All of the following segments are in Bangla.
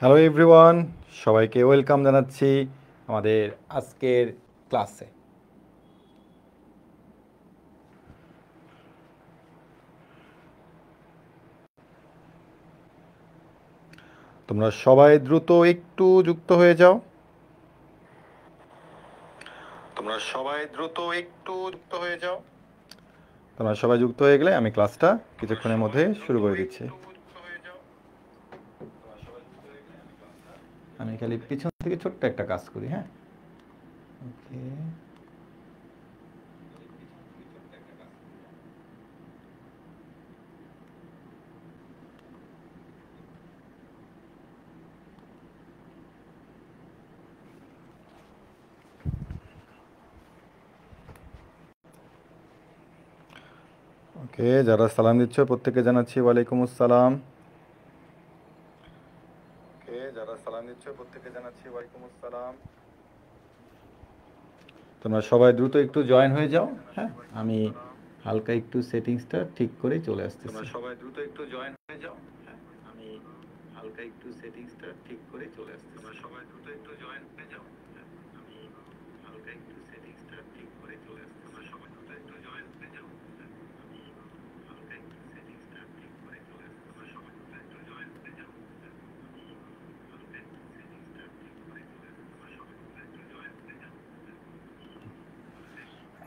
হ্যালো এভরিওয়ান, সবাইকে ওয়েলকাম জানাচ্ছি আমাদের আজকের ক্লাসে। তোমরা সবাই দ্রুত একটু যুক্ত হয়ে যাও। তোমরা সবাই যুক্ত হয়ে গেলে আমি ক্লাসটা কিছুক্ষণের মধ্যে শুরু করে দিচ্ছি। আমি খালি পিছন থেকে ছোট্ট একটা কাজ করি। হ্যাঁ, ওকে। ওকে, যারা সালাম দিচ্ছ প্রত্যেককে জানাচ্ছি ওয়ালাইকুম আসসালাম। তোমরা সবাই দ্রুত একটু জয়েন হয়ে যাও। হ্যাঁ, আমি হালকা একটু সেটিংসটা ঠিক করে চলে আসতেছি।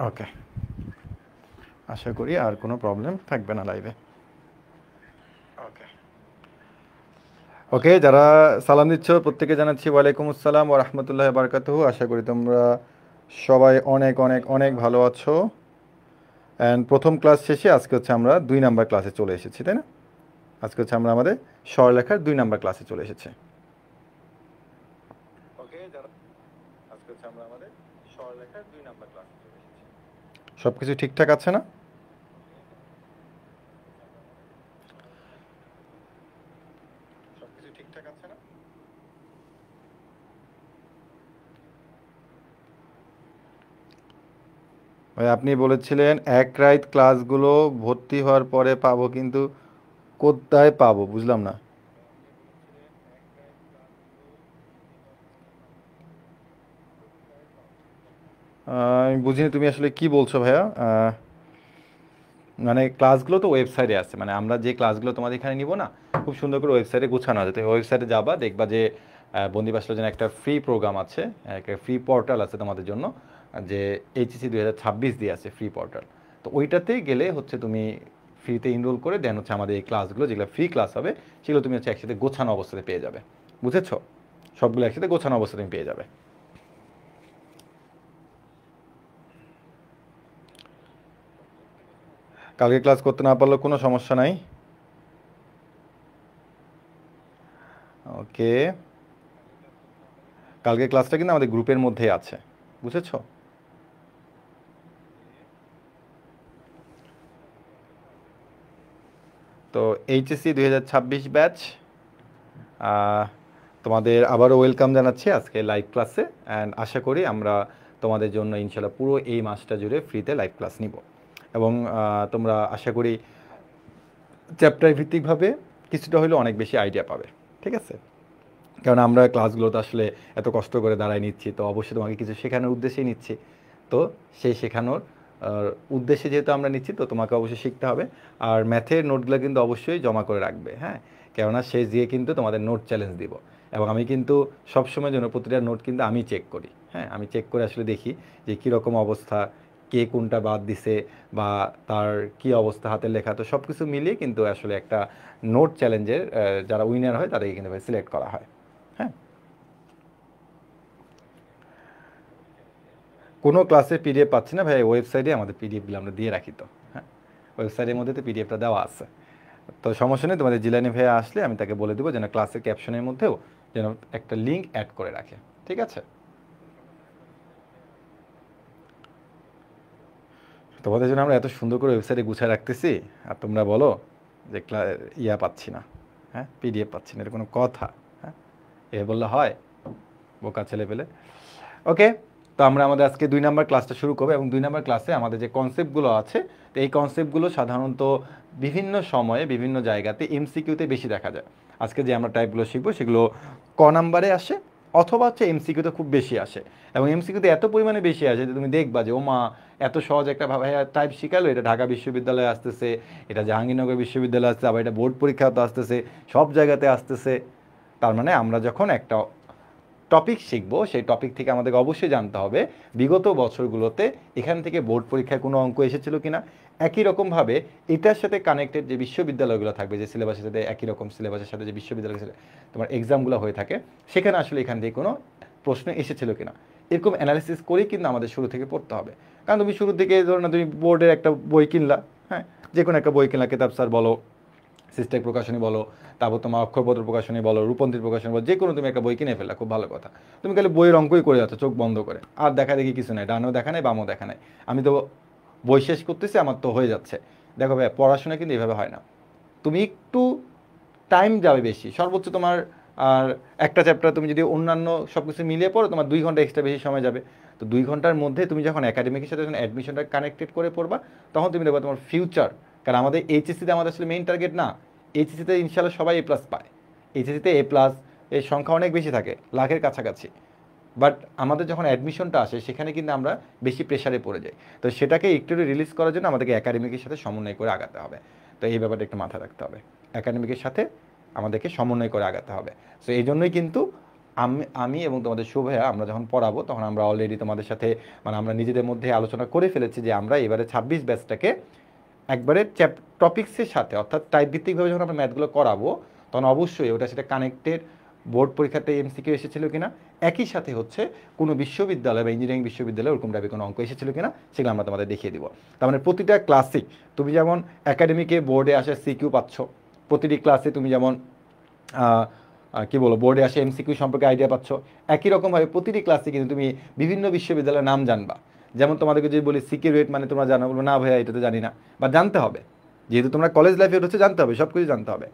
ওকে, আশা করি আর কোনো প্রবলেম থাকবে না লাইভে। ওকে, যারা সালাম দিচ্ছ প্রত্যেকে জানাচ্ছি ওয়ালাইকুম আসসালাম ওয়া রাহমাতুল্লাহি ওয়া বারাকাতুহু। আশা করি তোমরা সবাই অনেক অনেক অনেক ভালো আছো। অ্যান্ড প্রথম ক্লাস শেষে আজকে হচ্ছে আমরা 2 নাম্বার ক্লাসে চলে এসেছি, তাই না? আজকে হচ্ছে আমরা আমাদের স্বরলেখার 2 নাম্বার ক্লাসে চলে এসেছি। সব কিছু ঠিকঠাক আছে না? ভাই, আপনি বলেছিলেন এক রাইত ক্লাসগুলো ভর্তি হওয়ার পরে পাবো, কিন্তু কোথায় পাবো বুঝলাম না। আমি বুঝিনি তুমি আসলে কি বলছো ভাইয়া। মানে ক্লাসগুলো তো ওয়েবসাইটে আছে, মানে আমরা যে ক্লাসগুলো তোমাদের এখানে নিব না, খুব সুন্দর করে ওয়েবসাইটে গোছানো আছে। তুমি ওয়েবসাইটে যাবা, দেখবা যে বন্দি বাসলের জন্য একটা ফ্রি প্রোগ্রাম আছে, একটা ফ্রি পোর্টাল আছে তোমাদের জন্য, যে এইচএসসি 2026 দিয়ে আছে ফ্রি পোর্টাল। তো ওইটাতে গেলে হচ্ছে তুমি ফ্রিতে ইনরোল করে দেন হচ্ছে আমাদের এই ক্লাসগুলো, যেগুলো ফ্রি ক্লাস হবে সেগুলো তুমি হচ্ছে একসাথে গোছানো অবস্থাতে পেয়ে যাবে। বুঝেছো? সবগুলো একসাথে গোছানো অবস্থাতে তুমি পেয়ে যাবে। কালকে ক্লাস করতে না পারলেও কোনো সমস্যা নাই। ওকে, কালকে ক্লাসটা কিন্তু আমাদের গ্রুপের মধ্যেই আছে, বুঝেছো? তো এইচএসসি 2026 ব্যাচ, তোমাদের আবারও ওয়েলকাম জানাচ্ছি আজকে লাইভ ক্লাসে। অ্যান্ড আশা করি আমরা তোমাদের জন্য ইনশাল্লাহ পুরো এই মাসটা জুড়ে ফ্রিতে লাইভ ক্লাস নিব। এবং তোমরা আশা করি চ্যাপ্টার ভিত্তিকভাবে কিছুটা হলেও অনেক বেশি আইডিয়া পাবে। ঠিক আছে? কারণ আমরা ক্লাসগুলোতে আসলে এত কষ্ট করে দাঁড়ায় নিচ্ছি, তো অবশ্যই তোমাকে কিছু শেখানোর উদ্দেশ্যেই নিচ্ছি। তো সেই শেখানোর উদ্দেশ্যে যেহেতু আমরা নিচ্ছি, তো তোমাকে অবশ্যই শিখতে হবে। আর ম্যাথের নোটগুলো কিন্তু অবশ্যই জমা করে রাখবে। হ্যাঁ, কেননা শেষ দিয়ে কিন্তু তোমাদের নোট চ্যালেঞ্জ দিব। এবং আমি কিন্তু সবসময়ের জন্য প্রতিটা নোট কিন্তু আমি চেক করি। হ্যাঁ, আমি চেক করে আসলে দেখি যে কীরকম অবস্থা, কে কোনটা বাদ দিছে, বা তার কি অবস্থা হাতের লেখা। তো সব কিছু মিলিয়ে কিন্তু আসলে একটা নোট চ্যালেঞ্জের যারা উইনার হয় তাদেরকে কিন্তু সিলেক্ট করা হয়। হ্যাঁ, কোনো ক্লাসে পিডিএফ পাচ্ছি না ভাই, ওয়েবসাইটে আমাদের পিডিএফগুলো আমরা দিয়ে রাখি। তো হ্যাঁ, ওয়েবসাইটের মধ্যে তো পিডিএফটা দেওয়া আছে। তো সমস্যা নেই, তোমাদের জিলানি ভাইয়া আসলে আমি তাকে বলে দেবো যেন ক্লাসের ক্যাপশনের মধ্যেও যেন একটা লিঙ্ক অ্যাড করে রাখে। ঠিক আছে? তোমাদের জন্য আমরা এত সুন্দর করে ওয়েবসাইটে গুছিয়ে রাখতেছি, আর তোমরা বলো যে ইয়া পাচ্ছি না, হ্যাঁ পিডিএফ পাচ্ছি না। এটা কোনো কথা? হ্যাঁ, এ বললে হয়? বোকা ছেলে পেলে। ওকে, তো আমরা আমাদের আজকে 2 নাম্বার ক্লাসটা শুরু করবো। এবং 2 নাম্বার ক্লাসে আমাদের যে কনসেপ্টগুলো আছে, তো এই কনসেপ্টগুলো সাধারণত বিভিন্ন সময়ে বিভিন্ন জায়গাতে এমসিকিউতে বেশি দেখা যায়। আজকে যে আমরা টাইপগুলো শিখবো সেগুলো ক নাম্বারে আসে, অথবা হচ্ছে এমসিকিউতে খুব বেশি আসে। এবং এমসিকিউতে এত পরিমাণে বেশি আসে যে তুমি দেখবা যে ওমা এত সহজ একটা ভাইয়া টাইপ শিখালো, এটা ঢাকা বিশ্ববিদ্যালয়ে আসতেছে, এটা জাহাঙ্গীরনগর বিশ্ববিদ্যালয়ে আসছে, আবার এটা বোর্ড পরীক্ষাতে আসতেছে, সব জায়গাতে আসতেছে। তার মানে আমরা যখন একটা টপিক শিখবো সেই টপিক থেকে আমাদেরকে অবশ্যই জানতে হবে বিগত বছরগুলোতে এখান থেকে বোর্ড পরীক্ষায় কোনো অঙ্ক এসেছিল কিনা। একই রকমভাবে এটার সাথে কানেক্টেড যে বিশ্ববিদ্যালয়গুলো থাকবে, যে সিলেবাসের সাথে একই রকম সিলেবাসের সাথে যে বিশ্ববিদ্যালয়ের সাথে তোমার এক্সামগুলো হয়ে থাকে, সেখানে আসলে এখান থেকে কোনো প্রশ্ন এসেছিল কিনা, এরকম অ্যানালিসিস করেই কিন্তু আমাদের শুরু থেকে পড়তে হবে। কারণ তুমি শুরু থেকে ধরো না, তুমি বোর্ডের একটা বই কিনলা, হ্যাঁ, যে কোনো একটা বই কিনলা, কেতাব স্যার বলো, সিস্টেক প্রকাশনী বলো, তারপর তোমার অক্ষরপত্র প্রকাশনী বলো, রূপন্তীর প্রকাশনী বলো, যে কোনো তুমি একটা বই কিনে ফেললা, খুব ভালো কথা। তুমি খালি বইয়ের অঙ্কই করে যাচ্ছ চোখ বন্ধ করে, আর দেখা দেখি কিছু নাই, ডানও দেখা নাই বামও দেখা নাই, আমি তো বই শেষ করতেছি, আমার তো হয়ে যাচ্ছে। দেখো ভাই, পড়াশোনা কিন্তু এইভাবে হয় না। তুমি একটু টাইম যাবে বেশি, সর্বোচ্চ তোমার আর একটা চ্যাপ্টার তুমি যদি অন্যান্য সব কিছু মিলিয়ে পড়ো, তোমার 2 ঘন্টা এক্সট্রা বেশি সময় যাবে। তো 2 ঘন্টার মধ্যে তুমি যখন একাডেমিকের সাথে যখন অ্যাডমিশনটা কানেক্টেড করে পড়বা, তখন তুমি দেখবা তোমার ফিউচার। কারণ আমাদের এইচএসসিতে আমাদের আসলে মেইন টার্গেট না, এইচএসসিতে ইনশাল্লাহ সবাই এ প্লাস পায়, এইচএসসিতে এ প্লাস এর সংখ্যা অনেক বেশি থাকে, লাখের কাছাকাছি। বাট আমাদের যখন অ্যাডমিশনটা আসে সেখানে কিন্তু আমরা বেশি প্রেশারে পড়ে যাই। তো সেটাকে একটু রিলিজ করার জন্য আমাদেরকে একাডেমিকের সাথে সমন্বয় করে আগাতে হবে। তো এই ব্যাপারটা একটু মাথায় রাখতে হবে, একাডেমিকের সাথে আমাদেরকে সমন্বয় করে আগাতে হবে। সো এই জন্যই কিন্তু আমি এবং তোমাদের শুভয়া আমরা যখন পড়াবো, তখন আমরা অলরেডি তোমাদের সাথে মানে আমরা নিজেদের মধ্যে আলোচনা করে ফেলেছি যে আমরা এবারে 26 ব্যাচটাকে একবারে টপিক্সের সাথে, অর্থাৎ টাইপ ভিত্তিকভাবে যখন আমরা ম্যাথগুলো করাবো, তখন অবশ্যই ওটা সেটা কানেক্টেড বোর্ড পরীক্ষাতে এমসিকিউ এসেছিল কিনা, একই সাথে হচ্ছে কোনো বিশ্ববিদ্যালয় বা ইঞ্জিনিয়ারিং বিশ্ববিদ্যালয়ে ওরকম টাইপের কোনো অঙ্ক এসেছিল কিনা, সেগুলো আমরা তোমাদের দেখিয়ে দিব। তার মানে প্রতিটা ক্লাসিক তুমি যেমন একাডেমিকে বোর্ডে আসে সিকিউ পাচ্ছ, প্রতিটি ক্লাসে তুমি যেমন কি বলো বোর্ডে আসে এমসিকিউ সম্পর্কে আইডিয়া পাচ্ছ, একই রকমভাবে প্রতিটি ক্লাসে কিন্তু তুমি বিভিন্ন বিশ্ববিদ্যালয়ের নাম জানবা। যেমন তোমাদেরকে যদি বলি সিকিউ রেট মানে তোমরা জানো, বলবো না ভাইয়া এটা তো জানি না, বা জানতে হবে, যেহেতু তোমরা কলেজ লাইফে হচ্ছে জানতে হবে, সব কিছু জানতে হবে।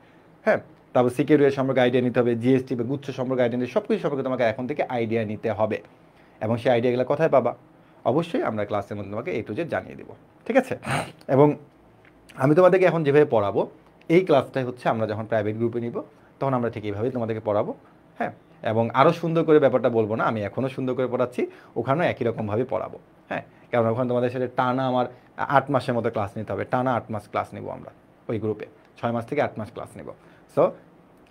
হ্যাঁ, তারপর সিকিউ রেট সম্পর্কে আইডিয়া নিতে হবে, জিএসটি বা গুচ্ছ সম্পর্কে আইডিয়া নিতে, সব কিছু সম্পর্কে তোমাকে এখন থেকে আইডিয়া নিতে হবে। এবং সেই আইডিয়াগুলো কোথায় পাবা? অবশ্যই আমরা ক্লাসের মধ্যে তোমাকে A to Z জানিয়ে দেবো, ঠিক আছে? এবং আমি তোমাদেরকে এখন যেভাবে পড়াবো, এই ক্লাসটাই হচ্ছে আমরা যখন প্রাইভেট গ্রুপে নিব, তখন আমরা ঠিক এইভাবেই তোমাদেরকে পড়াবো। হ্যাঁ, এবং আরও সুন্দর করে ব্যাপারটা বলবো না, আমি এখনও সুন্দর করে পড়াচ্ছি, ওখানেও একই রকমভাবে পড়াবো। হ্যাঁ, কারণ ওখানে তোমাদের সাথে টানা আমার 8 মাসের মতো ক্লাস নিতে হবে, টানা 8 মাস ক্লাস নেবো আমরা ওই গ্রুপে, 6 মাস থেকে 8 মাস ক্লাস নেব। সো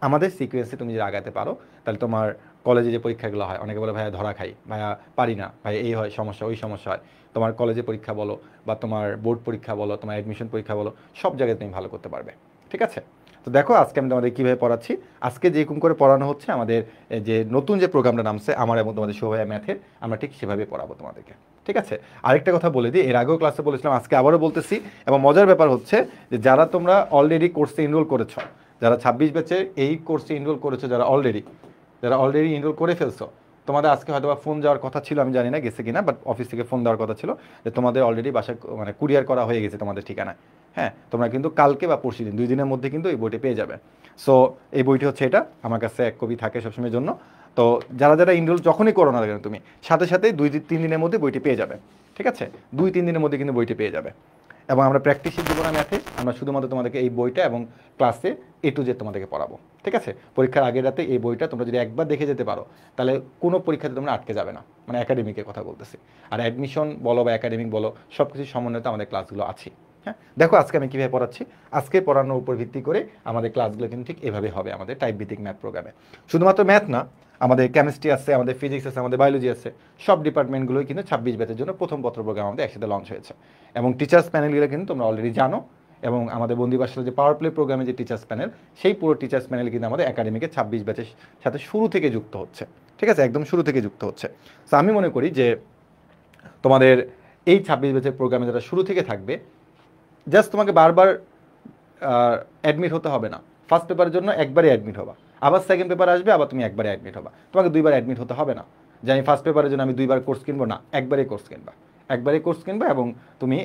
আমাদের সিকুয়েন্সে তুমি যদি আগাতে পারো, তাহলে তোমার কলেজে যে পরীক্ষাগুলো হয়, অনেকে বলে ভাইয়া ধরা খাই, ভাইয়া পারি না, ভাই এই হয় সমস্যা, ওই সমস্যা হয়, তোমার কলেজে পরীক্ষা বলো বা তোমার বোর্ড পরীক্ষা বলো, তোমার অ্যাডমিশন পরীক্ষা বলো, সব জায়গায় তুমি ভালো করতে পারবে, ঠিক আছে? তো দেখো আজকে আমি তোমাদের কীভাবে পড়াচ্ছি। আজকে যেরকম করে পড়ানো হচ্ছে, আমাদের যে নতুন যে প্রোগ্রামটা নামছে আমার এবং তোমাদের শুভয়া ম্যাথের, আমরা ঠিক সেভাবে পড়াবো তোমাদেরকে, ঠিক আছে? আরেকটা কথা বলে দিই, এর আগেও ক্লাসে বলেছিলাম, আজকে আবারও বলতেছি, এবং মজার ব্যাপার হচ্ছে যে যারা তোমরা অলরেডি কোর্সে এনরোল করেছো, যারা 26 ব্যাচে এই কোর্সে এনরোল করেছো, যারা অলরেডি এনরোল করে ফেলছো, তোমাদের আজকে হয়তো বা ফোন যাওয়ার কথা ছিল, আমি জানি না গেছে কিনা, বাট অফিস থেকে ফোন দেওয়ার কথা ছিল যে তোমাদের অলরেডি বাসায় মানে কুরিয়ার করা হয়ে গেছে তোমাদের ঠিকানায়। হ্যাঁ, তোমরা কিন্তু কালকে বা পরশু দিন 2 দিনের মধ্যে কিন্তু এই বইটি পেয়ে যাবে। সো এই বইটি হচ্ছে এটা, আমার কাছে 1 কপি থাকে সবসময়ের জন্য। তো যারা যারা এনরোল যখনই করো না কেন, তুমি সাথে সাথে 2-3 দিনের মধ্যে বইটি পেয়ে যাবে, ঠিক আছে? 2-3 দিনের মধ্যে কিন্তু বইটি পেয়ে যাবে। এবং আমরা প্র্যাকটিসের দেবো না ম্যাথে, আমরা শুধুমাত্র তোমাদেরকে এই বইটা এবং ক্লাসে A to Z তোমাদেরকে পড়াবো, ঠিক আছে? পরীক্ষার আগের রাতে এই বইটা তোমরা যদি একবার দেখে যেতে পারো, তাহলে কোনো পরীক্ষাতে তোমরা আটকে যাবে না, মানে একাডেমিকের কথা বলতেছি। আর অ্যাডমিশন বলো বা একাডেমিক বলো, সব কিছু সমন্বয়তে আমাদের ক্লাসগুলো আছে। হ্যাঁ, দেখো আজকে আমি কীভাবে পড়াচ্ছি, আজকে পড়ানোর উপর ভিত্তি করে আমাদের ক্লাসগুলো কিন্তু ঠিক এভাবে হবে আমাদের টাইপ ভিত্তিক ম্যাথ প্রোগ্রামে। শুধুমাত্র ম্যাথ না, আমাদের কেমিস্ট্রি আছে, আমাদের ফিজিক্স আছে, আমাদের বায়োলজি আছে, সব ডিপার্টমেন্টগুলোই কিন্তু 26 ব্যাচের জন্য প্রথম পত্র প্রোগ্রাম আমাদের একসাথে লঞ্চ হয়েছে। এবং টিচার্স প্যানেলগুলো কিন্তু তোমরা অলরেডি জানো, এবং আমাদের বন্দিবাসলে যে পাওয়ার প্লে প্রোগ্রামে যে টিচার্স প্যানেল, সেই পুরো টিচার্স প্যানেল কিন্তু আমাদের একাডেমিকে 26 ব্যাচের সাথে শুরু থেকে যুক্ত হচ্ছে, ঠিক আছে? একদম শুরু থেকে যুক্ত হচ্ছে। তো আমি মনে করি যে তোমাদের এই 26 ব্যাচের প্রোগ্রামে যারা শুরু থেকে থাকবে, জাস্ট তোমাকে বারবার অ্যাডমিট হতে হবে না। ফার্স্ট পেপারের জন্য একবারে অ্যাডমিট হবা, আবার সেকেন্ড পেপার আসবে, আবার তুমি একবারে অ্যাডমিট হবা, তোমাকে 2বার অ্যাডমিট হতে হবে না। যে আমি ফার্স্ট পেপারের জন্য আমি 2বার কোর্স কিনবো, না, একবারেই কোর্স কিনবা, এবং তুমি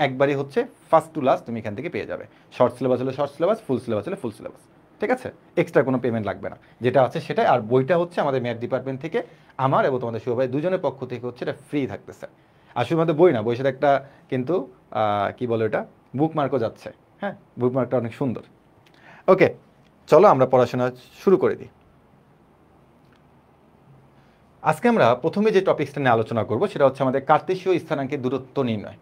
একবারই হচ্ছে ফার্স্ট টু লাস্ট তুমি এখান থেকে পেয়ে যাবে। শর্ট সিলেবাস হলে শর্ট সিলেবাস, ফুল সিলেবাস হলে ফুল সিলেবাস, ঠিক আছে? এক্সট্রা কোনো পেমেন্ট লাগবে না, যেটা আছে সেটাই। আর বইটা হচ্ছে আমাদের ম্যাথ ডিপার্টমেন্ট থেকে, আমার এবং তোমাদের শুভ ভাই দুজনের পক্ষ থেকে হচ্ছে এটা ফ্রি থাকতেছে। আর শুধুমাত্র বই না, বইয়ের সাথে একটা কিন্তু কি বলে এটা, বুকমার্কও যাচ্ছে। হ্যাঁ, বুকমার্কটা অনেক সুন্দর। ওকে, চলো আমরা পড়াশোনা শুরু করে দিই। আজকে আমরা প্রথমে যে টপিকসটা নিয়ে আলোচনা করব সেটা হচ্ছে আমাদের কার্তেশীয় স্থানাঙ্কের দূরত্ব নির্ণয়।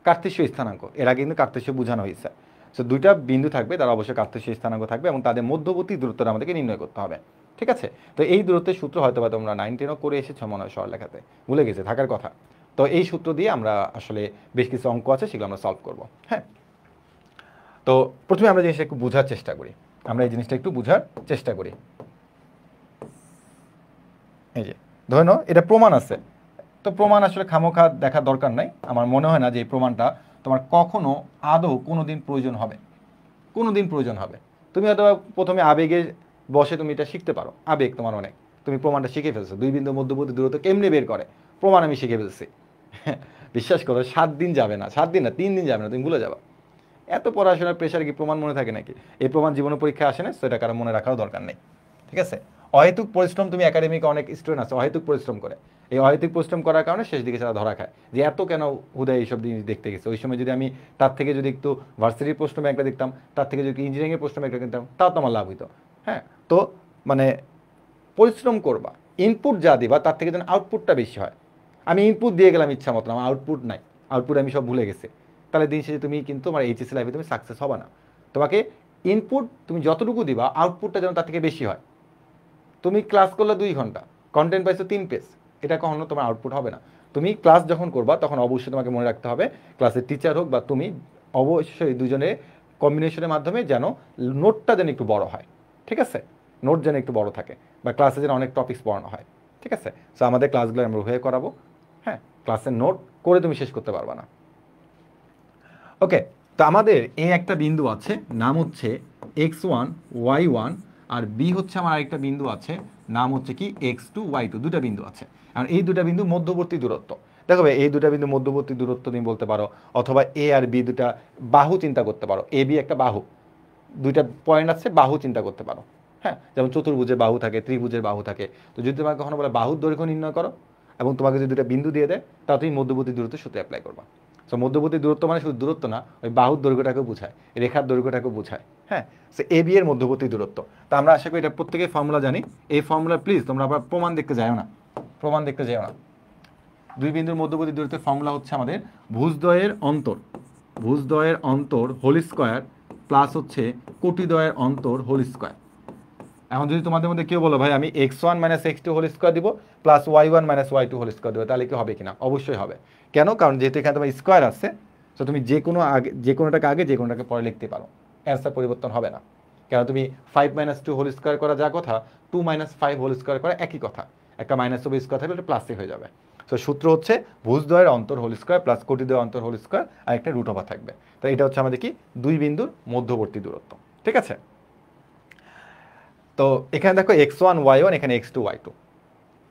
কার্তেশীয় স্থানাঙ্ক, এর আগে কিন্তু কার্তেশীয় বোঝানো হয়েছে। সো দুইটা বিন্দু থাকবে, তার অবশ্যই কার্তেশীয় স্থানাঙ্ক থাকবে এবং তাদের মধ্যবর্তী দূরত্বটা আমাদেরকে নির্ণয় করতে হবে। ঠিক আছে, তো এই দূরত্বের সূত্র হয়তো বা তোমরা 9, 10ও করে এসেছো মনে হয় সরলরেখাতে, ভুলে গেছে থাকার কথা। তো এই সূত্র দিয়ে আমরা আসলে বেশ কিছু অঙ্ক আছে সেগুলো আমরা সলভ করব। হ্যাঁ, তো প্রথমে আমরা জিনিসটা একটু বোঝার চেষ্টা করি। আমরা এই জিনিসটা একটু বোঝার চেষ্টা করি। এই যে ধরে নাও এটা প্রমাণ আছে, তো প্রমাণ আসলে খামোখা দেখার দরকার নাই। আমার মনে হয় না যে এই প্রমাণটা তোমার কখনো আদৌ কোনো দিন প্রয়োজন হবে, কোনো দিন প্রয়োজন হবে। তুমি হয়তো প্রথমে আবেগে বসে তুমি এটা শিখতে পারো, আবেগ তোমার অনেক, তুমি প্রমাণটা শিখে ফেলছো। দুই বিন্দু মধ্যবর্তী দূরত্ব কেমনে বের করে প্রমাণ আমি শিখে ফেলছি। বিশ্বাস করো 7 দিন যাবে না, 7 দিন না 3 দিন যাবে না, তুমি ভুলে যাবা। এত পড়াশোনার প্রেশার কি প্রমাণ মনে থাকে নাকি? এই প্রমাণ জীবনে পরীক্ষায় আসে না, তো এটা কারো মনে রাখারও দরকার নেই। ঠিক আছে, অহেতুক পরিশ্রম, তুমি একাডেমিকে অনেক স্টুডেন্ট আছে অহেতুক পরিশ্রম করে, এই অহেতুক পরিশ্রম করার কারণে শেষ দিকে তারা ধরা খায় যে এত কেন হুদায় এইসব জিনিস দেখতে গেছে। ওই সময় যদি আমি তার থেকে যদি একটু ভার্সিটির প্রশ্ন ব্যাংকটা দেখতাম, তার থেকে যদি ইঞ্জিনিয়ারিংয়ের প্রশ্ন ব্যাংকটা কিনতাম, তাও তো আমার লাভ হইতো। হ্যাঁ, তো মানে পরিশ্রম করবা, ইনপুট যা দিবা তার থেকে যেন আউটপুটটা বেশি হয়। আমি ইনপুট দিয়ে গেলাম ইচ্ছা মতো, আমার আউটপুট নাই, আউটপুট আমি সব ভুলে গেছি, তাহলে দিন শেষে তুমি কিন্তু আমার এইচএসসি লাইফে তুমি সাকসেস হবে না। তোমাকে ইনপুট তুমি যতটুকু দিবা আউটপুটটা যেন তার থেকে বেশি হয়। তুমি ক্লাস করলে 2 ঘন্টা, কন্টেন্ট পাইছো 3 পেজ, এটা কখনো তোমার আউটপুট হবে না। তুমি ক্লাস যখন করবা তখন অবশ্যই তোমাকে মনে রাখতে হবে ক্লাসের টিচার হোক বা তুমি, অবশ্যই দুজনে কম্বিনেশনের মাধ্যমে যেন নোটটা যেন একটু বড় হয়। ঠিক আছে, নোট যেন একটু বড় থাকে বা ক্লাসে যেন অনেক টপিকস পড়ানো হয়। ঠিক আছে, সো আমাদের ক্লাসগুলো আমরা হয়ে করাবো। হ্যাঁ, ক্লাসের নোট করে তুমি শেষ করতে পারবা না। ওকে, তো আমাদের এই একটা বিন্দু আছে, নাম হচ্ছে x1 y1, আর বি হচ্ছে আমার আরেকটা বিন্দু আছে, নাম হচ্ছে কি x2 y2, দুটা বিন্দু আছে। আর এই দুটা বিন্দু মধ্যবর্তী দূরত্ব। দেখো ভাই, এই দুটা বিন্দু মধ্যবর্তী দূরত্ব তুমি বলতে পারো, অথবা এ আর বি দুটা বাহু চিন্তা করতে পারো। এ বি একটা বাহু, দুইটা পয়েন্ট আছে, বাহু চিন্তা করতে পারো। হ্যাঁ, যেমন চতুর্ভুজের বাহু থাকে, ত্রিভুজের বাহু থাকে। তো যদি তোমাকে কখনো বলে বাহুর দৈর্ঘ্য নির্ণয় করো এবং তোমাকে যদি দুটা বিন্দু দিয়ে দেয়, তা তুমি মধ্যবর্তী দূরত্ব সূত্র অ্যাপ্লাই করবা। সো মধ্যবর্তী দূরত্ব মানে শুধু দূরত্ব না, ওই বাহুর দৈর্ঘ্যটাকেও বোঝায়, রেখার দৈর্ঘ্যটাকেও বোঝায়। হ্যাঁ, সো এ বি এর মধ্যবর্তী দূরত্ব। তো আমরা আশা করি এটা প্রত্যেকের ফর্মুলা জানি। এই ফর্মুলা প্লিজ তোমরা আবার প্রমাণ দেখতে যাও না, প্রমাণ দেখতে যাও না। দুই বিন্দুর মধ্যবর্তী দূরত্বের ফর্মুলা হচ্ছে আমাদের ভুজদ্বয়ের অন্তর, ভুজদ্বয়ের অন্তর হোল স্কোয়ার প্লাস হচ্ছে কোটিদ্বয়ের অন্তর হোল স্কোয়ার। এখন যদি তোমাদের মধ্যে কেউ বলো ভাই আমি x1 - x2 হোল স্কোয়ার দিব plus y1 - y2 whole square দেবো, তাহলে কি হবে কিনা? অবশ্যই হবে। কেন? কারণ যেহেতু এখানে তোমার স্কোয়ার আছে, তো তুমি যে কোনোটাকে আগে যে কোনোটাকে পরে লিখতে পারো, অ্যান্সার পরিবর্তন হবে না। কেন? তুমি 5 - 2 হোল স্কোয়ার করা যা কথা, 2 - 5 হোল স্কোয়ার করা একই কথা। একটা মাইনাস হবে স্কোয়ার থাকলে একটা প্লাসে হয়ে যাবে। তো সূত্র হচ্ছে ভুজদ্বয়ের অন্তর হোল স্কোয়ার প্লাস কোটিদ্বয়ের অন্তর হোল স্কোয়ার, আর একটা রুট ওভার থাকবে। তো এটা হচ্ছে আমাদের কি দুই বিন্দুর মধ্যবর্তী দূরত্ব। ঠিক আছে, তো এখানে দেখো x1 y1, এখানে x2 y2,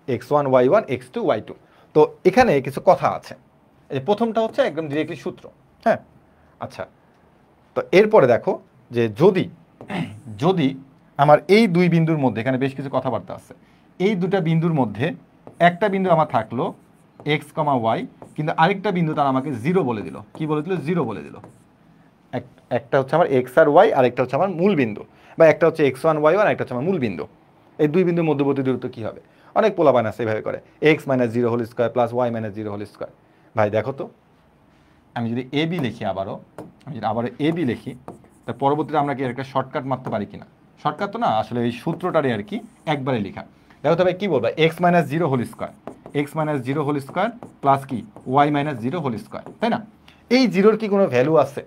x1 y1 x2 y2। তো এখানে কিছু কথা আছে। এই প্রথমটা হচ্ছে একদম ডিরেক্টলি সূত্র। হ্যাঁ, আচ্ছা, তো এরপরে দেখো যে যদি যদি আমার এই দুই বিন্দুর মধ্যে, এখানে বেশ কিছু কথাবার্তা আছে, এই দুটা বিন্দুর মধ্যে একটা বিন্দু আমার থাকলো x, y, কিন্তু আরেকটা বিন্দু তারা আমাকে 0 বলে দিল। কি বলে দিল? 0 বলে দিল। একটা হচ্ছে আমার এক্স আর ওয়াই, আর একটা হচ্ছে আমার মূল বিন্দু, বা একটা হচ্ছে x1 y1, একটা হচ্ছে আমার মূল বিন্দু। এই দুই বিন্দুর মধ্যবর্তী দূরত্ব কী হবে? অনেক পোলাপান আছে এইভাবে করে, x - 0 whole square plus y - 0 whole square. ভাই দেখো তো, আমি যদি এ বি লিখি আবারও, আমি যদি আবারও এ বি লিখি, তা পরবর্তীতে আমরা কি একটা শর্টকাট মারতে পারি কিনা? শর্টকাট তো না, আসলে এই সূত্রটারই আর কি একবারে লেখা। দেখো তবে কী বলবো, x - 0 whole square, x - 0 whole square plus কি y - 0 হোল স্কোয়ার, তাই না? এই জিরোর কি কোনো ভ্যালু আছে?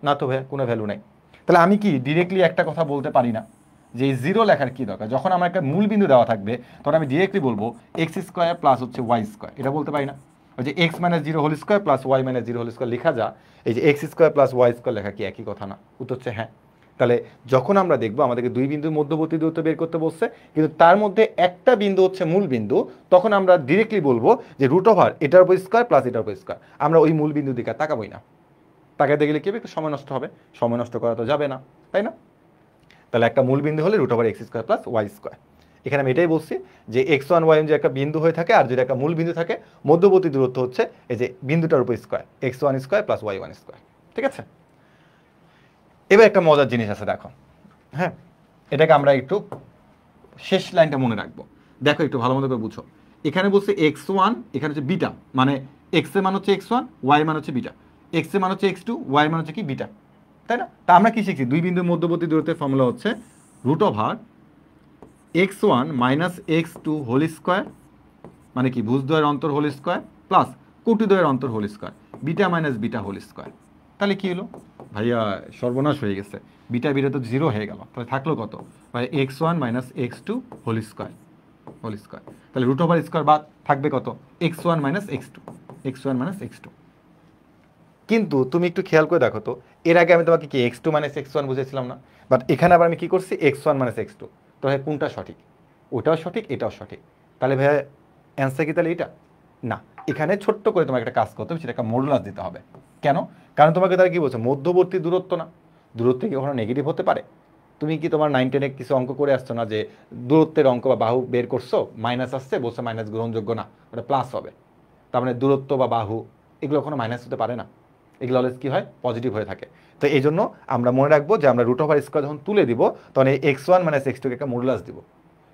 না তো ভাই, কোনো ভ্যালু নাই। তাহলে আমি কি ডিরেক্টলি একটা কথা বলতে পারি না যে এই জিরো লেখার কি দরকার? যখন আমার একটা মূল বিন্দু দেওয়া থাকবে তখন আমি ডিরেক্টলি বলবো এক্স স্কোয়ার প্লাস হচ্ছে ওয়াই স্কোয়ার, এটা বলতে পারি না? ওই যে x - 0 whole square plus y - 0 whole square লেখা যা, এই যে x square plus y square লেখা কি একই কথা না? উত্তর হচ্ছে হ্যাঁ। তাহলে যখন আমরা দেখবো আমাদেরকে দুই বিন্দুর মধ্যবর্তী দূরত্ব বের করতে বলছে, কিন্তু তার মধ্যে একটা বিন্দু হচ্ছে মূল বিন্দু, তখন আমরা ডিরেক্টলি বলবো যে রুট ওভার এটার উপর স্কোয়ার প্লাস এটার উপর স্কোয়ার। আমরা ওই মূল বিন্দুর দিকে তাকাবোই না। তাকাইতে গেলে কি হবে? একটু সময় নষ্ট হবে, সময় নষ্ট করা তো যাবে না, তাই না? তাহলে একটা মূল বিন্দু হলে root over x square plus y square. এখানে আমি এটাই বলছি যে x1 y1 যে একটা বিন্দু হয়ে থাকে, আর যদি একটা মূল বিন্দু থাকে, মধ্যবর্তী দূরত্ব হচ্ছে এই যে বিন্দুটার উপর square, x1 square plus y1 square. ঠিক আছে, এবার একটা মজার জিনিস আছে দেখো। হ্যাঁ, এটাকে আমরা একটু শেষ লাইনটা মনে রাখবো। দেখো একটু ভালো মতো করে বুঝো, এখানে বলছে x1, এখানে হচ্ছে বিটা, মানে x এর মান হচ্ছে x1, y মান হচ্ছে বিটা, x এর মান হচ্ছে x2, y মান হচ্ছে কি বিটা, তাই না? তা আমরা কি শিখছি, দুই বিন্দুর মধ্যবর্তী দূরত্বের ফর্মুলা হচ্ছে √x1 minus x2 whole square, মানে কি ভুজদ্বয়ের অন্তর হোল স্কোয়ার প্লাস কোটিদ্বয়ের অন্তর whole square, beta minus beta whole square. তাহলে কি হলো ভাইয়া, সর্বনাশ হয়ে গেছে, বিটা বিটা তো জিরো হয়ে গেল, তাহলে থাকলো কত ভাই, x1 minus x2 whole square, তাহলে √স্কোয়ার বাদ থাকবে কত, x1 minus x2, x1 minus x2। কিন্তু তুমি একটু খেয়াল করে দেখো তো, এর আগে আমি তোমাকে কি x2 মাইনাস x1 বুঝেছিলাম না, বাট এখানে আবার আমি কি করছি, x1 মাইনাস x2। তো ভাই কোনটা সঠিক, ওটাও সঠিক এটাও সঠিক, তাহলে ভাইয়া অ্যান্সার কি তাহলে এটা না? এখানে ছোট্ট করে তোমাকে একটা কাজ করতে হবে, সেটা একটা মডুলাস দিতে হবে। কেন? কারণ তোমাকে তারা কি বলছে, মধ্যবর্তী দূরত্ব না, দূরত্ব কি কখনো নেগেটিভ হতে পারে? তুমি কি তোমার 9-10 কিছু অঙ্ক করে আসছো না, যে দূরত্বের অঙ্ক বা বাহু বের করছো, মাইনাস আসছে, বলছো মাইনাস গ্রহণযোগ্য না, ওটা প্লাস হবে, তার মানে দূরত্ব বা বাহু এগুলো কখনো মাইনাস হতে পারে না, এগুলো অলওয়েজ কী হয়, পজিটিভ হয়ে থাকে। তো এই জন্য আমরা মনে রাখবো যে আমরা √স্কোয়ার যখন তুলে দিব, তখন এই x1 মাইনাস x2 কে একটা মডুলাস দিব,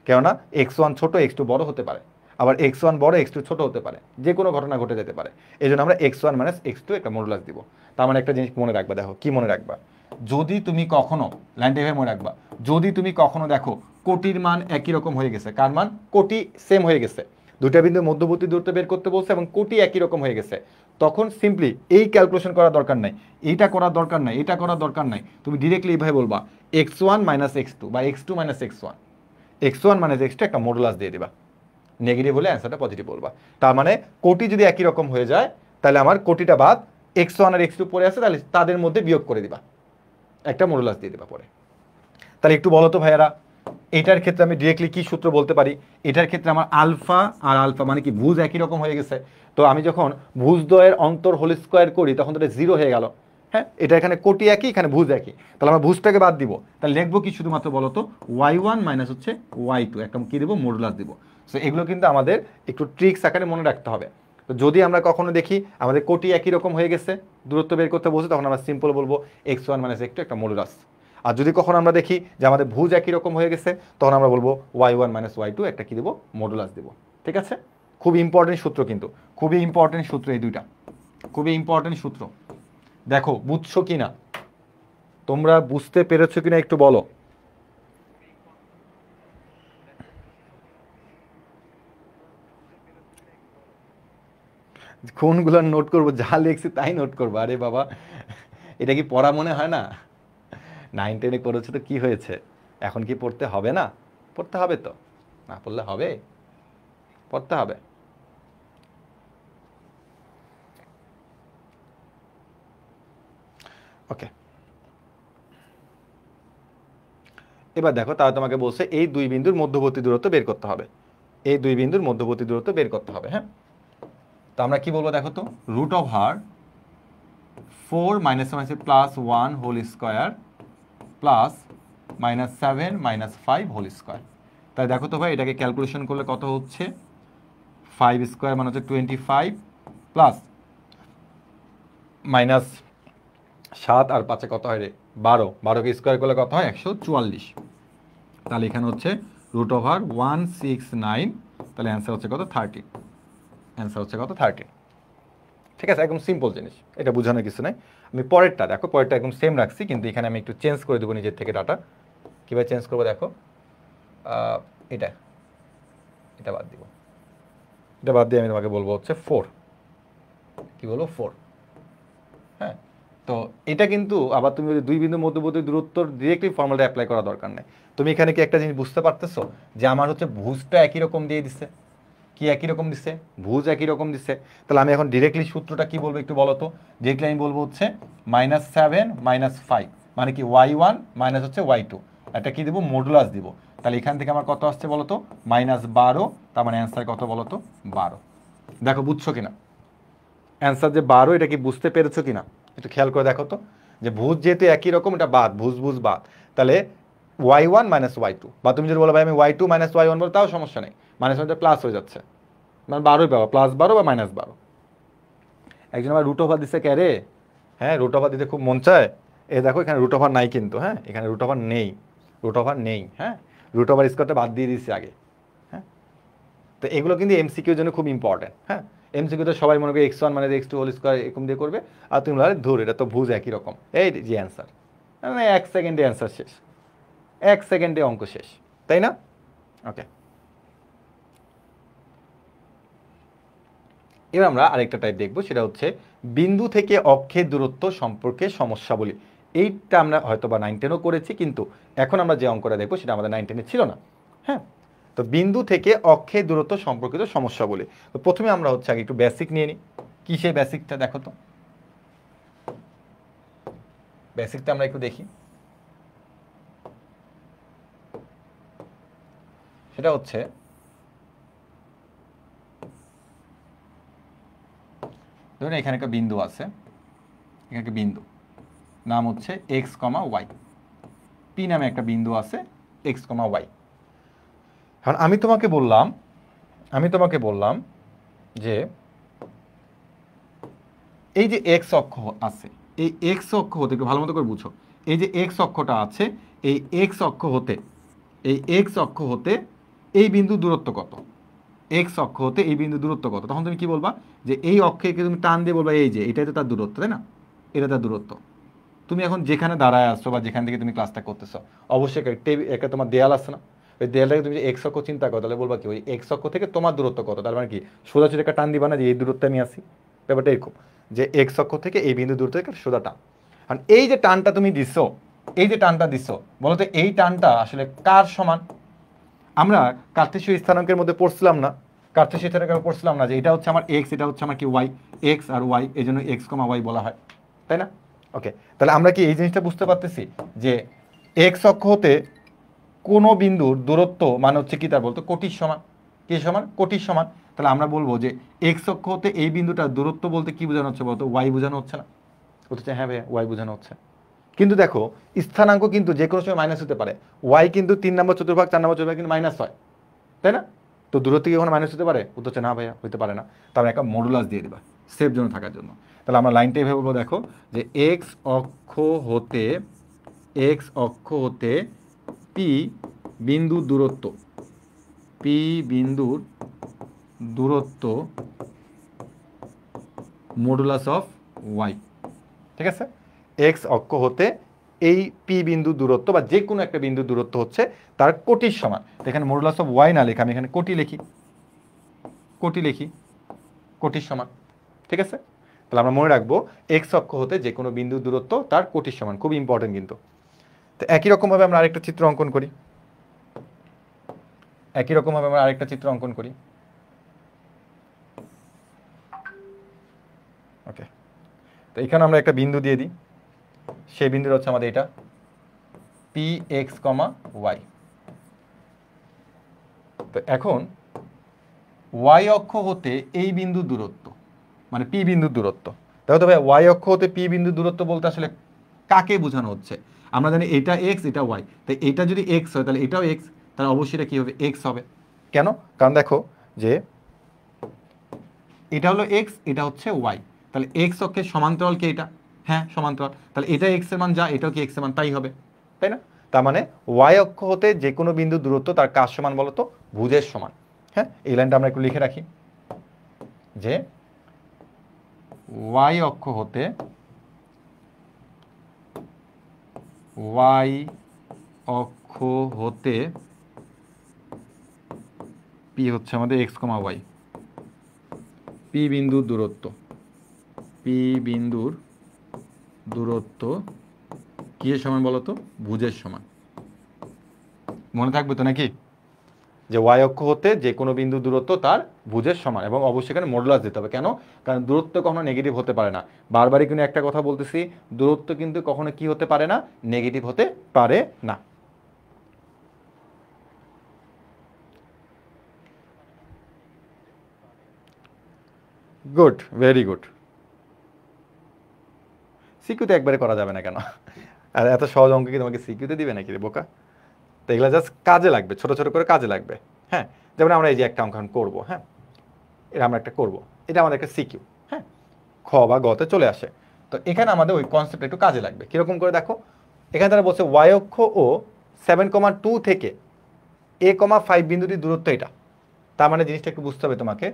কেননা x1 ছোট x2 বড় হতে পারে, আবার x1 বড় x2 ছোট হতে পারে, যে কোনো ঘটনা ঘটে যেতে পারে, এই জন্য আমরা x1 মাইনাস x2 একটা মডুলাস দিব। তার মানে একটা জিনিস মনে রাখবা, দেখো কি মনে রাখবা, যদি তুমি কখনো লাইনটা এভাবে মনে রাখবা, যদি তুমি কখনো দেখো কোটির মান একই রকম হয়ে গেছে, কার মান, কোটি সেম হয়ে গেছে, দুটা বিন্দুর মধ্যবর্তী দূরত্ব বের করতে বলছে এবং কোটি একই রকম হয়ে গেছে, তখন সিম্পলি এই ক্যালকুলেশন করার দরকার নাই, এইটা করার দরকার নাই, এটা করার দরকার নাই, তুমি ডিরেক্টলি এইভাবে বলবা x1 মাইনাস x2 বা x2 minus x1, x1 minus x2 একটা মডুলাস দিয়ে দিবা, নেগেটিভ হলে অ্যান্সারটা পজিটিভ বলবা। তার মানে কোটি যদি একই রকম হয়ে যায়, তাহলে আমার কোটিটা বাদ x1 আর x2 পড়ে আছে, তাহলে তাদের মধ্যে বিয়োগ করে দিবা, একটা মডুলাস দিয়ে দিবা পরে। তাহলে একটু বলো তো ভাইয়ারা, এটার ক্ষেত্রে আমি ডিরেক্টলি কি সূত্র বলতে পারি, এটার ক্ষেত্রে আমার আলফা আর আলফা মানে কি ভুজ একই রকম হয়ে গেছে, তো আমি যখন ভুজদ্বয়ের অন্তর হোল স্কোয়ার করি তখন তো এটা জিরো হয়ে গেল, হ্যাঁ, এটা এখানে কোটি একই, এখানে ভুজ একই, তাহলে আমরা ভুজটাকে বাদ দিব, তাহলে লিখবো কি শুধুমাত্র বলো তো y1 মাইনাস হচ্ছে y2, একটা কি দেবো, মডুলাস দিব। সো এগুলো কিন্তু আমাদের একটু ট্রিক্স আকারে মনে রাখতে হবে। তো যদি আমরা কখনো দেখি আমাদের কোটি একই রকম হয়ে গেছে, দূরত্ব বের করতে বসে, তখন আমরা সিম্পল বলবো x1 মাইনাস x2 একটা মডুলাস। আর যদি কখনো আমরা দেখি যে আমাদের ভুজ একই রকম হয়ে গেছে, তখন আমরা বলবো y1 মাইনাস y2 একটা কি দেবো, মডুলাস দেবো। ঠিক আছে, খুবই ইম্পর্টেন্ট সূত্র, কিন্তু খুবই ইম্পর্টেন্ট সূত্র, এই দুইটা খুবই ইম্পর্টেন্ট সূত্র। দেখো বুঝছো কি না, তোমরা বুঝতে পেরেছো কিনা একটু বলো। কোনগুলো নোট করবো, যা লিখছি তাই নোট করবো, আরে বাবা এটা কি পড়া মনে হয় না, 9-10 করেছো তো কি হয়েছে, এখন কি পড়তে হবে না, পড়তে হবে তো, না পড়লে হবে, পড়তে হবে। ওকে, এবার দেখো, তাহলে তোমাকে বলছে এই দুই বিন্দুর মধ্যবর্তী দূরত্ব বের করতে হবে, এই দুই বিন্দুর মধ্যবর্তী দূরত্ব বের করতে হবে। হ্যাঁ, তো আমরা কি বলবো দেখো তো, √4 minus minus plus 1 whole square plus minus 7 minus 5 whole square. তাই দেখো তো ভাই, এটাকে ক্যালকুলেশন করলে কত হচ্ছে, 5 স্কোয়ার মানে হচ্ছে 25 প্লাস মাইনাস 7 আর 5 কত হয় রে, 12, 12কে স্কোয়ার করলে কত হয়, 144। তাহলে এখানে হচ্ছে √169, তাহলে অ্যান্সার হচ্ছে কত, 30, অ্যান্সার হচ্ছে কত, 30। ঠিক আছে, একদম সিম্পল জিনিস, এটা বোঝানোর কিছু নাই। আমি পরেরটা দেখো, পরেরটা একদম সেম রাখছি, কিন্তু এখানে আমি একটু চেঞ্জ করে দেবো নিজের থেকে ডাটা। কীভাবে চেঞ্জ করবো দেখো, এটা এটা বাদ দিব, এটা বাদ দিয়ে আমি তোমাকে বলবো হচ্ছে 4, কি বলবো 4। হ্যাঁ, তো এটা কিন্তু আবার তুমি যদি দুই বিন্দু মধ্যবর্তী দূরত্ব ডিরেক্টলি ফর্মুলাটা অ্যাপ্লাই করা দরকার নেই। তুমি এখানে কি একটা জিনিস বুঝতে পারতেছো, যে আমার হচ্ছে ভুজটা একই রকম দিয়ে দিচ্ছে, কি একই রকম দিচ্ছে, ভুজ একই রকম দিচ্ছে, তাহলে আমি এখন ডিরেক্টলি সূত্রটা কি বলবো একটু বলো তো, ডিরেক্টলি আমি বলবো হচ্ছে -7 -5, মানে কি y1 মাইনাস হচ্ছে y2, একটা কি দেবো, মডুলাস দিব। তাহলে এখান থেকে আমার কত আসছে বলো তো, -12, তার মানে অ্যান্সার কত বলো তো, 12। দেখো বুঝছো কিনা, অ্যান্সার যে 12, এটা কি বুঝতে পেরেছো কিনা একটু খেয়াল করে দেখো তো, যে ভুজ যেহেতু একই রকম, এটা বাদ, ভুজ ভুজ বাদ, তাহলে y1 মাইনাস y2, বা তুমি যদি বলো ভাই আমি y2 মাইনাস y1 বলো, তাও সমস্যা নেই, মাইনাস ওয়ানটা প্লাস হয়ে যাচ্ছে, মানে 12ই পাবা, +12 বা -12। একজন আবার √ওভার দিচ্ছে কে রে, হ্যাঁ √ওভার দিতে খুব মন চায়, এ দেখো এখানে √ওভার নাই কিন্তু, হ্যাঁ এখানে √ওভার নেই, রুট ওভার নেই। হ্যাঁ, রুট ওভার স্কোয়ারটা বাদ দিয়ে দিচ্ছি আগে। হ্যাঁ, তো এগুলো কিন্তু এমসিকিউর জন্য খুব ইম্পর্টেন্ট। হ্যাঁ, এমসিকিউতে সবাই মনে করে x1 মানে x2 হোল স্কোয়ার এরকম দিয়ে করবে, আর তুমি বলে ধর এটা তো ভুজ একই রকম, এই যে অ্যান্সার, মানে 1 সেকেন্ডে অ্যান্সার শেষ, 1 সেকেন্ডে অঙ্ক শেষ, তাই না? ওকে, এবার আমরা আরেকটা টাইপ দেখবো, সেটা হচ্ছে বিন্দু থেকে অক্ষের দূরত্ব সম্পর্কে সমস্যা বলি। এইটা আমরা হয়তো বা 9, 10ও করেছি, কিন্তু এখন আমরা যে অঙ্কটা দেখবো সেটা আমাদের 9, 10-এ ছিল না। হ্যাঁ, তো বিন্দু থেকে অক্ষের দূরত্ব সম্পর্কিত সমস্যা বলি। তো প্রথমে আমরা হচ্ছে আগে একটু বেসিক নিয়ে নিই। কি সেই বেসিকটা দেখো তো, বেসিকটা আমরা একটু দেখি। সেটা হচ্ছে ধরুন এখানে একটা বিন্দু আছে, এখানে একটা বিন্দু নাম হচ্ছে এক্স কমা ওয়াই, পি নামে একটা বিন্দু আছে এক্স কমা ওয়াই। এখন আমি তোমাকে বললাম যে এই যে এক্স অক্ষ আছে, এই এক্স অক্ষ হতে, একটু ভালো মতো করে বুঝো, এই যে এক্স অক্ষটা আছে, এই এক্স অক্ষ হতে, এই এক্স অক্ষ হতে এই বিন্দু দূরত্ব কত, এক্স অক্ষ হতে এই বিন্দু দূরত্ব কত, তখন তুমি কি বলবা যে এই অক্ষে তুমি টান দিয়ে বলবা এই যে এটাই তো তার দূরত্ব, তাই না? এটা তার দূরত্ব। তুমি এখন যেখানে দাঁড়ায় আসছো বা যেখান থেকে তুমি ক্লাসটা করতেছো, অবশ্যই একটা তোমার দেয়াল আছে না, ওই দেয়ালটাকে তুমি যে এক্স অক্ষ চিন্তা করো, তাহলে বলবা কি ওই এক্স অক্ষ থেকে তোমার দূরত্ব কত, তার মানে কি সোজাসুজি একটা টান দিবা না যে এই দূরত্বে আমি আসি, ব্যাপারটা এরকম যে এক্স অক্ষ থেকে এই বিন্দু দূরত্ব থেকে সোজা টান। কারণ এই যে টানটা তুমি দিছো, এই যে টানটা দিছো, বলো তো এই টানটা আসলে কার সমান? আমরা কার্তেশীয় স্থানাঙ্কের মধ্যে পড়ছিলাম না, কার্তেশীয় স্থানাঙ্কের পড়ছিলাম না যে এটা হচ্ছে আমার এক্স, এটা হচ্ছে আমার কি ওয়াই, এক্স আর ওয়াই, এই জন্য এক্স কমা ওয়াই বলা হয়, তাই না? ওকে, তাহলে আমরা কি এই জিনিসটা বুঝতে পারতেছি যে এক্স অক্ষ হতে কোনো বিন্দুর দূরত্ব মানে হচ্ছে কি, তার বলতো কোটির সমান। কি সমান? কোটির সমান। তাহলে আমরা বলবো যে এক্স অক্ষ হতে এই বিন্দুটার দূরত্ব বলতে কি বোঝানো হচ্ছে বলতো? ওয়াই বোঝানো হচ্ছে না? বলতে হ্যাঁ ভাইয়া ওয়াই বোঝানো হচ্ছে। কিন্তু দেখো স্থানাঙ্ক কিন্তু যে কোনো সময় মাইনাস হতে পারে, ওয়াই কিন্তু 3 নম্বর চতুর্ভাগ 4 নম্বর চতুর্ভাগ কিন্তু মাইনাস হয়, তাই না? তো দূরত্ব কি কখনো মাইনাস হতে পারে? উত্তর হচ্ছে না ভাইয়া, হতে পারে না। তারপরে একটা মডুলাস দিয়ে দিবা সেফ জোন থাকার জন্য। তাহলে আমরা লাইনটা এভাবে বলবো, দেখো যে এক্স অক্ষ হতে পি বিন্দুর দূরত্ব, পি বিন্দুর দূরত্ব মডুলাস অফ ওয়াই। ঠিক আছে, এক্স অক্ষ হতে এই পি বিন্দু দূরত্ব বা যে কোনো একটা বিন্দু দূরত্ব হচ্ছে তার কোটির সমান। এখানে মডুলাস অফ ওয়াই না লেখা, আমি এখানে কোটি লিখি, কোটির সমান। ঠিক আছে, তাহলে আমরা মনে রাখবো এক্স অক্ষ হতে যে কোনো বিন্দু দূরত্ব তার কোটির সমান, খুব ইম্পর্টেন্ট কিন্তু। তো একই রকমভাবে আমরা আরেকটা চিত্র অঙ্কন করি, ওকে। তো এখানে আমরা একটা বিন্দু দিয়ে দিই, সেই বিন্দুটা হচ্ছে আমাদের এটা পি এক্স কমা ওয়াই। তো এখন ওয়াই অক্ষ হতে এই বিন্দুর দূরত্ব মানে পি বিন্দুর দূরত্ব, তাহলে তো ভাই ওয়াই অক্ষ হতে পি বিন্দুর দূরত্ব বলতে আসলে কাকে বোঝানো হচ্ছে? আমরা জানি এটা এক্স, এটা ওয়াই, তাই এটা যদি এক্স হয় তাহলে এটাও এক্স, তাহলে অবশ্যই এটা কী হবে? এক্স হবে। কেন? কারণ দেখো যে এটা হলো এক্স, এটা হচ্ছে ওয়াই, তাহলে এক্স অক্ষের সমান্তরাল কি এটা? হ্যাঁ সমান্তরাল, তাহলে এটা এক্স এর মান যা, এটাও কি এক্স এর মান তাই হবে, তাই না? তার মানে ওয়াই অক্ষ হতে যে কোনো বিন্দু দূরত্ব তার কার সমান বলো তো? ভুজের সমান। হ্যাঁ, এই লাইনটা আমরা একটু লিখে রাখি যে ওয়াই অক্ষ হতে পি হচ্ছে আমাদের এক্স কমা ওয়াই, পি বিন্দুর দূরত্ব কিসের সমান বলো তো? ভুজের সমান। মনে থাকবে তো নাকি যে ওয়াই অক্ষ হতে যে কোনো বিন্দু দূরত্ব তার ভুজের সমান, এবং অবশ্যই এখানে মডুলাস দিতে হবে। কেন? কারণ দূরত্ব কখনো নেগেটিভ হতে পারে না। বারবারই কিন্তু একটা কথা বলতেছি, দূরত্ব কিন্তু কখনো কি হতে পারে না? নেগেটিভ হতে পারে না। Good, very good. সিকিউতে একবারে করা যাবে না কেন? আর এত সহজ অঙ্ক কি তোমাকে সিকিউতে দিবে নাকি রে বোকা? তো এগুলো জাস্ট কাজে লাগবে, ছোট ছোট করে কাজে লাগবে। হ্যাঁ, যেমন আমরা এই যে একটা অঙ্ক করবো, হ্যাঁ এটা আমরা একটা করবো, এটা আমাদের একটা সিকিউ, হ্যাঁ খ বা গতে চলে আসে। তো এখানে আমাদের ওই কনসেপ্ট একটু কাজে লাগবে। কিরকম করে দেখো, এখানে তারা বলছে ওয়াই অক্ষ ও 7,2 থেকে A,5 বিন্দুটির দূরত্ব এটা। তার মানে জিনিসটা একটু বুঝতে হবে তোমাকে।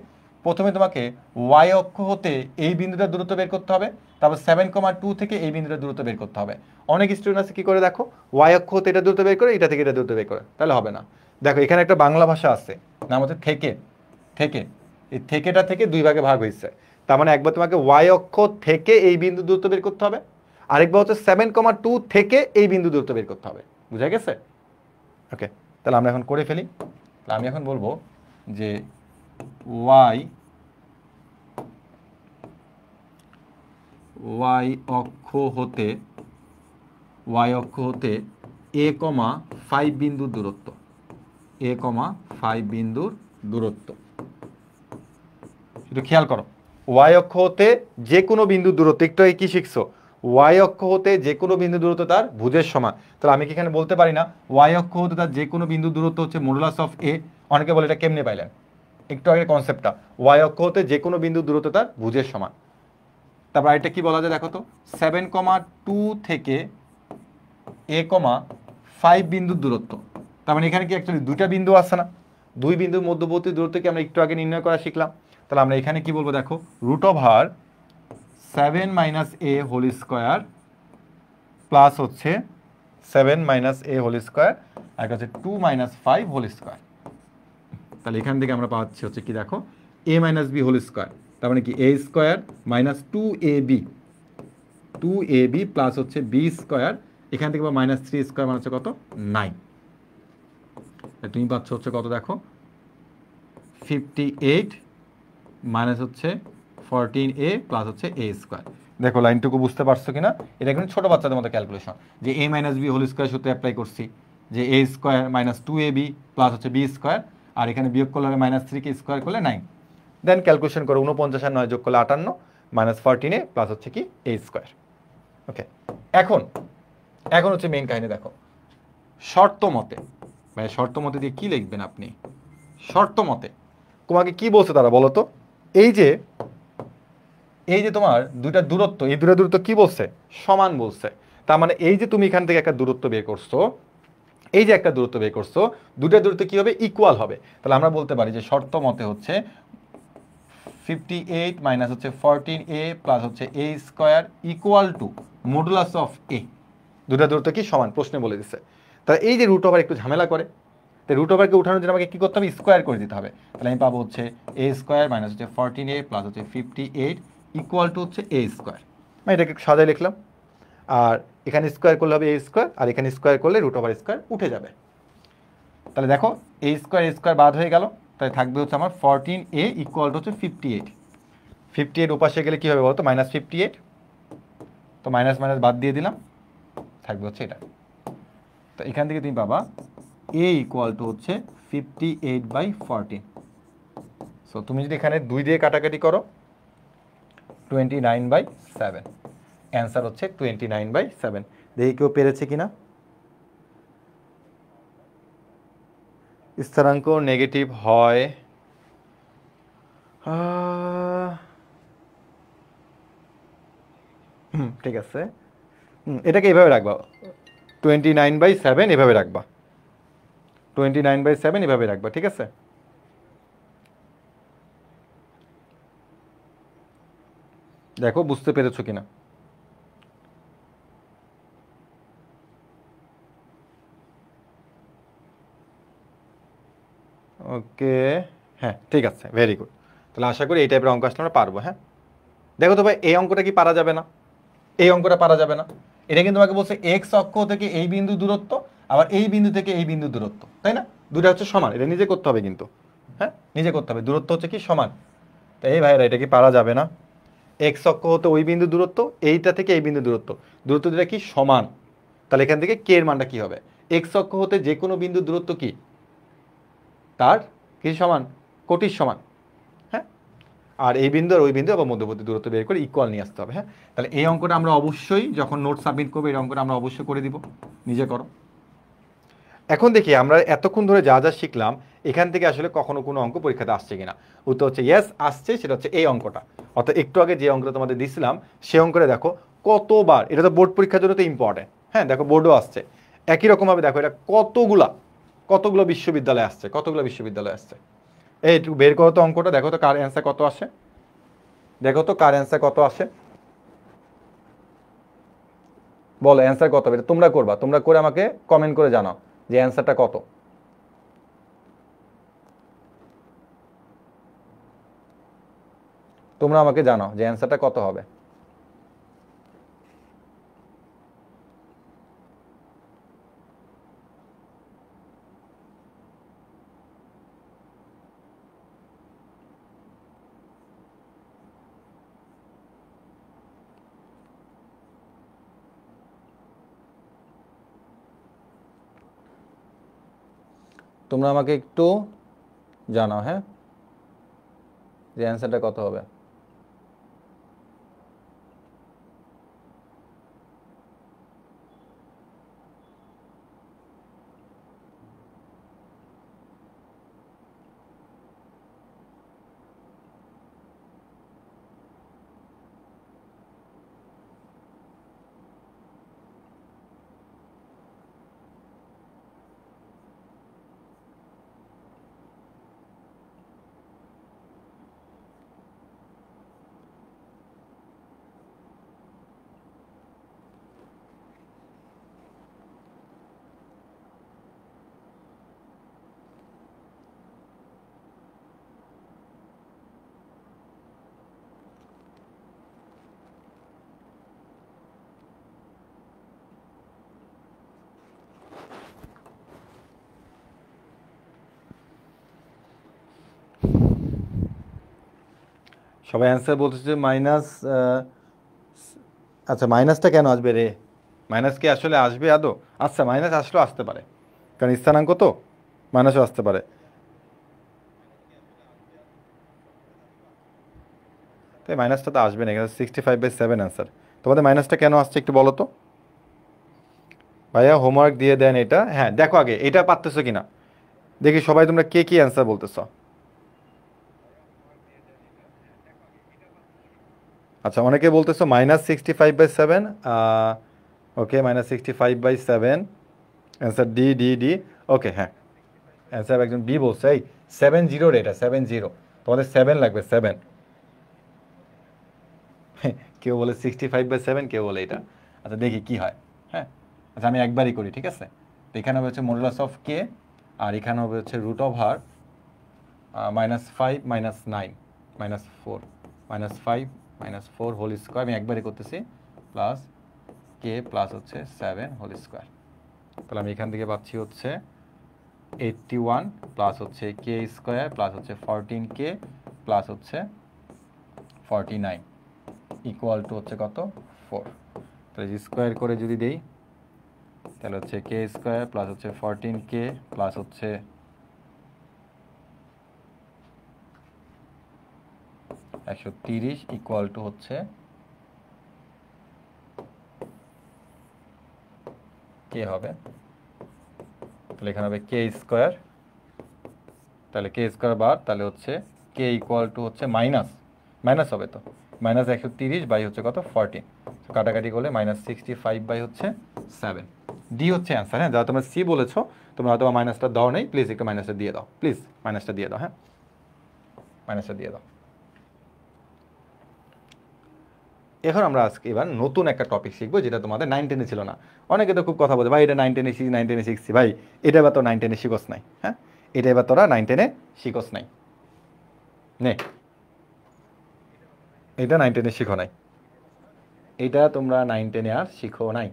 প্রথমে তোমাকে ওয়াই অক্ষ হতে এই বিন্দুটার দূরত্ব বের করতে হবে, তারপর 7,2 থেকে এই বিন্দুটার দূরত্ব বের করতে হবে। অনেক স্টুডেন্ট আছে কি করে দেখো, ওয়াই অক্ষ হতে এটা দূরত্ব বের করে, এটা থেকে এটা দূরত্ব বের করে, তাহলে হবে না। দেখো এখানে একটা বাংলা ভাষা আছে, নাম হচ্ছে থেকে। থেকে এই থেকেটা থেকে দুই ভাগে ভাগ হয়েছে। তার মানে একবার তোমাকে ওয়াই অক্ষ থেকে এই বিন্দু দূরত্ব বের করতে হবে, আরেকবার হচ্ছে 7,2 থেকে এই বিন্দু দূরত্ব বের করতে হবে। বুঝা গেছে? ওকে, তাহলে আমরা এখন করে ফেলি। তাহলে আমি এখন বলবো যে ওয়াই অক্ষ হতে A,5 বিন্দুর দূরত্ব, A,5 বিন্দুর দূরত্ব। একটু খেয়াল করো, ওয়াই অক্ষ হতে যে কোনো বিন্দুর দূরত্ব, একটু আগে কি শিখছো, ওয়াই অক্ষ হতে যে কোনো বিন্দু দূরত্ব তার ভুজের সমান। তাহলে আমি কি এখানে বলতে পারি না ওয়াই অক্ষ হতে তার যে কোনো বিন্দু দূরত্ব হচ্ছে মডুলাস অফ এ? অনেকে বলে এটা কেমনে পাইলেন, একটু আগের কনসেপ্টটা, ওয়াই অক্ষ হতে যে কোনো বিন্দু দূরত্ব তার ভুজের সমান। তারপর এটা কি বলা যায় দেখো তো, 7,2 থেকে A,5 বিন্দুর দূরত্ব। তার মানে এখানে কি অ্যাকচুয়ালি দুইটা বিন্দু আছে না, দুই বিন্দুর মধ্যবর্তী দূরত্বকে আমরা একটু আগে নির্ণয় করা শিখলাম। তাহলে আমরা এখানে কি বলবো দেখো, √7 - a হোল স্কোয়ার প্লাস হচ্ছে 7 - a হোল স্কোয়ার, আর হচ্ছে 2 - 5 হোল স্কোয়ার। তাহলে এখান থেকে আমরা পাচ্ছি হচ্ছে কি দেখো, a - b হোল স্কোয়ার, তার মানে কি a square minus 2ab plus হচ্ছে b স্কোয়ার, এখান থেকে -3 স্কোয়ার মানে হচ্ছে কত, 9। তুমি পাচ্ছ হচ্ছে কত দেখো, 58 মাইনাস হচ্ছে 14a প্লাস হচ্ছে a স্কোয়ার। দেখো লাইনটুকু বুঝতে পারছো কিনা? এটা কিন্তু ছোট বাচ্চাদের মতো ক্যালকুলেশন, যে a - b হোল স্কোয়ার সূত্রে অ্যাপ্লাই করছি, যে a square minus 2ab plus হচ্ছে b স্কোয়ার, আর এখানে বিয়োগ করলে -3কে স্কোয়ার করলে 9। দেন ক্যালকুলেশন করো, 49 আর 9 যোগ করলে 58 মাইনাস 14a প্লাস হচ্ছে কি a স্কোয়ার। ওকে, এখন হচ্ছে মেইন কাহিনী। দেখো শর্ত মতে, মানে শর্ত মতে দিয়ে কি লিখবেন আপনি? শর্ত মতে তোমাকে কি বলছে তারা বলো তো? এই যে তোমার দুইটা দূরত্ব, এই দুইটা দূরত্ব কি বলছে? সমান বলছে। তার মানে এই যে তুমি এখান থেকে একটা দূরত্ব বের করছো, এই যে একটা দূরত্ব বের করছো, দুইটা দূরত্ব কি হবে? ইকুয়াল হবে। তাহলে আমরা বলতে পারি যে শর্ত মতে হচ্ছে 58 মাইনাস হচ্ছে 14a প্লাস হচ্ছে a square equal to modulus of a। দুটা দূরত্ব কি সমান? প্রশ্নে বলে দিচ্ছে। তাহলে এই যে রুট ওভার একটু ঝামেলা করে, তাই রুট ওভারকে উঠানোর জন্য আমাকে কি করতে হবে? স্কোয়ার করে দিতে হবে। তাহলে আমি পাবো হচ্ছে a স্কোয়ার মাইনাস হচ্ছে 14a প্লাস হচ্ছে 58 ইকুয়াল টু হচ্ছে a স্কোয়ার। আমি এটাকে সাজাই লিখলাম, আর এখানে স্কোয়ার করলে হবে a স্কোয়ার, আর এখানে স্কোয়ার করলে রুট ওভার স্কোয়ার উঠে যাবে। তাহলে দেখো a স্কোয়ার বাদ হয়ে গেল, তাই থাকবে হচ্ছে আমার 14a ইকুয়াল টু হচ্ছে 58। 58 ওপাশে গেলে কী হবে বলতো? -58। তো মাইনাস মাইনাস বাদ দিয়ে দিলাম, থাকবে হচ্ছে এটা। তো এখান থেকে তুমি পাবা a ইকুয়াল টু হচ্ছে 58/14। সো তুমি যদি এখানে 2 দিয়ে কাটাকাটি করো 29/7, অ্যান্সার হচ্ছে 29/7। দেখি কেউ পেরেছে কিনা। স্থিরাঙ্ক নেগেটিভ হয়, ঠিক আছে, এটাকে এভাবে রাখবা, 29/7 এভাবে রাখবা, 29/7 এভাবে রাখবা, ঠিক আছে? দেখো বুঝতে পেরেছো কিনা। ওকে, হ্যাঁ ঠিক আছে, ভেরি গুড। তাহলে আশা করি এই টাইপের অঙ্ক আসলে আমরা পারবো। হ্যাঁ দেখো তো ভাই, এই অঙ্কটা কি পারা যাবে না? এই অঙ্কটা পারা যাবে না? এটা কিন্তু তোমাকে বলছে এক্স অক্ষ থেকে এই বিন্দু দূরত্ব, আবার এই বিন্দু থেকে এই বিন্দু দূরত্ব, তাই না? দুটা হচ্ছে সমান, এটা নিজে করতে হবে কিন্তু, হ্যাঁ নিজে করতে হবে, দূরত্ব হচ্ছে কি সমান। তো এই ভাইরা এটা কি পারা যাবে না? এক্স অক্ষ হতে ওই বিন্দু দূরত্ব, এইটা থেকে এই বিন্দু দূরত্ব, দূরত্ব দুটা কি সমান। তাহলে এখান থেকে কে এর মানটা কি হবে? এক্স অক্ষ হতে যে কোনো বিন্দু দূরত্ব কি তার কি সমান? কোটির সমান। হ্যাঁ, আর এই বিন্দু আর ওই বিন্দু আবার মধ্যবর্তী দূরত্ব বের করে ইকুয়াল নিয়ে আসতে হবে। হ্যাঁ, তাহলে এই অঙ্কটা আমরা অবশ্যই যখন নোট সাবমিট করবো, এই অঙ্কটা আমরা অবশ্যই করে দিব, নিজে করো। এখন দেখি আমরা এতক্ষণ ধরে যা যা শিখলাম, এখান থেকে আসলে কখনো কোনো অঙ্ক পরীক্ষাতে আসছে কিনা। উত্তর হচ্ছে ইয়েস আসছে, সেটা হচ্ছে এই অঙ্কটা। অর্থাৎ একটু আগে যে অঙ্কটা তোমাদের দিছিলাম, সে অঙ্কটা দেখো কতবার, এটা তো বোর্ড পরীক্ষার জন্য তো ইম্পর্টেন্ট। হ্যাঁ দেখো বোর্ডও আসছে, একই রকমভাবে দেখো এটা কতগুলো বিশ্ববিদ্যালয় আসছে, কতগুলো বিশ্ববিদ্যালয় আসছে। এই একটু বের করো তো অঙ্কটা, দেখো তো কার অ্যান্সার কত আসে, দেখো তো কার অ্যান্সার কত আসে, বলো অ্যান্সার কত হবে। এটা তোমরা করবা, তোমরা করে আমাকে কমেন্ট করে জানাও যে অ্যান্সারটা কত। তোমরা আমাকে জানাও যে অ্যান্সারটা কত হবে। তোমরা আমাকে একটু জানাও, হ্যাঁ, যে অ্যান্সারটা কত হবে। সবাই অ্যান্সার বলতেছে মাইনাস। আচ্ছা মাইনাসটা কেন আসবে রে, মাইনাস কি আসলে আসবে আদৌ? আচ্ছা মাইনাস আসলেও আসতে পারে, কারণ স্থানাঙ্ক তো মাইনাসও আসতে পারে। তাই মাইনাসটা তো আসবে না, এখানে 65/7 অ্যান্সার। তোমাদের মাইনাসটা কেন আসছে একটু বলো তো ভাইয়া, হোমওয়ার্ক দিয়ে দেন এটা। হ্যাঁ দেখো আগে এটা পারতেছো কিনা দেখি, সবাই তোমরা কে কি অ্যান্সার বলতেছো। আচ্ছা অনেকে বলতেছো -65/7। ওকে -65/7 অ্যান্সার ডি ডি ডি। ওকে হ্যাঁ, অ্যান্সার একজন বি বলছে। এই 70 রে, এটা 70, তোমাদের 7 লাগবে 7। কেউ বলে 65/7, কেউ বলে এটা। আচ্ছা দেখি কি হয়। হ্যাঁ আচ্ছা আমি একবারই করি, ঠিক আছে। তো এখানে হবে হচ্ছে মডুলাস অফ কে, আর এখানে হবে হচ্ছে √হার -5 -9 -4 -5 -4 হোল স্কোয়ার, আমি একবারই করতেছি, প্লাস কে প্লাস হচ্ছে 7 হোল স্কোয়ার। তাহলে আমি এখান থেকে পাচ্ছি হচ্ছে 81 প্লাস হচ্ছে কে স্কোয়ার প্লাস হচ্ছে 14K প্লাস হচ্ছে 49 ইকুয়াল টু হচ্ছে কত 4। তাহলে স্কোয়ার করে যদি দেই তাহলে হচ্ছে কে স্কোয়ার প্লাস হচ্ছে 14K প্লাস হচ্ছে 130 ইকুয়াল টু হচ্ছে কে হবে, তাহলে এখানে হবে কে স্কোয়ার, তাহলে কে স্কোয়ার বার, তাহলে হচ্ছে কে ইকুয়াল টু হচ্ছে মাইনাস, মাইনাস হবে তো -130 বাই হচ্ছে কত 14, কাটাকাটি করলে -65 বাই হচ্ছে 7। ডি হচ্ছে অ্যান্সার। হ্যাঁ যারা তোমরা সি বলেছো তোমরা হয়তো মাইনাসটা দাও নেই, প্লিজ একটু মাইনাসটা দিয়ে দাও, প্লিজ মাইনাসটা দিয়ে দাও, হ্যাঁ মাইনাসটা দিয়ে দাও। এখন আমরা আজকে এবার নতুন একটা টপিক শিখবো যেটা তোমাদের 9-10-এ ছিল না। অনেকে তো খুব কথা বলে ভাই এটা 9-10-এ শিখছি, 9-10-এ শিখছি, ভাই এটা এবার তো 9-10-এ শিখোস নাই। হ্যাঁ এটা এবার তোরা 9-10-এ শিখোস নাই, নে এটা 9-10-এ শিখো নাই, এটা তোমরা 9-10-এ আর শিখো নাই।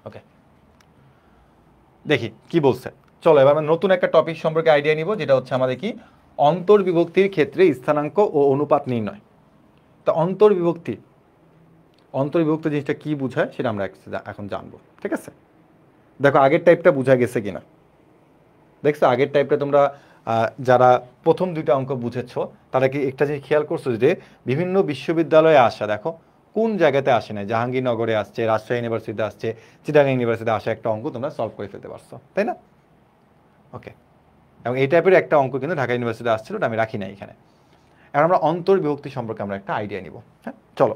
ওকে দেখি কি বলছে। চলো এবার আমরা নতুন একটা টপিক সম্পর্কে আইডিয়া নিব, যেটা হচ্ছে আমাদের কি অন্তর্বিভক্তির ক্ষেত্রে স্থানাঙ্ক ও অনুপাত নির্ণয়। তা অন্তর্বিভক্তি জিনিসটা কি বোঝায় সেটা আমরা এখন জানবো, ঠিক আছে। দেখো আগের টাইপটা বোঝা গেছে কিনা, দেখছো আগের টাইপটা তোমরা যারা প্রথম দুইটা অঙ্ক বুঝেছো তারা কি একটা জিনিস খেয়াল করছো যে বিভিন্ন বিশ্ববিদ্যালয়ে আসা, দেখো কোন জায়গাতে আসে না, জাহাঙ্গীরনগরে আসছে, রাজশাহী ইউনিভার্সিটিতে আসছে, চিটাগাং ইউনিভার্সিটিতে আসা একটা অঙ্ক তোমরা সলভ করে ফেলতে পারছো, তাই না? ওকে, এবং এই টাইপের একটা অঙ্ক কিন্তু ঢাকা ইউনিভার্সিটি আসছিল, ওটা আমি রাখি না এখানে। এখন আমরা অন্তর্বিভক্তি সম্পর্কে আমরা একটা আইডিয়া নিব। হ্যাঁ, চলো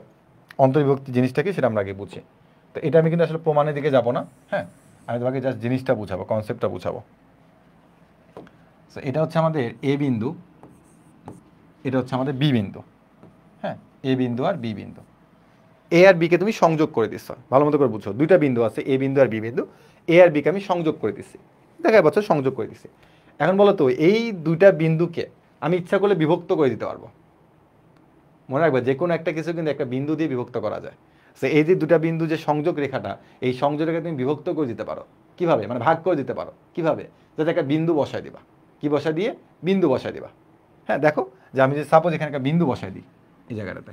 অন্তর্বিভক্তি জিনিসটা কি সেটা আমরা আগে বুঝি। তো এটা আমি কিন্তু আসলে প্রমাণের দিকে যাব না, হ্যাঁ, আমি তোমাকে জাস্ট জিনিসটা বুঝাবো, কনসেপ্টটা বুঝাবো। তো এটা হচ্ছে আমাদের এ বিন্দু, এটা হচ্ছে আমাদের বি বিন্দু। হ্যাঁ, এ বিন্দু আর বি বিন্দু, এ আর বিকে তুমি সংযোগ করে দিচ্ছ, ভালো মতো করে বুঝো, দুইটা বিন্দু আছে, এ বিন্দু আর বি বিন্দু, এ আর বিকে আমি সংযোগ করে দিচ্ছি, দেখা বছর সংযোগ করে দিচ্ছি। এখন বলো তো এই দুইটা বিন্দুকে আমি ইচ্ছা করলে বিভক্ত করে দিতে পারবো। মনে রাখবে যে কোনো একটা কিছু কিন্তু একটা বিন্দু দিয়ে বিভক্ত করা যায়। সো এই যে দুটা বিন্দু যে সংযোগ রেখাটা, এই সংযোগ রেখা তুমি বিভক্ত করে দিতে পারো কিভাবে, মানে ভাগ করে দিতে পারো কিভাবে, যাতে একটা বিন্দু বসায় দিবা, কি বসায় দিয়ে, বিন্দু বসায় দিবা। হ্যাঁ, দেখো যে আমি যে সাপোজ এখানে একটা বিন্দু বসায় দিই, এই জায়গাটাতে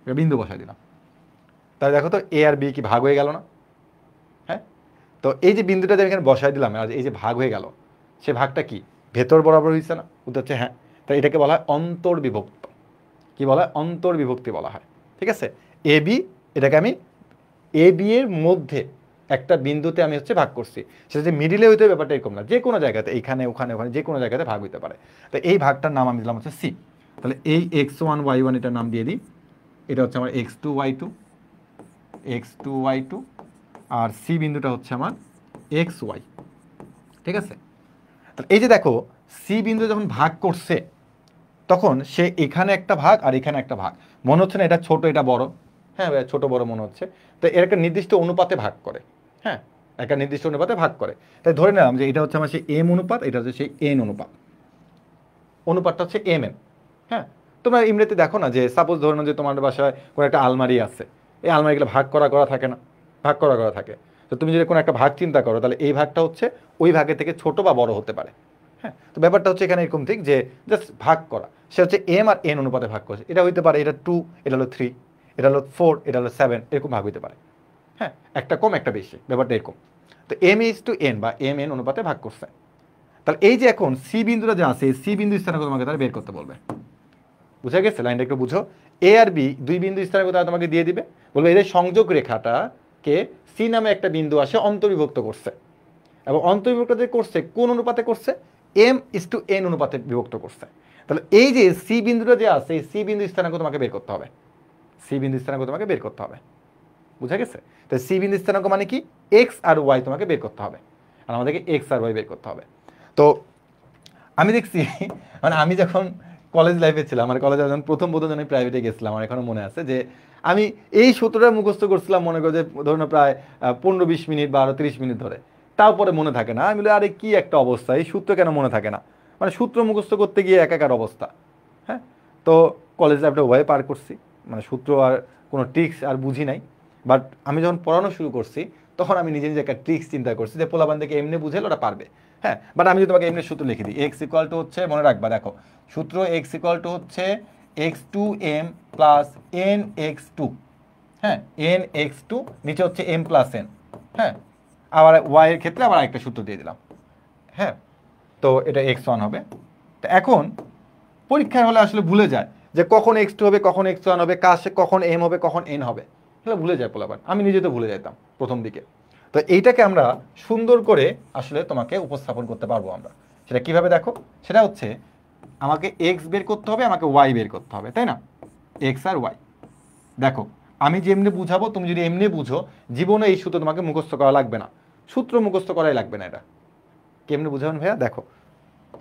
একটা বিন্দু বসায় দিলাম, তাহলে দেখো তো এ আর বি কি ভাগ হয়ে গেল না? হ্যাঁ, তো এই যে বিন্দুটা যে এখানে বসায় দিলাম আর এই যে ভাগ হয়ে গেল, সে ভাগটা কি ভেতর বরাবর হয়েছে না? উত্তর হচ্ছে হ্যাঁ। তাই এটাকে বলা হয় অন্তর্বিভক্ত। কি বলা হয়? অন্তর্বিভক্তি বলা হয়। ঠিক আছে, এ বি, এটাকে আমি এ বি এর মধ্যে একটা বিন্দুতে আমি হচ্ছে ভাগ করছি, সেটা যে মিডিলে হইতে ব্যাপারটা এরকম না, যে কোনো জায়গাতে, এইখানে ওখানে ওখানে যে কোনো জায়গাতে ভাগ হইতে পারে। তো এই ভাগটার নাম আমি দিলাম হচ্ছে সি। তাহলে এই x1 y1 এটার নাম দিয়ে দিই, এটা হচ্ছে আমার x2 y2, x2 y2, আর সি বিন্দুটা হচ্ছে আমার xy। ঠিক আছে, তাহলে এই যে দেখো সি বিন্দু যখন ভাগ করছে তখন সে এখানে একটা ভাগ আর এখানে একটা ভাগ, মনে হচ্ছে না এটা ছোট এটা বড়? হ্যাঁ ভাই, ছোট বড় মনে হচ্ছে। তো এর একটা নির্দিষ্ট অনুপাতে ভাগ করে, হ্যাঁ, একটা নির্দিষ্ট অনুপাতে ভাগ করে। তাই ধরে নিলাম যে এটা হচ্ছে আমার সেই এম অনুপাত, এটা হচ্ছে সেই এন অনুপাত, অনুপাতটা হচ্ছে এম এম। হ্যাঁ, তোমরা এমনিতে দেখো না যে সাপোজ ধরে নাও যে তোমার বাসায় কোনো একটা আলমারি আছে, এই আলমারিগুলো ভাগ করা করা থাকে না, ভাগ করা করা থাকে। তো তুমি যদি কোনো একটা ভাগ চিন্তা করো, তাহলে এই ভাগটা হচ্ছে ওই ভাগের থেকে ছোট বা বড় হতে পারে। হ্যাঁ, তো ব্যাপারটা হচ্ছে এখানে এরকম ঠিক যে জাস্ট ভাগ করা, সে হচ্ছে এম আর এন অনুপাতে ভাগ করছে, এটা হইতে পারে এটা 2, এটা হলো 3, এটা হলো 4, এটা হলো 7, এরকম ভাগ হইতে পারে। হ্যাঁ, একটা কম একটা বেশি, ব্যাপারটা এরকম। তো M:N বা M N অনুপাতে ভাগ করছে। তাহলে এই যে এখন সি বিন্দুটা যে আছে, সি বিন্দু স্থানাঙ্ক তোমাকে তারা বের করতে বলবে। বুঝা গেছে? লাইনটা একটু বুঝো। এ আর বি দুই বিন্দু স্থানাঙ্ক তারা তোমাকে দিয়ে দিবে, বলবে এদের সংযোগ রেখাটাকে সি নামে একটা বিন্দু আসে অন্তর্বিভক্ত করছে, এবং অন্তর্বিভক্ত যে করছে কোন অনুপাতে করছে? M:N অনুপাতে বিভক্ত করছে। তাহলে এই যে সি বিন্দুটা যে আছে, এই সি বিন্দু স্থানাঙ্ক তোমাকে বের করতে হবে, সি বিন্দু স্থানাঙ্ক তোমাকে বের করতে হবে। বুঝা গেছে? তো সি বিন্দু স্থানাঙ্ক মানে কি? এক্স আর ওয়াই তোমাকে বের করতে হবে, আর আমাদেরকে এক্স আর ওয়াই বের করতে হবে। তো আমি দেখছি মানে আমি যখন কলেজ লাইফে ছিলাম, মানে কলেজে যখন প্রথম যখন প্রাইভেটে গেছিলাম, আমার এখনো মনে আছে যে আমি এই সূত্রটা মুখস্থ করছিলাম, মনে করো যে ধরুন প্রায় 15-20 মিনিট বা আরো 30 মিনিট ধরে, তারপরে মনে থাকে না। আমি বলি আরে কি একটা অবস্থা, এই সূত্র কেন মনে থাকে না, মানে সূত্র মুখস্থ করতে গিয়ে একাকার অবস্থা। হ্যাঁ, তো কলেজ লাইফটা ওভাবে পার করছি, মানে সূত্র আর কোনো ট্রিক্স আর বুঝি নাই। বাট আমি যখন পড়ানো শুরু করছি, তখন আমি নিজে নিজে একটা ট্রিক্স চিন্তা করছি যে পোলাপান থেকে এমনি বুঝে ওরা পারবে। হ্যাঁ, বাট আমি যদি তোমাকে এমনি সূত্র লিখে দিই, এক্স ইকুয়াল টু হচ্ছে, মনে রাখবা দেখো সূত্র, এক্স ইকুয়াল টু হচ্ছে x2m প্লাস nx2। হ্যাঁ, nx2 নিচে হচ্ছে m প্লাস n। হ্যাঁ, আবার y এর ক্ষেত্রে আবার একটা সূত্র দিয়ে দিলাম। হ্যাঁ, তো এটা x1 হবে। তো এখন পরীক্ষার হলে আসলে ভুলে যায় যে কখন x2 হবে, কখন x1 হবে, কখন m হবে, কখন n হবে, এগুলো ভুলে যায় পোলাপান। আমি নিজে তো ভুলে যেতাম প্রথম দিকে। তো এইটাকে আমরা সুন্দর করে আসলে তোমাকে উপস্থাপন করতে পারবো আমরা। সেটা কিভাবে দেখো, সেটা হচ্ছে আমাকে এক্স বের করতে হবে, আমাকে ওয়াই বের করতে হবে, তাই না? এক্স আর ওয়াই। দেখো আমি যেমনি বুঝাবো তুমি যদি এমনি বুঝো, জীবনে এই সূত্র তোমাকে মুখস্থ করা লাগবে না, সূত্র মুখস্থ করাই লাগবে না। এটা কেমনি বুঝাবেন ভাইয়া? দেখো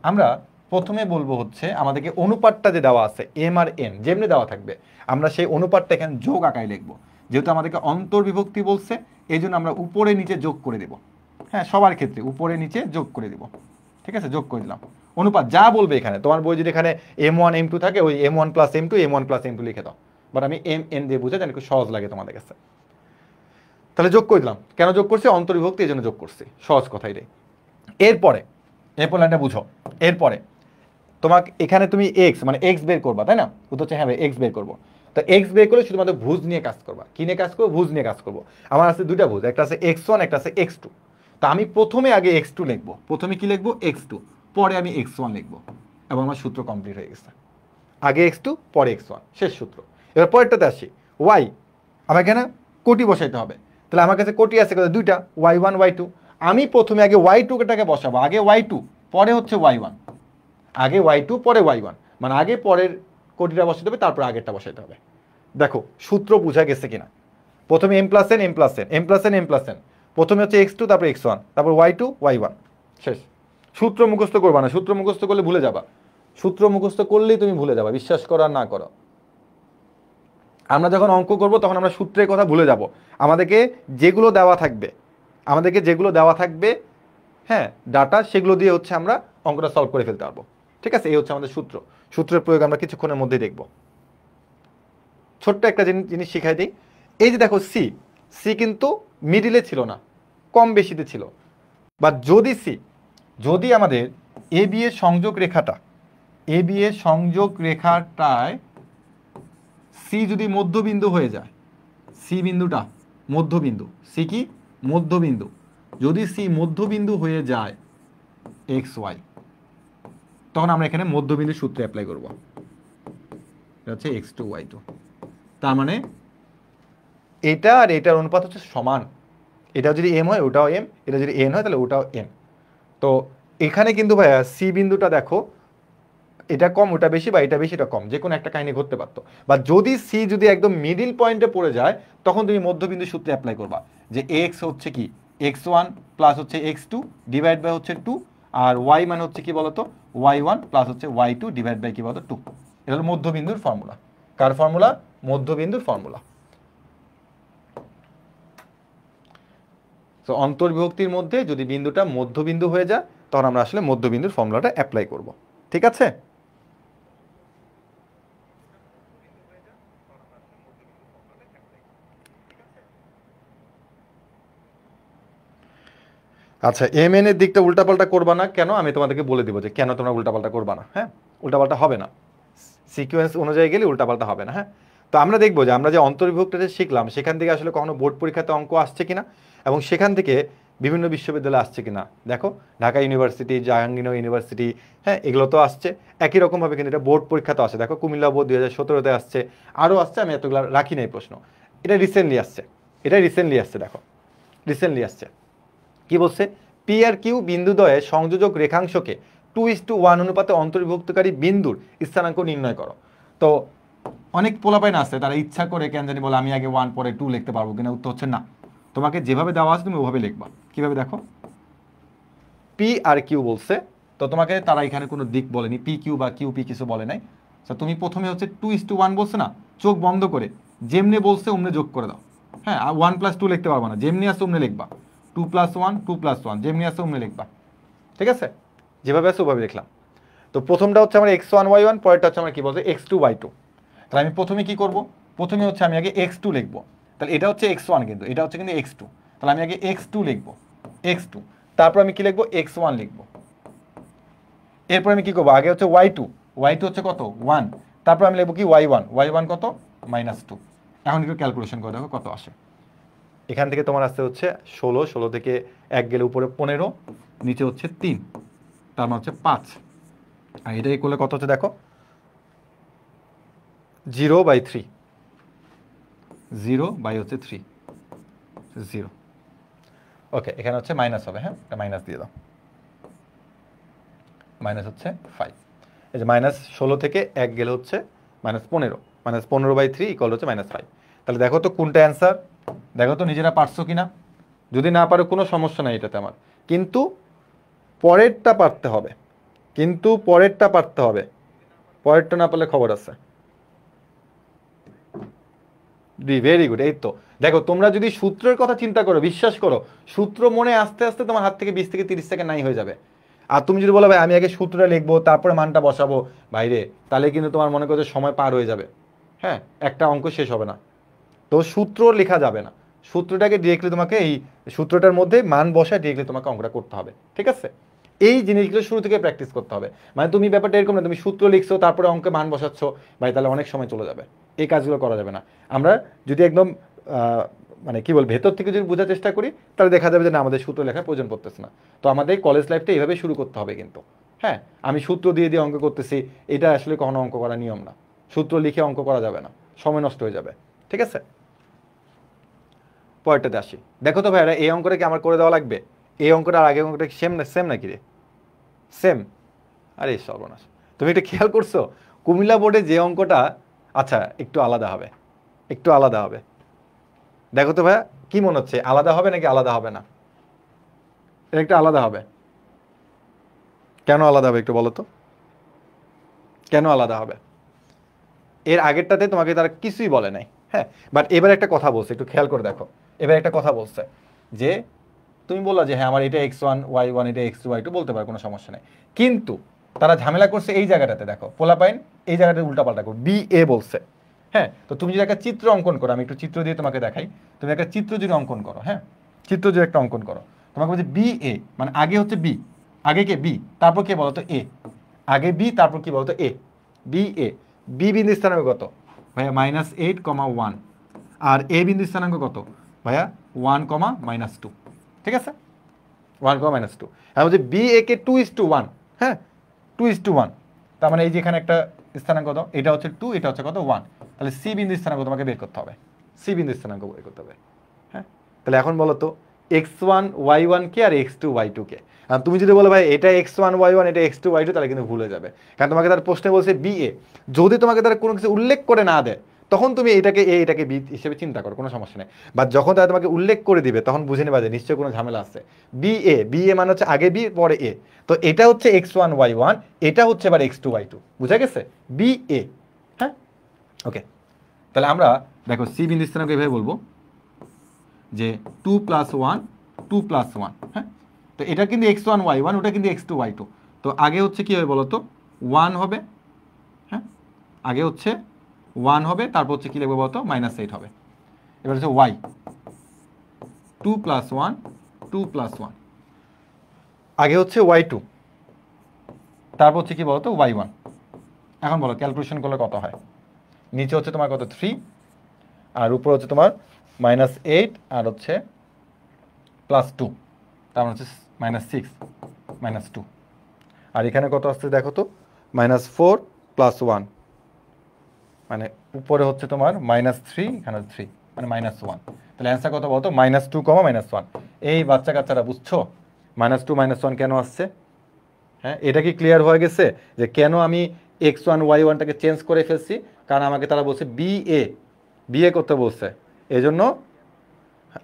আমরা প্রথমে বলবো হচ্ছে আমাদেরকে অনুপাতটা যে দেওয়া আছে এম আর এন যেমনি দেওয়া থাকবে, আমরা সেই অনুপাতটা এখানে যোগ আকারে লিখবো। যেহেতু আমাদেরকে অন্তর্বিভক্তি বলছে, এই জন্য আমরা উপরে নিচে যোগ করে দেব। হ্যাঁ, সবার ক্ষেত্রে উপরে নিচে যোগ করে দেব। ঠিক আছে, যোগ করে দিলাম। অনুপাত যা বলবে এখানে, তোমার বই যদি এখানে M1 M2 থাকে, ওই M1 plus M2 M1 plus M2 লিখে দাও। বাট আমি এম এন দিয়ে বুঝে জানি, খুব সহজ লাগে তোমাদের কাছে। তাহলে যোগ করে দিলাম। কেন যোগ করছি? অন্তর্বিভক্তি, এই জন্য যোগ করছি, সহজ কথা এটাই। এরপরে লাইনটা বুঝো। এরপরে তোমাকে এখানে তুমি এক্স মানে এক্স বের করবা, তাই না? উত্তর হচ্ছে হ্যাঁ ভাই এক্স বের করবো। তো এক্স বের করলে শুধুমাত্র ভুজ নিয়ে কাজ করবা। কি নিয়ে কাজ করবো? ভুজ নিয়ে কাজ করবো। আমার আছে দুইটা ভুজ, একটা আছে x1, একটা আছে x2। তো আমি প্রথমে আগে x2 লিখবো। প্রথমে কি লিখবো? x2, পরে আমি x1 লিখবো, এবং আমার সূত্র কমপ্লিট হয়ে গেছে। আগে x2 পরে x1, শেষ সূত্র। এবার পরেরটাতে আসি, y আমার এখানে কোটি বসাইতে হবে। তাহলে আমার কাছে কোটি আছে দুইটা, y1 y2। আমি প্রথমে আগে y2টাকে বসাবো, আগে y2 পরে হচ্ছে y1, আগে y2 পরে y1, মানে আগে পরের কোটিটা বসাতে হবে, তারপর আগেরটা বসাইতে হবে। দেখো সূত্র বোঝা গেছে কিনা? প্রথমে m plus n m plus n m plus n m plus n, প্রথমে হচ্ছে x2 তারপর x1 তারপর y2 y1, শেষ। সূত্র মুখস্থ করবা না, সূত্র মুখস্থ করলে ভুলে যাবা, সূত্র মুখস্থ করলেই তুমি ভুলে যাবা, বিশ্বাস করো আর না করো। আমরা যখন অঙ্ক করব তখন আমরা সূত্রের কথা ভুলে যাব। আমাদেরকে যেগুলো দেওয়া থাকবে, হ্যাঁ ডাটা, সেগুলো দিয়ে হচ্ছে আমরা অঙ্কটা সলভ করে ফেলতে পারবো। ঠিক আছে, এই হচ্ছে আমাদের সূত্র। সূত্রের প্রয়োগ আমরা কিছুক্ষণের মধ্যেই দেখব। ছোট্ট একটা জিনিস শিখাই দিই। এই যে দেখো সি কিন্তু মিডিলে ছিল না, কম বেশিতে ছিল। বা যদি আমাদের এ বি এর সংযোগ রেখাটায় সি যদি মধ্যবিন্দু হয়ে যায়, সি বিন্দুটা মধ্যবিন্দু, সি কি মধ্যবিন্দু, যদি সি মধ্যবিন্দু হয়ে যায় এক্স ওয়াই, তখন আমরা এখানে মধ্যবিন্দু সূত্র অ্যাপ্লাই করব। এটা হচ্ছে x2 y2। তার মানে এটা আর এটার অনুপাত হচ্ছে সমান। এটা যদি m হয় ওটাও m, এটা যদি n হয় তাহলে ওটাও n। তো এখানে কিন্তু ভাইয়া সি বিন্দুটা দেখো, এটা কম ওটা বেশি, বা এটা বেশি এটা কম, যে কোনো একটা কাহিনী ঘটতে পারতো। বা যদি সি যদি একদম মিডিল পয়েন্টে পড়ে যায়, তখন তুমি মধ্যবিন্দু সূত্রে অ্যাপ্লাই করবা, যে x হচ্ছে কি x1 প্লাস হচ্ছে x2 ডিভাইড বাই হচ্ছে 2, আর y মানে হচ্ছে কি বলতো y1 প্লাস হচ্ছে y2 ডিভাইড বাই কি বলতো 2। এটা হলো মধ্যবিন্দুর ফর্মুলা। কার ফর্মুলা? মধ্যবিন্দুর ফর্মুলা। তো অন্তর্বিভক্তির মধ্যে যদি বিন্দুটা মধ্যবিন্দু হয়ে যায়, তখন আমরা আসলে মধ্যবিন্দুর ফর্মুলাটা অ্যাপ্লাই করব। ঠিক আছে? আচ্ছা, এম এন এর দিকটা উল্টাপাল্টা করবা না কেন, আমি তোমাদেরকে বলে দিব যে কেন তোমরা উল্টাপাল্টা করবা না। হ্যাঁ, উল্টাপাল্টা হবে না, সিকোয়েন্স অনুযায়ী গেলে উল্টাপাল্টা হবে না। হ্যাঁ, তো আমরা দেখবো যে আমরা যে অন্তর্বিভক্তিটা শিখলাম, সেখান থেকে আসলে কখনো বোর্ড পরীক্ষাতে অঙ্ক আসছে কিনা, এবং সেখান থেকে বিভিন্ন বিশ্ববিদ্যালয়ে আসছে কিনা। দেখো ঢাকা ইউনিভার্সিটি, জাহাঙ্গীরনগর ইউনিভার্সিটি, হ্যাঁ এগুলো তো আসছে একই রকমভাবে, কিন্তু এটা বোর্ড পরীক্ষাতে আসছে। দেখো কুমিল্লা বোর্ড 2017-তে আসছে, আরও আসছে, আমি এতগুলো রাখি নাই প্রশ্ন। এটা রিসেন্টলি আসছে, দেখো রিসেন্টলি আসছে। কি বলছে? পি আর কিউ বিন্দুদ্বয়ের সংযোজক রেখাংশকে 2:1 অনুপাতে অন্তর্ভুক্তকারী বিন্দুর স্থানাঙ্ক নির্ণয় করো। তো অনেক পোলাপাইন আছে, তারা ইচ্ছা করে কেন জানি বলে আমি আগে 1 পরে 2 লিখতে পারবো কিনা। উত্তর হচ্ছে না, তোমাকে যেভাবে দেওয়া আছে তুমি ওভাবে লিখবা। কিভাবে? দেখো পি আর কিউ বলছে, তো তোমাকে তারা এখানে কোনো দিক বলেনি, পি কিউ বা কিউ পি কিছু বলে নাই। তো তুমি প্রথমে হচ্ছে 2:1 বলছে না, চোখ বন্ধ করে যেমনি বলছে অমনি যোগ করে দাও। হ্যাঁ, 1+2 লিখতে পারবা না, যেমনি আছে অমনি লিখবা। 2+1 2+1 যেমনি আছে অমনি লিখবা। ঠিক আছে, যেভাবে আছে ওভাবে লিখলাম। তো প্রথমটা হচ্ছে আমার x1 y1, পরেরটা হচ্ছে আমার কি বলছে x2 y2। তাহলে আমি প্রথমে কি করব? প্রথমে হচ্ছে আমি আগে x2 লিখবো। তাহলে এটা হচ্ছে x1, কিন্তু এটা হচ্ছে কিন্তু x2। তাহলে আমি আগে x2 লিখবো, x2, তারপর আমি কি লিখবো x1 লিখবো। এরপর আমি কি করবো? আগে হচ্ছে y2 হচ্ছে কত 1, তারপর আমি লিখবো কি y1 কত -2। এখন একটু ক্যালকুলেশন করে দেখো কত আসে। এখান থেকে তোমার আসতে হচ্ছে 16 থেকে 1 গেলে উপরে 15, নিচে হচ্ছে 3, তার মানে হচ্ছে 5। আর এটাই করলে কত হচ্ছে দেখো 0/3, 0/3 0। ওকে, এখানে হচ্ছে মাইনাস হবে। হ্যাঁ, এটা মাইনাস দিয়ে দাও, মাইনাস হচ্ছে 5। এই যে -16 থেকে 1 গেলে হচ্ছে -15, -15/3 ইকুয়াল হচ্ছে -5। তাহলে দেখো তো কোনটা অ্যান্সার, দেখো তো নিজেরা পারছো কিনা। যদি না পারো কোনো সমস্যা নাই এটাতে আমার, কিন্তু পরেরটা পারতে হবে, পরেরটা না পারলে খবর আছে। Very good. এই তো দেখো, তোমরা যদি সূত্রের কথা চিন্তা করো, বিশ্বাস করো সূত্র মনে আস্তে আস্তে তোমার হাত থেকে 20 থেকে 30 সেকেন্ড নাই হয়ে যাবে। আর তুমি যদি বলো ভাই আমি আগে সূত্রটা লিখবো তারপরে মানটা বসাবো, বাইরে তাহলে কিন্তু তোমার মনে করো সময় পার হয়ে যাবে। হ্যাঁ, একটা অঙ্ক শেষ হবে না। তো সূত্র লেখা যাবে না, সূত্রটাকে ডিরেক্টলি তোমাকে এই সূত্রটার মধ্যে মান বসায় ডিরেক্টলি তোমাকে অঙ্কটা করতে হবে। ঠিক আছে, এই জিনিসগুলো শুরু থেকে প্র্যাকটিস করতে হবে। মানে তুমি ব্যাপারটা এরকম না তুমি সূত্র লিখছো তারপরে অঙ্কে মান বসাচ্ছ, ভাই তাহলে অনেক সময় চলে যাবে, এই কাজগুলো করা যাবে না। আমরা যদি একদম মানে কি বল ভেতর থেকে যদি বোঝার চেষ্টা করি, তাহলে দেখা যাবে যে না আমাদের সূত্র লেখার প্রয়োজন পড়তেছে না। তো আমাদের কলেজ লাইফটা এইভাবে শুরু করতে হবে কিন্তু। হ্যাঁ, আমি সূত্র দিয়ে দিয়ে অঙ্ক করতেছি, এটা আসলে কখনো অঙ্ক করার নিয়ম না। সূত্র লিখে অঙ্ক করা যাবে না, সময় নষ্ট হয়ে যাবে। ঠিক আছে। পরেরটাতে আসি। দেখো তো ভাইরা এই অঙ্কটা কি আমার করে দেওয়া লাগবে? এই অঙ্কটা আর আগের অঙ্কটা সেম নাকি রে? সেম। আরে সর্বনাশ, তুমি এটা খেয়াল করছো কুমিল্লা বোর্ডে যে অঙ্কটা, আচ্ছা একটু আলাদা হবে, একটু আলাদা হবে। দেখো তো ভাইয়া কি মনে হচ্ছে, আলাদা হবে নাকি আলাদা হবে না? এটা একটু আলাদা হবে। কেন আলাদা হবে একটু বলো তো, কেন আলাদা হবে? এর আগেরটাতে তোমাকে তারা কিছুই বলে নাই, হ্যাঁ, বাট এবার একটা কথা বলছে, একটু খেয়াল করে দেখো। এবার একটা কথা বলছে যে তুমি বললা যে হ্যাঁ আমার এটা x1 y1, এটা x2 y2 বলতে পারো, কোনো সমস্যা নেই, কিন্তু তারা ঝামেলা করছে এই জায়গাটাতে। দেখো পোলাপাইন এই জায়গাটা উল্টাপাল্টা করো, বি এ বলছে। হ্যাঁ, তো তুমি যদি একটা চিত্র অঙ্কন করো, আমি একটু চিত্র দিয়ে তোমাকে দেখাই, তুমি একটা চিত্র যদি অঙ্কন করো, হ্যাঁ চিত্র যদি একটা অঙ্কন করো, তোমাকে বলছে বি এ, মানে আগে হচ্ছে বি, আগে কে বি, তারপর কে বলতো এ, আগে বি তারপর কি বলতো এ, বি এ, বি বিন্দু স্থানাঙ্ক কত ভাইয়া -8,1, আর এ বিন্দু স্থানাঙ্ক কত ভাইয়া 1,-2, ঠিক আছে 1,-2। আর বলছে বি এ কে 2:1, হ্যাঁ 2:1, তার মানে এই যে এখানে একটা স্থানাঙ্ক কত, এটা হচ্ছে 2, এটা হচ্ছে কত 1, তাহলে সি বিন্দু স্থানাঙ্ক তোমাকে বের করতে হবে, সি বিন্দু স্থানাঙ্ক বের করতে হবে। হ্যাঁ, তাহলে এখন বলো তো x1 y1 কে আর x2 y2 কে। আর তুমি যদি বলো ভাই এটা x1 y1 এটা x2 y2, তাহলে কিন্তু ভুলে যাবে, কারণ তোমাকে তার প্রশ্নে বলছে বি এ, যদি তোমাকে তারা কোনো কিছু উল্লেখ করে না দেয় তখন তুমি এটাকে এ এটাকে বি হিসেবে চিন্তা করো, কোনো সমস্যা নেই। বা যখন তারা তোমাকে উল্লেখ করে দিবে তখন বুঝে নেবা যে নিশ্চয়ই কোনো ঝামেলা আছে। বি এ মানে হচ্ছে আগে বি পরে এ, তো এটা হচ্ছে x1 y1, এটা হচ্ছে এবার x2 y2, বুঝা গেছে বি এ। হ্যাঁ ওকে, তাহলে আমরা দেখো সি বিন্দু স্থানাঙ্ক এভাবে বলবো যে 2+1 2+1, হ্যাঁ, তো এটা কিন্তু x1 y1, ওটা কিন্তু x2 y2, তো আগে হচ্ছে কি হবে বলো তো 1 হবে, হ্যাঁ আগে হচ্ছে 1 হবে, তারপর হচ্ছে কি লিখবো বলতো -8 হবে। এবার হচ্ছে y 2+1 2+1, আগে হচ্ছে y2, তারপর হচ্ছে কি বলতো y1। এখন বলো ক্যালকুলেশন করলে কত হয়, নিচে হচ্ছে তোমার কত 3, আর উপর হচ্ছে তোমার -8, আর হচ্ছে +2, তার মানে হচ্ছে -6 -2, আর এখানে কত আসছে দেখো তো -4+1, মানে উপরে হচ্ছে তোমার -3, এখানে 3, মানে -1, তাহলে অ্যান্সার কত বলতো -2, -1। এই বাচ্চা কাচ্চারা বুঝছো -2 -1 কেন আসছে? হ্যাঁ, এটা কি ক্লিয়ার হয়ে গেছে যে কেন আমি x1 y1টাকে চেঞ্জ করে ফেলছি? কারণ আমাকে তারা বলছে বিএ করতে বলছে, এই জন্য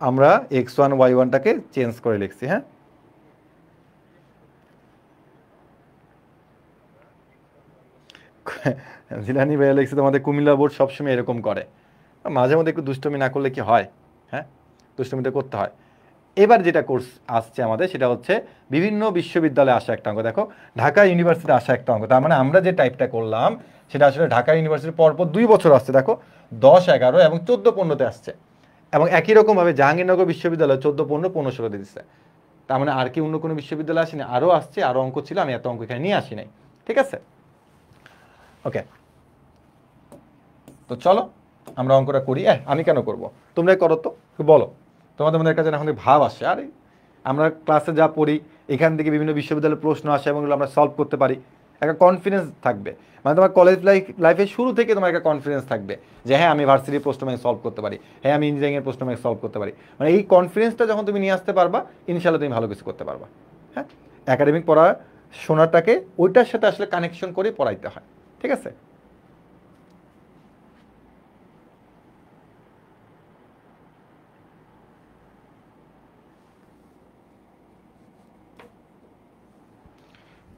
আমরা x1 y1টাকে চেঞ্জ করে লিখছি। হ্যাঁ, জিলানি ভাইয়া লিখছে তোমাদের কুমিল্লা বোর্ড সবসময় এরকম করে, মাঝে মধ্যে একটু দুষ্টমি না করলে কি হয়? হ্যাঁ, দুষ্টমিটা করতে হয়। এবার যেটা কোর্স আসছে আমাদের সেটা হচ্ছে বিভিন্ন বিশ্ববিদ্যালয়ে আসা একটা অঙ্ক। দেখো ঢাকা ইউনিভার্সিটি আসা একটা অঙ্ক, তার মানে আমরা যে টাইপটা করলাম সেটা আসলে ঢাকা ইউনিভার্সিটির পরপর 2 বছর আসছে। দেখো 10, 11 এবং 14, 15-তে আসছে, এবং একই রকমভাবে জাহাঙ্গীরনগর বিশ্ববিদ্যালয় 14, 15, 15, 16-তে দিচ্ছে। তার মানে আর কি অন্য কোনো বিশ্ববিদ্যালয় আসেনি? আরও আসছে, আরও অঙ্ক ছিল, আমি এত অঙ্ক এখানে নিয়ে আসি নাই। ঠিক আছে, ওকে, তো চলো আমরা অঙ্কটা করি। আমি কেন করব, তোমরাই করো তো, বলো তোমাদের মধ্যে একটা যেন এখন ভাব আসে, আরে আমরা ক্লাসে যা পড়ি এখান থেকে বিভিন্ন বিশ্ববিদ্যালয়ের প্রশ্ন আসে এবং এগুলো আমরা সলভ করতে পারি, একটা কনফিডেন্স থাকবে, মানে তোমার কলেজ লাইফের শুরু থেকে তোমার একটা কনফিডেন্স থাকবে যে হ্যাঁ আমি ভার্সিটির প্রশ্ন আমি সলভ করতে পারি, হ্যাঁ আমি ইঞ্জিনিয়ারিংয়ের প্রশ্ন আমি সলভ করতে পারি। মানে এই কনফিডেন্সটা যখন তুমি নিয়ে আসতে পারবা, ইনশাল্লাহ তুমি ভালো কিছু করতে পারবা। হ্যাঁ, একাডেমিক পড়াশোনাটাকে ওইটার সাথে আসলে কানেকশন করে পড়াইতে হয়। ঠিক আছে,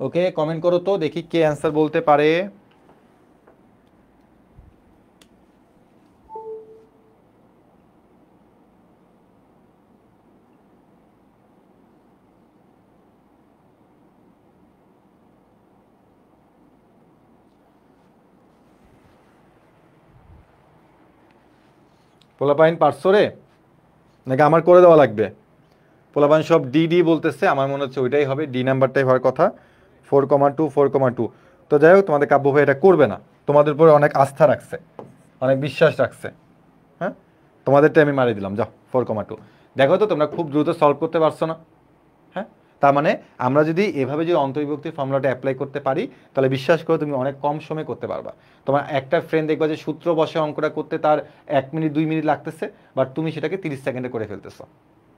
ওকে, কমেন্ট করো তো দেখি কে অ্যান্সার বলতে পারে। পোলাপাইন পারছো রে, নাকি আমার করে দেওয়া লাগবে? পোলাপাইন সব ডি বলতেছে, আমার মনে হচ্ছে ওইটাই হবে, ডি নাম্বারটাই হওয়ার কথা, 4,2 4,2। তো যাই হোক, তোমাদের কাব্য ভাই এটা করবে না, তোমাদের উপরে অনেক আস্থা রাখছে, অনেক বিশ্বাস রাখছে। হ্যাঁ, তোমাদেরটা আমি মারিয়ে দিলাম, যাও 4,2। দেখো তো তোমরা খুব দ্রুত সলভ করতে পারছো না? হ্যাঁ, তার মানে আমরা যদি এভাবে যদি অন্তর্বিভক্তির ফর্মুলাটা অ্যাপ্লাই করতে পারি তাহলে বিশ্বাস করো তুমি অনেক কম সময় করতে পারবা। তোমার একটা ফ্রেন্ড দেখবা যে সূত্র বসে অঙ্কটা করতে তার 1 মিনিট 2 মিনিট লাগতেছে, বাট তুমি সেটাকে 30 সেকেন্ডে করে ফেলতেছো।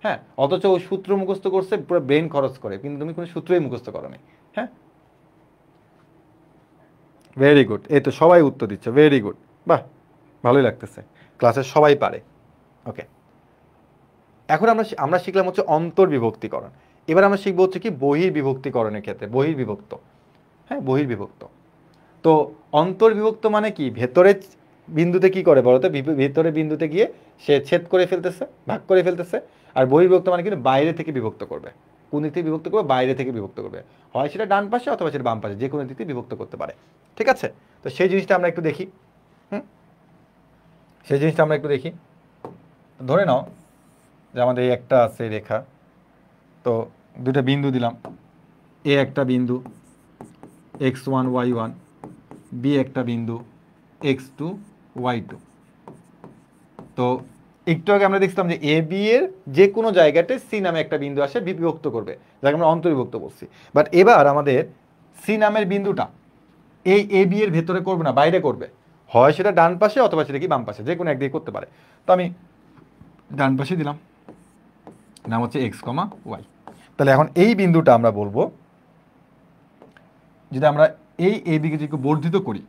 হ্যাঁ, অথচ ওই সূত্র মুখস্থ করছে পুরো ব্রেন খরচ করে, কিন্তু তুমি কোনো সূত্রই মুখস্থ করো নি। হ্যাঁ, ভেরি গুড, এই তো সবাই উত্তর দিচ্ছে, ভেরি গুড, বাহ ভালোই লাগতেছে, ক্লাসের সবাই পারে। ওকে, এখন আমরা শিখলাম হচ্ছে অন্তর্বিভক্তিকরণ। এবার আমরা শিখবো হচ্ছে কি বহির্বিভক্তিকরণের ক্ষেত্রে বহির্বিভক্ত। হ্যাঁ, বহির্বিভক্ত। তো অন্তর্বিভক্ত মানে কি, ভেতরে বিন্দুতে কি করে বলতো, ভেতরে বিন্দুতে গিয়ে সে ছেদ করে ফেলতেছে, ভাগ করে ফেলতেছে। আর বহির্বিভক্ত মানে কিন্তু বাইরে থেকে বিভক্ত করবে। কোন দিক থেকে বিভক্ত করবে, বাইরে থেকে বিভক্ত করবে, হয় সেটা ডান পাশে অথবা সেটা বাম পাশে, যে কোনো দিক থেকে বিভক্ত করতে পারে। ঠিক আছে, তো সেই জিনিসটা আমরা একটু দেখি। সেই জিনিসটা আমরা একটু দেখি। ধরে নাও যে আমাদের এই একটা আছে রেখা, তো দুটো বিন্দু দিলাম, এ একটা বিন্দু x1 y1, বি একটা বিন্দু x2 y2। তো একটু আগে আমরা দেখছিলাম যে এ বি এর যে কোনো জায়গাতে সি নামে একটা বিন্দু আসে বিভক্ত করবে, যাকে আমরা অন্তর্বিভক্ত বলছি। বাট এবার আমাদের সি নামের বিন্দুটা এই এ বি এর ভেতরে করবে না, বাইরে করবে, হয় সেটা ডান পাশে অথবা সেটা কি বাম পাশে, যে কোনো একদিকে করতে পারে। তো আমি ডান পাশে দিলাম, নাম হচ্ছে x, y। তাহলে এখন এই বিন্দুটা আমরা বলবো, যদি আমরা এই এ বিকে যদি বর্ধিত করি,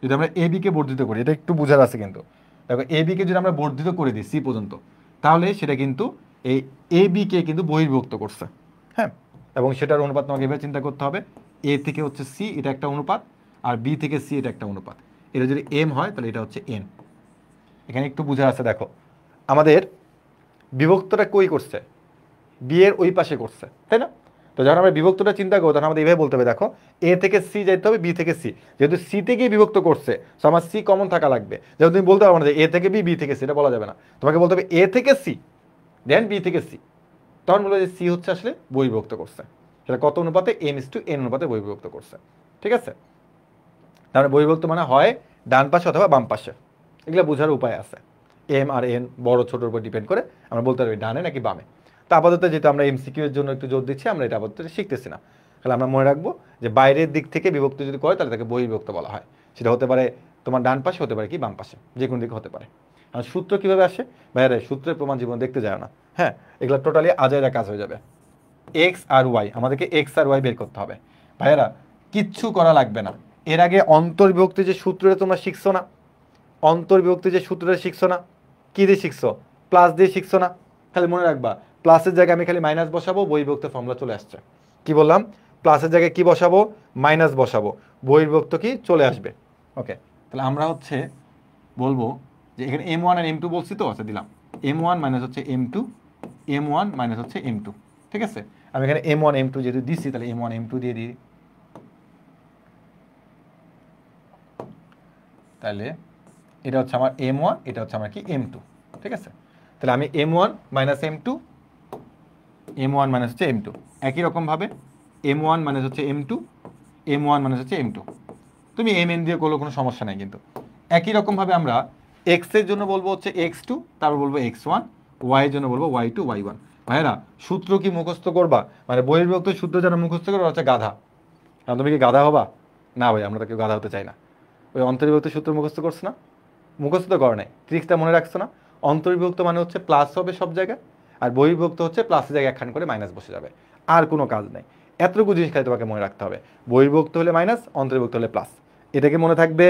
যদি আমরা এ বিকে বর্ধিত করি, এটা একটু বোঝার আছে কিন্তু, দেখো এ বিকে যদি আমরা বর্ধিত করে দিই সি পর্যন্ত, তাহলে সেটা কিন্তু এই এ বিকে কিন্তু বহির্বিভক্ত করছে। হ্যাঁ, এবং সেটার অনুপাত তোমাকে এভাবে চিন্তা করতে হবে, এ থেকে হচ্ছে সি এটা একটা অনুপাত, আর বি থেকে সি এটা একটা অনুপাত। এটা যদি এম হয় তাহলে এটা হচ্ছে এন। এখানে একটু বোঝার আছে, দেখো আমাদের বিভক্তটা কই করছে, বি এর ওই পাশে করছে, তাই না? তো যখন আমরা বিভক্তটা চিন্তা করবো তখন আমাদের এইভাবে বলতে হবে, দেখো এ থেকে সি যাইতে হবে বি থেকে সি, যেহেতু সি থেকে বিভক্ত করছে তো আমার সি কমন থাকা লাগবে। যেহেতু তুমি বলতে পারবো না যে এ থেকে বি, বি থেকে সি, এটা বলা যাবে না, তোমাকে বলতে হবে এ থেকে সি দেন বি থেকে সি। তখন বলবো যে সি হচ্ছে আসলে বহির্বিভক্ত করছে, সেটা কত অনুপাতে, m:n অনুপাতে বহির্বিভক্ত করছে। ঠিক আছে, তাহলে বহির্বিভক্ত মানে হয় ডান পাশে অথবা বাম পাশে, এগুলো বোঝার উপায় আছে। এম আর এন বড় ছোটোর উপর ডিপেন্ড করে আমরা বলতে পারবি ডানে নাকি বামে। তা আপাতত যেটা আমরা এমসিকিউ এর জন্য একটু জোর দিচ্ছি, আমরা এটা আপাতত শিখতেছি না। তাহলে আমরা মনে রাখবো যে বাইরের দিক থেকে বিভক্ত যদি করে তাহলে তাকে বহির্বিভক্ত বলা হয়। সেটা হতে পারে তোমার ডান পাশে, হতে পারে কি বাম পাশে, যে কোনো দিকে হতে পারে। আর সূত্র কীভাবে আসে বাইরে, সূত্রের প্রমাণ জীবন দেখতে যায় না। হ্যাঁ, এগুলো টোটালি আজাইরা কাজ হয়ে যাবে। এক্স আর ওয়াই, আমাদেরকে এক্স আর ওয়াই বের করতে হবে ভাইয়েরা, কিচ্ছু করা লাগবে না। এর আগে অন্তর্বিভক্তি যে সূত্রটা তোমরা শিখছো না, অন্তর্বিভক্তি যে সূত্রটা শিখছো না, কী দিয়ে শিখছো, প্লাস দিয়ে শিখছো না। তাহলে মনে রাখবা প্লাসের জায়গায় আমি খালি মাইনাস বসাবো, বহির্বিভক্ত ফর্মুলা চলে আসছে। কি বললাম, প্লাসের জায়গায় কি বসাবো, মাইনাস বসাবো, বহির্বিভক্ত কি চলে আসবে। ওকে, তাহলে আমরা হচ্ছে বলবো যে এখানে m1 আর m2 বলছি, তো আচ্ছা দিলাম m1 মাইনাস হচ্ছে m2, m1 মাইনাস হচ্ছে m2। ঠিক আছে, আমি এখানে m1 m2 যেহেতু দিচ্ছি তাহলে m1 m2 দিয়ে দিই। তাহলে এটা হচ্ছে আমার m1, এটা হচ্ছে আমার কি m2। ঠিক আছে, তাহলে আমি m1 minus m2, m1 minus হচ্ছে m2, একই রকমভাবে m1 মাইনাস হচ্ছে m2, m1 মাইনাস হচ্ছে m2। তুমি mn দিয়ে করলেও কোনো সমস্যা নাই, কিন্তু একই রকমভাবে আমরা x এর জন্য বলবো হচ্ছে x2, তারপর বলবো x1, y এর জন্য বলবো y2 y1। ভাইয়েরা সূত্র কি মুখস্থ করবা, মানে বহির্বিভক্ত সূত্র যারা মুখস্থ করবে হচ্ছে গাধা। কারণ তুমি কি গাধা হবা? না ভাই, আমরা তো কেউ গাধা হতে চাই না। ওই অন্তর্বিভক্ত সূত্র মুখস্থ করছো না, মুখস্থ তো করো নাই, ট্রিক্সটা মনে রাখছো না। অন্তর্বিভক্ত মানে হচ্ছে প্লাস হবে সব জায়গায়, আর বহির্বিভক্ত হচ্ছে প্লাসের জায়গায় একখান করে মাইনাস বসে যাবে, আর কোনো কাজ নেই। এতটুকু জিনিস খালি তোমাকে মনে রাখতে হবে, বহির্বিভক্ত হলে মাইনাস, অন্তর্বিভক্ত হলে প্লাস, এটাকে মনে থাকবে।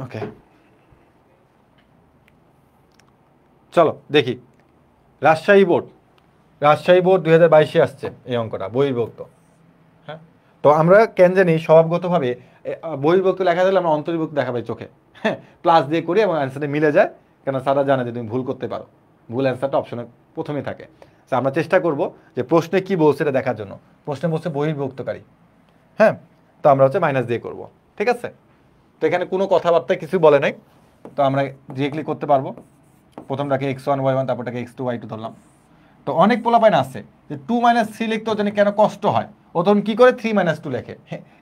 ওকে, চলো দেখি রাজশাহী বোর্ড, রাজশাহী বোর্ড 2022-এ আসছে এই অঙ্কটা বহির্বিভক্ত। হ্যাঁ, তো আমরা কেন জানি স্বভাবগতভাবে বহির্বিভক্ত লেখা থাকলে আমরা অন্তর্বিভক্ত দেখা পাই চোখে। হ্যাঁ, প্লাস দিয়ে করি এবং অ্যান্সারটা মিলে যায়, কেন সারা জানে যে তুমি ভুল করতে পারো, ভুল অ্যান্সারটা অপশনে প্রথমেই থাকে। তো আমরা চেষ্টা করব যে প্রশ্নে কি বলছে এটা দেখার জন্য। প্রশ্নে বলছে বহির্বিভক্তকারী, হ্যাঁ, তো আমরা হচ্ছে মাইনাস দিয়ে করব। ঠিক আছে, তো এখানে কোনো কথাবার্তা কিছু বলে নাই, তো আমরা ডিরেক্টলি করতে পারবো। প্রথমটাকে x1 y1, তারপরটাকে x2 y2 ধরলাম। তো অনেক পোলাপাইন আছে যে 2 - 3 লিখতেও জানি কেন কষ্ট হয়, ও তখন কী করে 3 - 2 লেখে।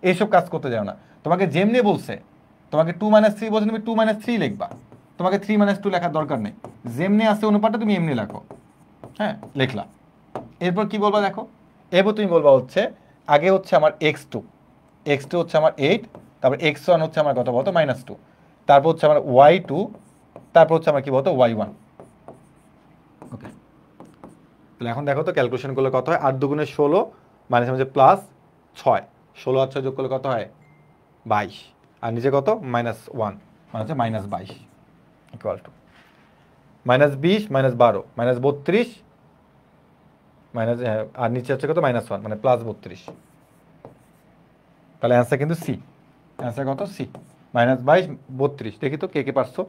এইসব কাজ করতে যাও না, তোমাকে যেমনি বলছে, তোমাকে 2 - 3 বলছে তুমি 2 - 3 লিখবা, তোমাকে 3 - 2 লেখার দরকার নেই। যেমনি আছে অনুপাতটা তুমি এমনি লেখো, হ্যাঁ লিখলা। এরপর কি বলবা দেখো, এরপর তুমি বলবা হচ্ছে আগে হচ্ছে আমার x2 হচ্ছে আমার 8, তারপর x1 হচ্ছে আমার কত বলতো -2, তারপর হচ্ছে আমার y2, তারপর হচ্ছে আমার কি বলতো y1। ওকে, তাহলে এখন দেখো তো ক্যালকুলেশন করলে কত হয়, 8 দুগুণে 16 মানে হচ্ছে +6, 16 আর 6 যোগ করলে কত হয় 22, আর নিচে কত -1 মানে হচ্ছে -22 ইকুয়াল টু -20 -12 -32 মাইনাস, আর নিচে হচ্ছে কত -1 মানে +32। তাহলে অ্যান্সার কিন্তু সি, অ্যান্সার কত সি, -22 32। দেখি তো কে কে পারছো।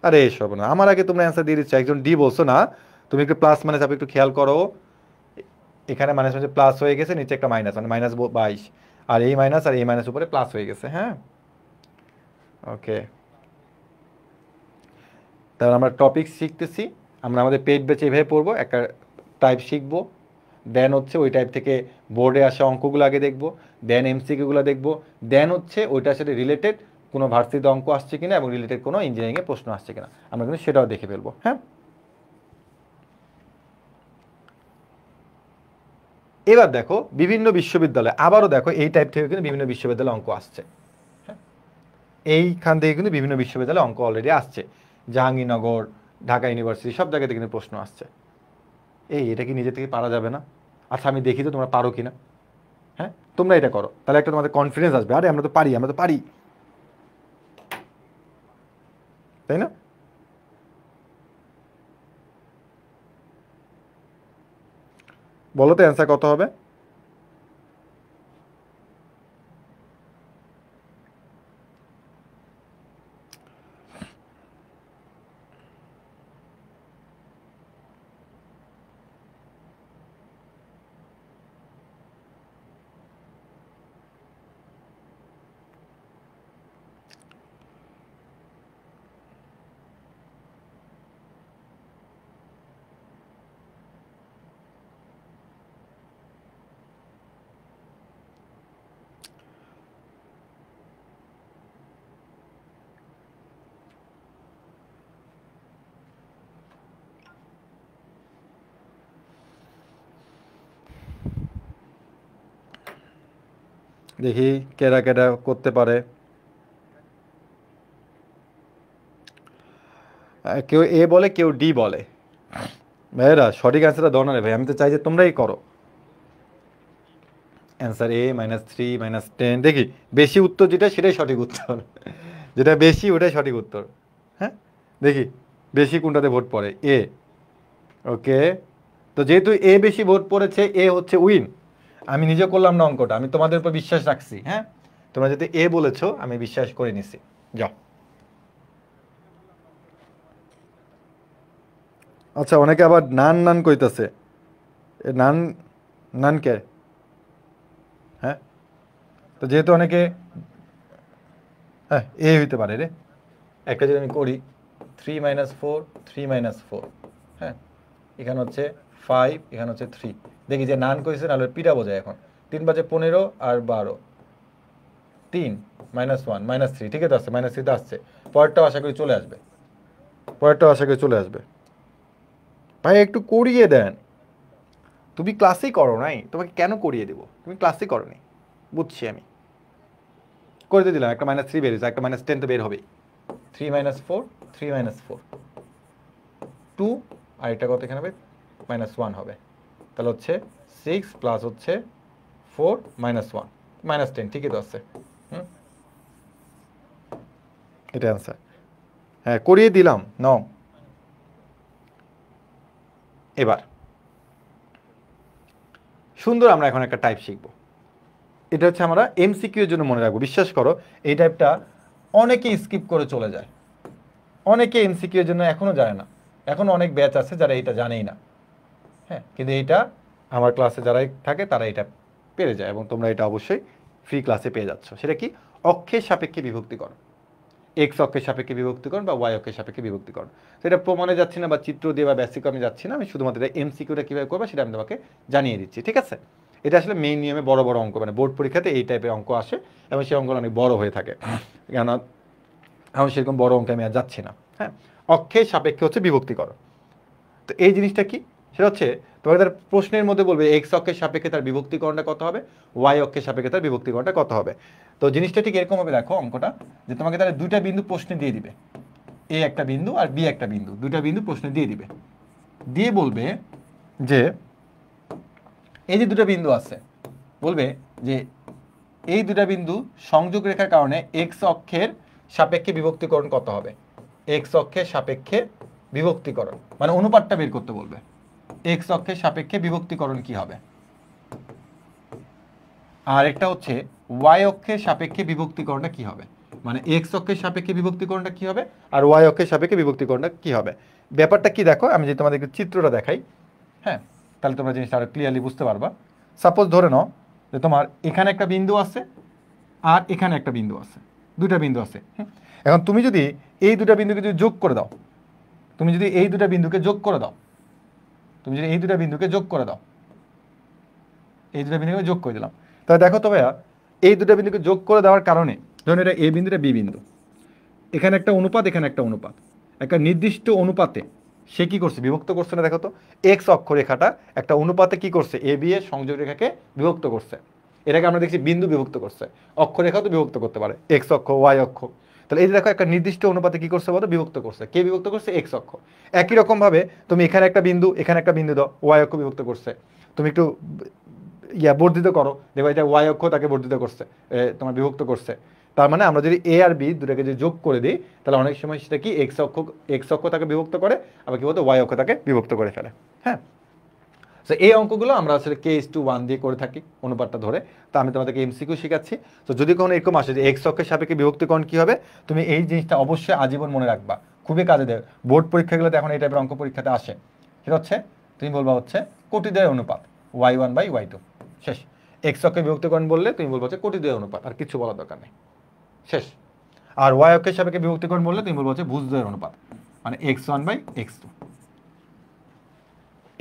আরে এসব না, আমার আগে তোমরা অ্যান্সার দিয়ে দিচ্ছ, একজন ডি বলছো না, তুমি একটু প্লাস মাইনাস আপনি একটু খেয়াল করো, এখানে মাইনাস মাঝে প্লাস হয়ে গেছে, নিচে একটা মাইনাস মানে -22, আর এই মাইনাস আর এই মাইনাস উপরে প্লাস হয়ে গেছে, হ্যাঁ ওকে। তাহলে আমরা টপিক শিখতেছি, আমরা আমাদের পেইড ব্যাচে এভাবে পড়বো, একটা টাইপ শিখবো, দেন হচ্ছে ওই টাইপ থেকে বোর্ডে আসা অঙ্কগুলো আগে দেখবো, দেন এমসিকিউগুলো দেখবো, দেন হচ্ছে ওইটার সাথে রিলেটেড কোনো ভার্সিটিতে অঙ্ক আসছে কিনা এবং রিলেটেড কোনো ইঞ্জিনিয়ারিংয়ের প্রশ্ন আসছে কিনা আমরা কিন্তু সেটাও দেখে ফেলবো, হ্যাঁ। এবার দেখো বিভিন্ন বিশ্ববিদ্যালয়ে আবারও দেখো এই টাইপ থেকে কিন্তু বিভিন্ন বিশ্ববিদ্যালয়ে অঙ্ক আসছে, হ্যাঁ এইখান থেকে কিন্তু বিভিন্ন বিশ্ববিদ্যালয়ে অঙ্ক অলরেডি আসছে, জাহাঙ্গীরনগর, ঢাকা ইউনিভার্সিটি সব জায়গাতে কিন্তু প্রশ্ন আসছে। এটা কি নিজে থেকে পারা যাবে না? আচ্ছা আমি দেখি তো তোমরা পারো কিনা, হ্যাঁ তোমরা এটা করো, তাহলে একটা তোমাদের কনফিডেন্স আসবে, আরে আমরা তো পারি, আমরা তো পারি, তাই না? বলো তো অ্যান্সার কত হবে। দেখি কেডা কেডা করতে পারে। কেউ এ বলে, কেউ ডি বলে। ভাইয়েরা সঠিক অ্যান্সারটা দাও না রে ভাই, আমি তো চাই যে তোমরাই করো। অ্যান্সার এ -3 -10। দেখি বেশি উত্তর যেটা সেটাই সঠিক উত্তর, যেটা বেশি ওটাই সঠিক উত্তর, হ্যাঁ দেখি বেশি কোনটাতে ভোট পড়ে, এ। ওকে, তো যেহেতু এ বেশি ভোট পড়েছে, এ হচ্ছে উইন। আমি নিজে করলাম না অঙ্কটা, আমি তোমাদের উপর বিশ্বাস রাখছি, হ্যাঁ তোমরা যদি এ বলেছো আমি বিশ্বাস করে নিছি, যাও। আচ্ছা অনেকে আবার নান নান কইতাছে, নান নান কে, হ্যাঁ তো যেহেতু অনেকে, হ্যাঁ এ হইতে পারে রে। একটা যদি আমি করি 3 - 4 3 - 4, হ্যাঁ এখানে হচ্ছে 5, এখানে হচ্ছে 3, দেখি যে নান কইছে নাহলে পিটা বোঝায়। এখন 3 বাজে 15 আর 12, 3 -1 -3, ঠিক আছে আসছে, -3তে আসছে, পরেরটাও আশা করি চলে আসবে, পরেরটাও আশা করি চলে আসবে। ভাই একটু করিয়ে দেন, তুমি ক্লাসেই করো নাই, তোমাকে কেন করিয়ে দেবো, তুমি ক্লাসেই করো নি, বুঝছি আমি, করে দিয়ে দিলাম। একটা -3 বেরিয়েছে, একটা -10 তো বের হবেই। 3 - 4 3 - 4 2, আর এটা কত এখানে হবে -1 হবে, তাহলে হচ্ছে 6 প্লাস হচ্ছে 4 -1 -10, ঠিকই তো আছে, হুম এটা অ্যান্সার, হ্যাঁ করিয়ে দিলাম নাও। এবার সুন্দর আমরা এখন একটা টাইপ শিখবো, এটা হচ্ছে আমরা এমসিকিউ এর জন্য মনে রাখবো। বিশ্বাস করো এই টাইপটা অনেকে স্কিপ করে চলে যায়, অনেকে এমসিকিউ এর জন্য এখনো জানে না, এখনো অনেক ব্যাচ আছে যারা এটা জানেই না, হ্যাঁ কিন্তু এইটা আমার ক্লাসে যারাই থাকে তারা এটা পেরে যায়, এবং তোমরা এটা অবশ্যই ফ্রি ক্লাসে পেয়ে যাচ্ছ। সেটা কি, অক্ষের সাপেক্ষে বিভক্তিকরণ, এক্স অক্ষের সাপেক্ষে বিভক্তিকরণ বা ওয়াই অক্ষের সাপেক্ষে বিভক্তিকরণ। সেটা প্রমাণে যাচ্ছি না বা চিত্র দিয়ে বা বেসিক আমি যাচ্ছি না, আমি শুধুমাত্র এমসিকিউটা কীভাবে করবো সেটা আমি তোমাকে জানিয়ে দিচ্ছি, ঠিক আছে। এটা আসলে মেইন নিয়মে বড় বড় অঙ্ক, মানে বোর্ড পরীক্ষাতে এই টাইপের অঙ্ক আসে এবং সেই অঙ্কগুলো অনেক বড় হয়ে থাকে, কেন এখন সেরকম বড় অঙ্কে আমি আর যাচ্ছি না, হ্যাঁ অক্ষের সাপেক্ষে হচ্ছে বিভক্তি করো। তো এই জিনিসটা কি, সেটা হচ্ছে তোমাকে তার প্রশ্নের মধ্যে বলবে এক্স অক্ষের সাপেক্ষে তার বিভক্তিকরণটা কত হবে, ওয়াই অক্ষের সাপেক্ষে তার বিভক্তিকরণটা কত হবে। তো জিনিসটা ঠিক এরকম হবে, দেখো অঙ্কটা, যে তোমাকে তাহলে দুইটা বিন্দু প্রশ্নে দিয়ে দিবে, এ একটা বিন্দু আর বি একটা বিন্দু, দুইটা বিন্দু প্রশ্নে দিয়ে দিবে, দিয়ে বলবে যে এই যে দুটো বিন্দু আছে, বলবে যে এই দুটা বিন্দু সংযোগ রেখার কারণে এক্স অক্ষের সাপেক্ষে বিভক্তিকরণ কত হবে, এক্স অক্ষের সাপেক্ষে বিভক্তিকরণ মানে অনুপাতটা বের করতে বলবে, এক্স অক্ষের সাপেক্ষে বিভক্তিকরণ কি হবে। আর একটা হচ্ছে ওয়াই অক্ষের সাপেক্ষে বিভক্তিকরণটা কি হবে, মানে এক্স অক্ষের সাপেক্ষে বিভক্তিকরণটা কি হবে আর ওয়াই অক্ষের সাপেক্ষে বিভক্তিকরণটা কি হবে। ব্যাপারটা কি দেখো, আমি যদি তোমাদেরকে চিত্রটা দেখাই, হ্যাঁ, তাহলে তোমরা জিনিসটা আরো ক্লিয়ারলি বুঝতে পারবা। সাপোজ ধরে নাও যে তোমার এখানে একটা বিন্দু আছে আর এখানে একটা বিন্দু আছে, দুটা বিন্দু আছে। এখন তুমি যদি এই দুটা বিন্দুকে যদি যোগ করে দাও, তুমি যদি এই দুটা বিন্দুকে যোগ করে দাও, তুমি যদি এই দুটা বিন্দুকে যোগ করে দাও, এই দুটা বিন্দুকে যোগ করে দিলাম, তাহলে দেখো তো ভাইয়া এই দুটা বিন্দুকে যোগ করে দেওয়ার কারণে, ধরুন এটা এ বিন্দু, এটা বি বিন্দু, এখানে একটা অনুপাত, এখানে একটা অনুপাত, একটা নির্দিষ্ট অনুপাতে সে কি করছে, বিভক্ত করছে না। দেখো তো এক্স অক্ষরেখাটা একটা অনুপাতে কি করছে, এ বি এর সংযোগ রেখাকে বিভক্ত করছে। এটাকে আমরা দেখছি বিন্দু বিভক্ত করছে, অক্ষরেখা তো বিভক্ত করতে পারে, এক্স অক্ষ ওয়াই অক্ষ। তাহলে এই যে দেখো একটা নির্দিষ্ট অনুপাতে কি করছে বলো, বিভক্ত করছে। কে বিভক্ত করছে, এক্স অক্ষ। একই রকম ভাবে তুমি এখানে একটা বিন্দু, এখানে একটা বিন্দু দাও, ওয়াই অক্ষ বিভক্ত করছে। তুমি একটু বর্ধিত করো, দেখো এটা ওয়াই অক্ষ তাকে বর্ধিত করছে, তোমার বিভক্ত করছে। তার মানে আমরা যদি এ আর বি দুটাকে যদি যোগ করে দিই, তাহলে অনেক সময় সেটা কি এক্স অক্ষ তাকে বিভক্ত করে, আবার কি বলতো ওয়াই অক্ষ তাকে বিভক্ত করে ফেলে। হ্যাঁ, তো এই অঙ্কগুলো আমরা আসলে K:1 দিয়ে করে থাকি অনুপাতটা ধরে। তো আমি তোমাদেরকে এমসিকিউ শেখাচ্ছি। তো যদি কখনো এরকম আসে যে এক্স অক্ষের সাপেক্ষে বিভক্তিকরণ কি হবে, তুমি এই জিনিসটা অবশ্যই আজীবন মনে রাখবা, খুবই কাজে দেবে। বোর্ড পরীক্ষাগুলোতে এখন এই টাইপের অঙ্ক পরীক্ষাতে আসে। সেটা হচ্ছে তুমি বলবা হচ্ছে কোটিদ্বয়ের অনুপাত y1/y2, শেষ। এক্স অক্ষের বিভক্তিকরণ বললে তুমি বলবো হচ্ছে কোটিদ্বয়ের অনুপাত, আর কিছু বলার দরকার নেই, শেষ। আর ওয়াই অক্ষের সাপেক্ষে বিভক্তিকরণ বললে তুমি বলবো হচ্ছে ভুজদ্বয়ের অনুপাত, মানে x1/x2।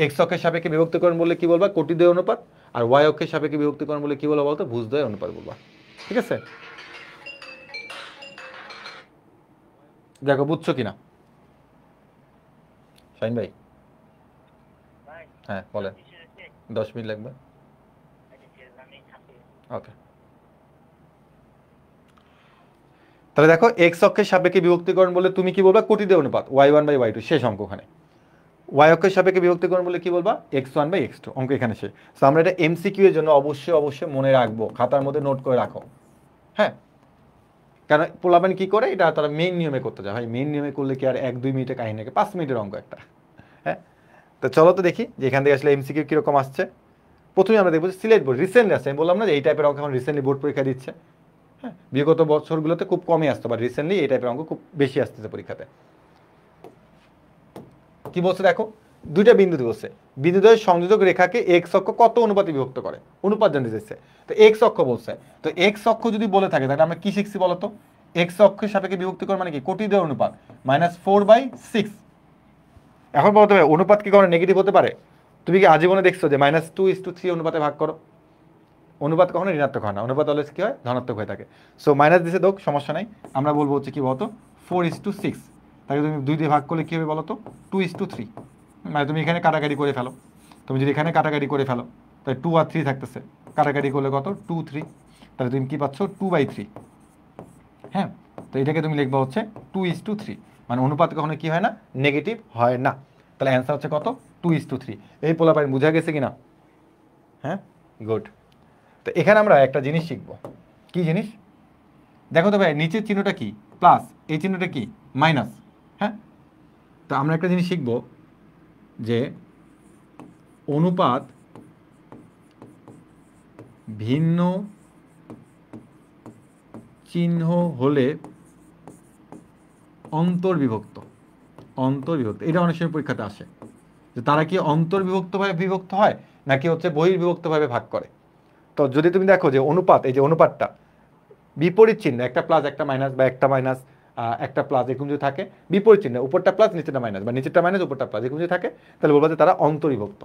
এক্স অক্ষের সাপেক্ষে বিভক্তিকরণ বললে কি বলবা, কোটিদ্বয় অনুপাত। আর ওয়াই অক্ষের সাপেক্ষে বিভক্তিকরণ বললে কি বলবো বলতো, ভুজদ্বয় অনুপাত বলবা। ঠিক আছে, দেখো বুঝছো কিনা শাহিন ভাই? হ্যাঁ বলেন, 10 মিনিট লাগবে। ওকে, তাহলে দেখো এক্স অক্ষের সাপেক্ষে বিভক্তিকরণ বলে তুমি কি বলবা, কোটিদ্বয় অনুপাত y1/y2, শেষ অঙ্ক ওখানে। ওয়াই অক্ষের সাপেক্ষে বিভক্তিকরণ বলে কি বলবা, x1/x2, অঙ্ক এখানে শেষ। তো আমরা এটা এমসিকিউ এর জন্য অবশ্যই অবশ্যই মনে রাখবো, খাতার মধ্যে নোট করে রাখো। হ্যাঁ, কারণ পোলাপান কি করে, এটা তারা মেইন নিয়মে করতে যায়। ভাই মেইন নিয়মে করলে কি আর 1-2 মিনিটের কাহিনী নাকি, 5 মিনিটের অঙ্ক একটা। হ্যাঁ, তো চলো তো দেখি যে এখান থেকে আসলে এমসিকিউ কিরকম আসছে। প্রথমে আমরা দেখবো সিলেট বোর্ড রিসেন্টলি আসছে, আমি বললাম না যে এই টাইপের অঙ্ক এখন রিসেন্টলি বোর্ড পরীক্ষা দিচ্ছে। হ্যাঁ, বিগত বছরগুলোতে খুব কমই আসতো, বাট রিসেন্টলি এই টাইপের অঙ্ক খুব বেশি আসতেছে পরীক্ষাতে। কি বলছে দেখো, দুইটা বিন্দু বলছে, বিন্দুদ্বয়ের সংযোজক রেখাকে এক্স অক্ষ কত অনুপাতে বিভক্ত করে, অনুপাত জানতে চাইছে। তো এক্স অক্ষ বলছে, তো এক্স অক্ষ যদি বলে থাকে তাহলে আমরা কি শিখছি বলতো, এক্স অক্ষের সাপেক্ষে বিভক্তিকরণ মানে কি, কোটিদ্বয় অনুপাত -4/6। এখন বলতে হবে অনুপাত কি কখনো নেগেটিভ হতে পারে? তুমি কি আজীবনে দেখছো যে -2:3 অনুপাতে ভাগ করো? অনুপাত কখনো ঋণাত্মক হয় না, অনুপাত অলওয়েজ কি হয়, ধনাত্মক হয়ে থাকে। সো মাইনাস দিছে দোক, সমস্যা নাই। আমরা বলবো হচ্ছে কি বলতো 4:6, তাকে তুমি 2 দিয়ে ভাগ করলে কি হবে বলতো 2:3। মানে তুমি এখানে কাটাকাটি করে ফেলো, তুমি যদি এখানে কাটাকাটি করে ফেলো তাহলে 2 আর 3 থাকতেছে, কাটাকাটি করলে কত 2, 3, তাহলে তুমি কি পাচ্ছ 2/3। হ্যাঁ, তো এটাকে তুমি লিখবা হচ্ছে 2:3, মানে অনুপাত কখনো কি হয় না, নেগেটিভ হয় না। তাহলে অ্যান্সার হচ্ছে কত, 2:3। এই পোলাপাইন বুঝা গেছে কিনা? হ্যাঁ, গুড। তো এখানে আমরা একটা জিনিস শিখবো, কি জিনিস দেখো তো ভাই, নিচের চিহ্নটা কি প্লাস, এই চিহ্নটা কি মাইনাস। হ্যাঁ, তো আমরা একটা জিনিস শিখবো যে অনুপাত ভিন্ন চিহ্ন হলে অন্তর্বিভক্ত, অন্তর্বিভক্ত, এটা অনেক সময় পরীক্ষাতে আসে যে তারা কি অন্তর্বিভক্তভাবে বিভক্ত হয় নাকি হচ্ছে বহির্বিভক্তভাবে ভাগ করে। তো যদি তুমি দেখো যে অনুপাত, এই যে অনুপাতটা বিপরীত চিহ্ন, একটা প্লাস একটা মাইনাস, বা একটা মাইনাস একটা প্লাস, এরকম যদি থাকে, বিপরীত চিহ্ন, উপরটা প্লাস নিচেরটা মাইনাস, বা নিচেরটা মাইনাস উপরটা প্লাস, এরকম যদি থাকে, তাহলে বলবো যে তারা অন্তর্বিভক্ত।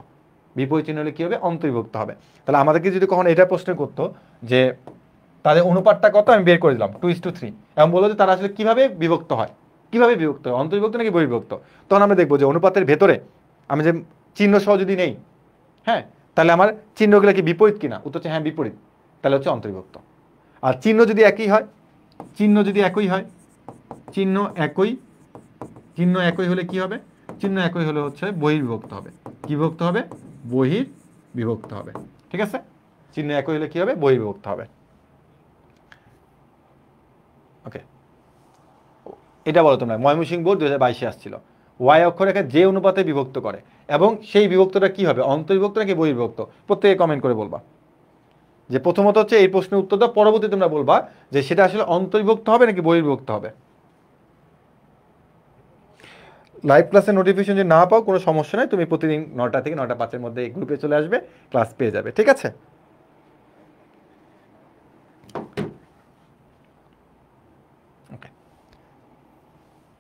বিপরীত চিহ্ন হলে কি হবে, অন্তর্বিভক্ত হবে। তাহলে আমাদেরকে যদি কখনো এটা প্রশ্ন করতো যে তাদের অনুপাতটা কত, আমি বের করে দিলাম 2:3, এবং বললো যে তারা আসলে কিভাবে বিভক্ত হয়, কিভাবে বিভক্ত হয়, অন্তর্বিভক্ত নাকি বহির্বিভক্ত? তখন আমরা দেখবো যে অনুপাতের ভেতরে আমি যে চিহ্ন সহ যদি নেই, হ্যাঁ, তাহলে আমার চিহ্নগুলো কি বিপরীত কিনা? উত্তর হচ্ছে হ্যাঁ বিপরীত, তাহলে হচ্ছে অন্তর্বিভক্ত। আর চিহ্ন যদি একই হয়, চিহ্ন যদি একই হয়, চিহ্ন একই, চিহ্ন একই হলে কি হবে? চিহ্ন একই হলে হচ্ছে বহির্বিভক্ত হবে। কি বিভক্ত হবে? বহির্বিভক্ত হবে। ঠিক আছে, চিহ্ন একই হলে কি হবে? বহির্বিভক্ত হবে। ওকে, এটা বলো তোমরা। ময়মনসিংহ বোর্ড 2022-এ আসছিল, ওয়াই অক্ষরেখা যে অনুপাতে বিভক্ত করে এবং সেই বিভক্তটা কি হবে, অন্তর্বিভক্ত নাকি বহির্বিভক্ত? প্রত্যেকে কমেন্ট করে বলবা। যে প্রথমত হচ্ছে এই প্রশ্নের উত্তর দাও, পরবর্তী তোমরা বলবা যে সেটা আসলে অন্তর্বিভক্ত হবে নাকি বহির্বিভক্ত হবে। লাইভ ক্লাসের নোটিফিকেশন যদি না পাও কোনো সমস্যা নাই, তুমি প্রতিদিন 9টা থেকে 9টা 5-এর মধ্যে এই গ্রুপে চলে আসবে, ক্লাস পেয়ে যাবে। ঠিক আছে, ওকে,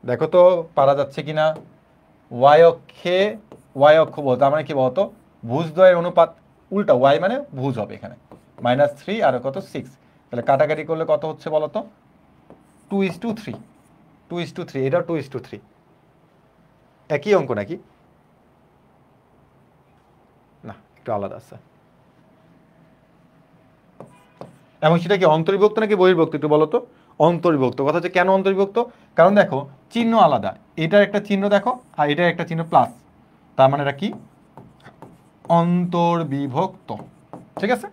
দেখো তো পারা যাচ্ছে কিনা। ওয়াই অক্ষে, ওয়াই অক্ষ বলতো তার মানে কি বলতো, ভুজদ্বয়ের অনুপাত উল্টা, ওয়াই মানে ভুজ হবে এখানে, -3 আর কত 6, তাহলে কাটাকাটি করলে কত হচ্ছে বলো তো? 2:3, 2:3, এটাও 2:3, একই অঙ্ক নাকি? না, একটু আলাদা আছে। এবং সেটা কি অন্তর্বিভক্ত নাকি বহির্বিভক্ত একটু বলো তো? অন্তর্বিভক্ত। কথা হচ্ছে কেন অন্তর্বিভক্ত? কারণ দেখো চিহ্ন আলাদা, এটার একটা চিহ্ন দেখো আর এটার একটা চিহ্ন প্লাস, তার মানে এটা কি? অন্তর্বিভক্ত। ঠিক আছে,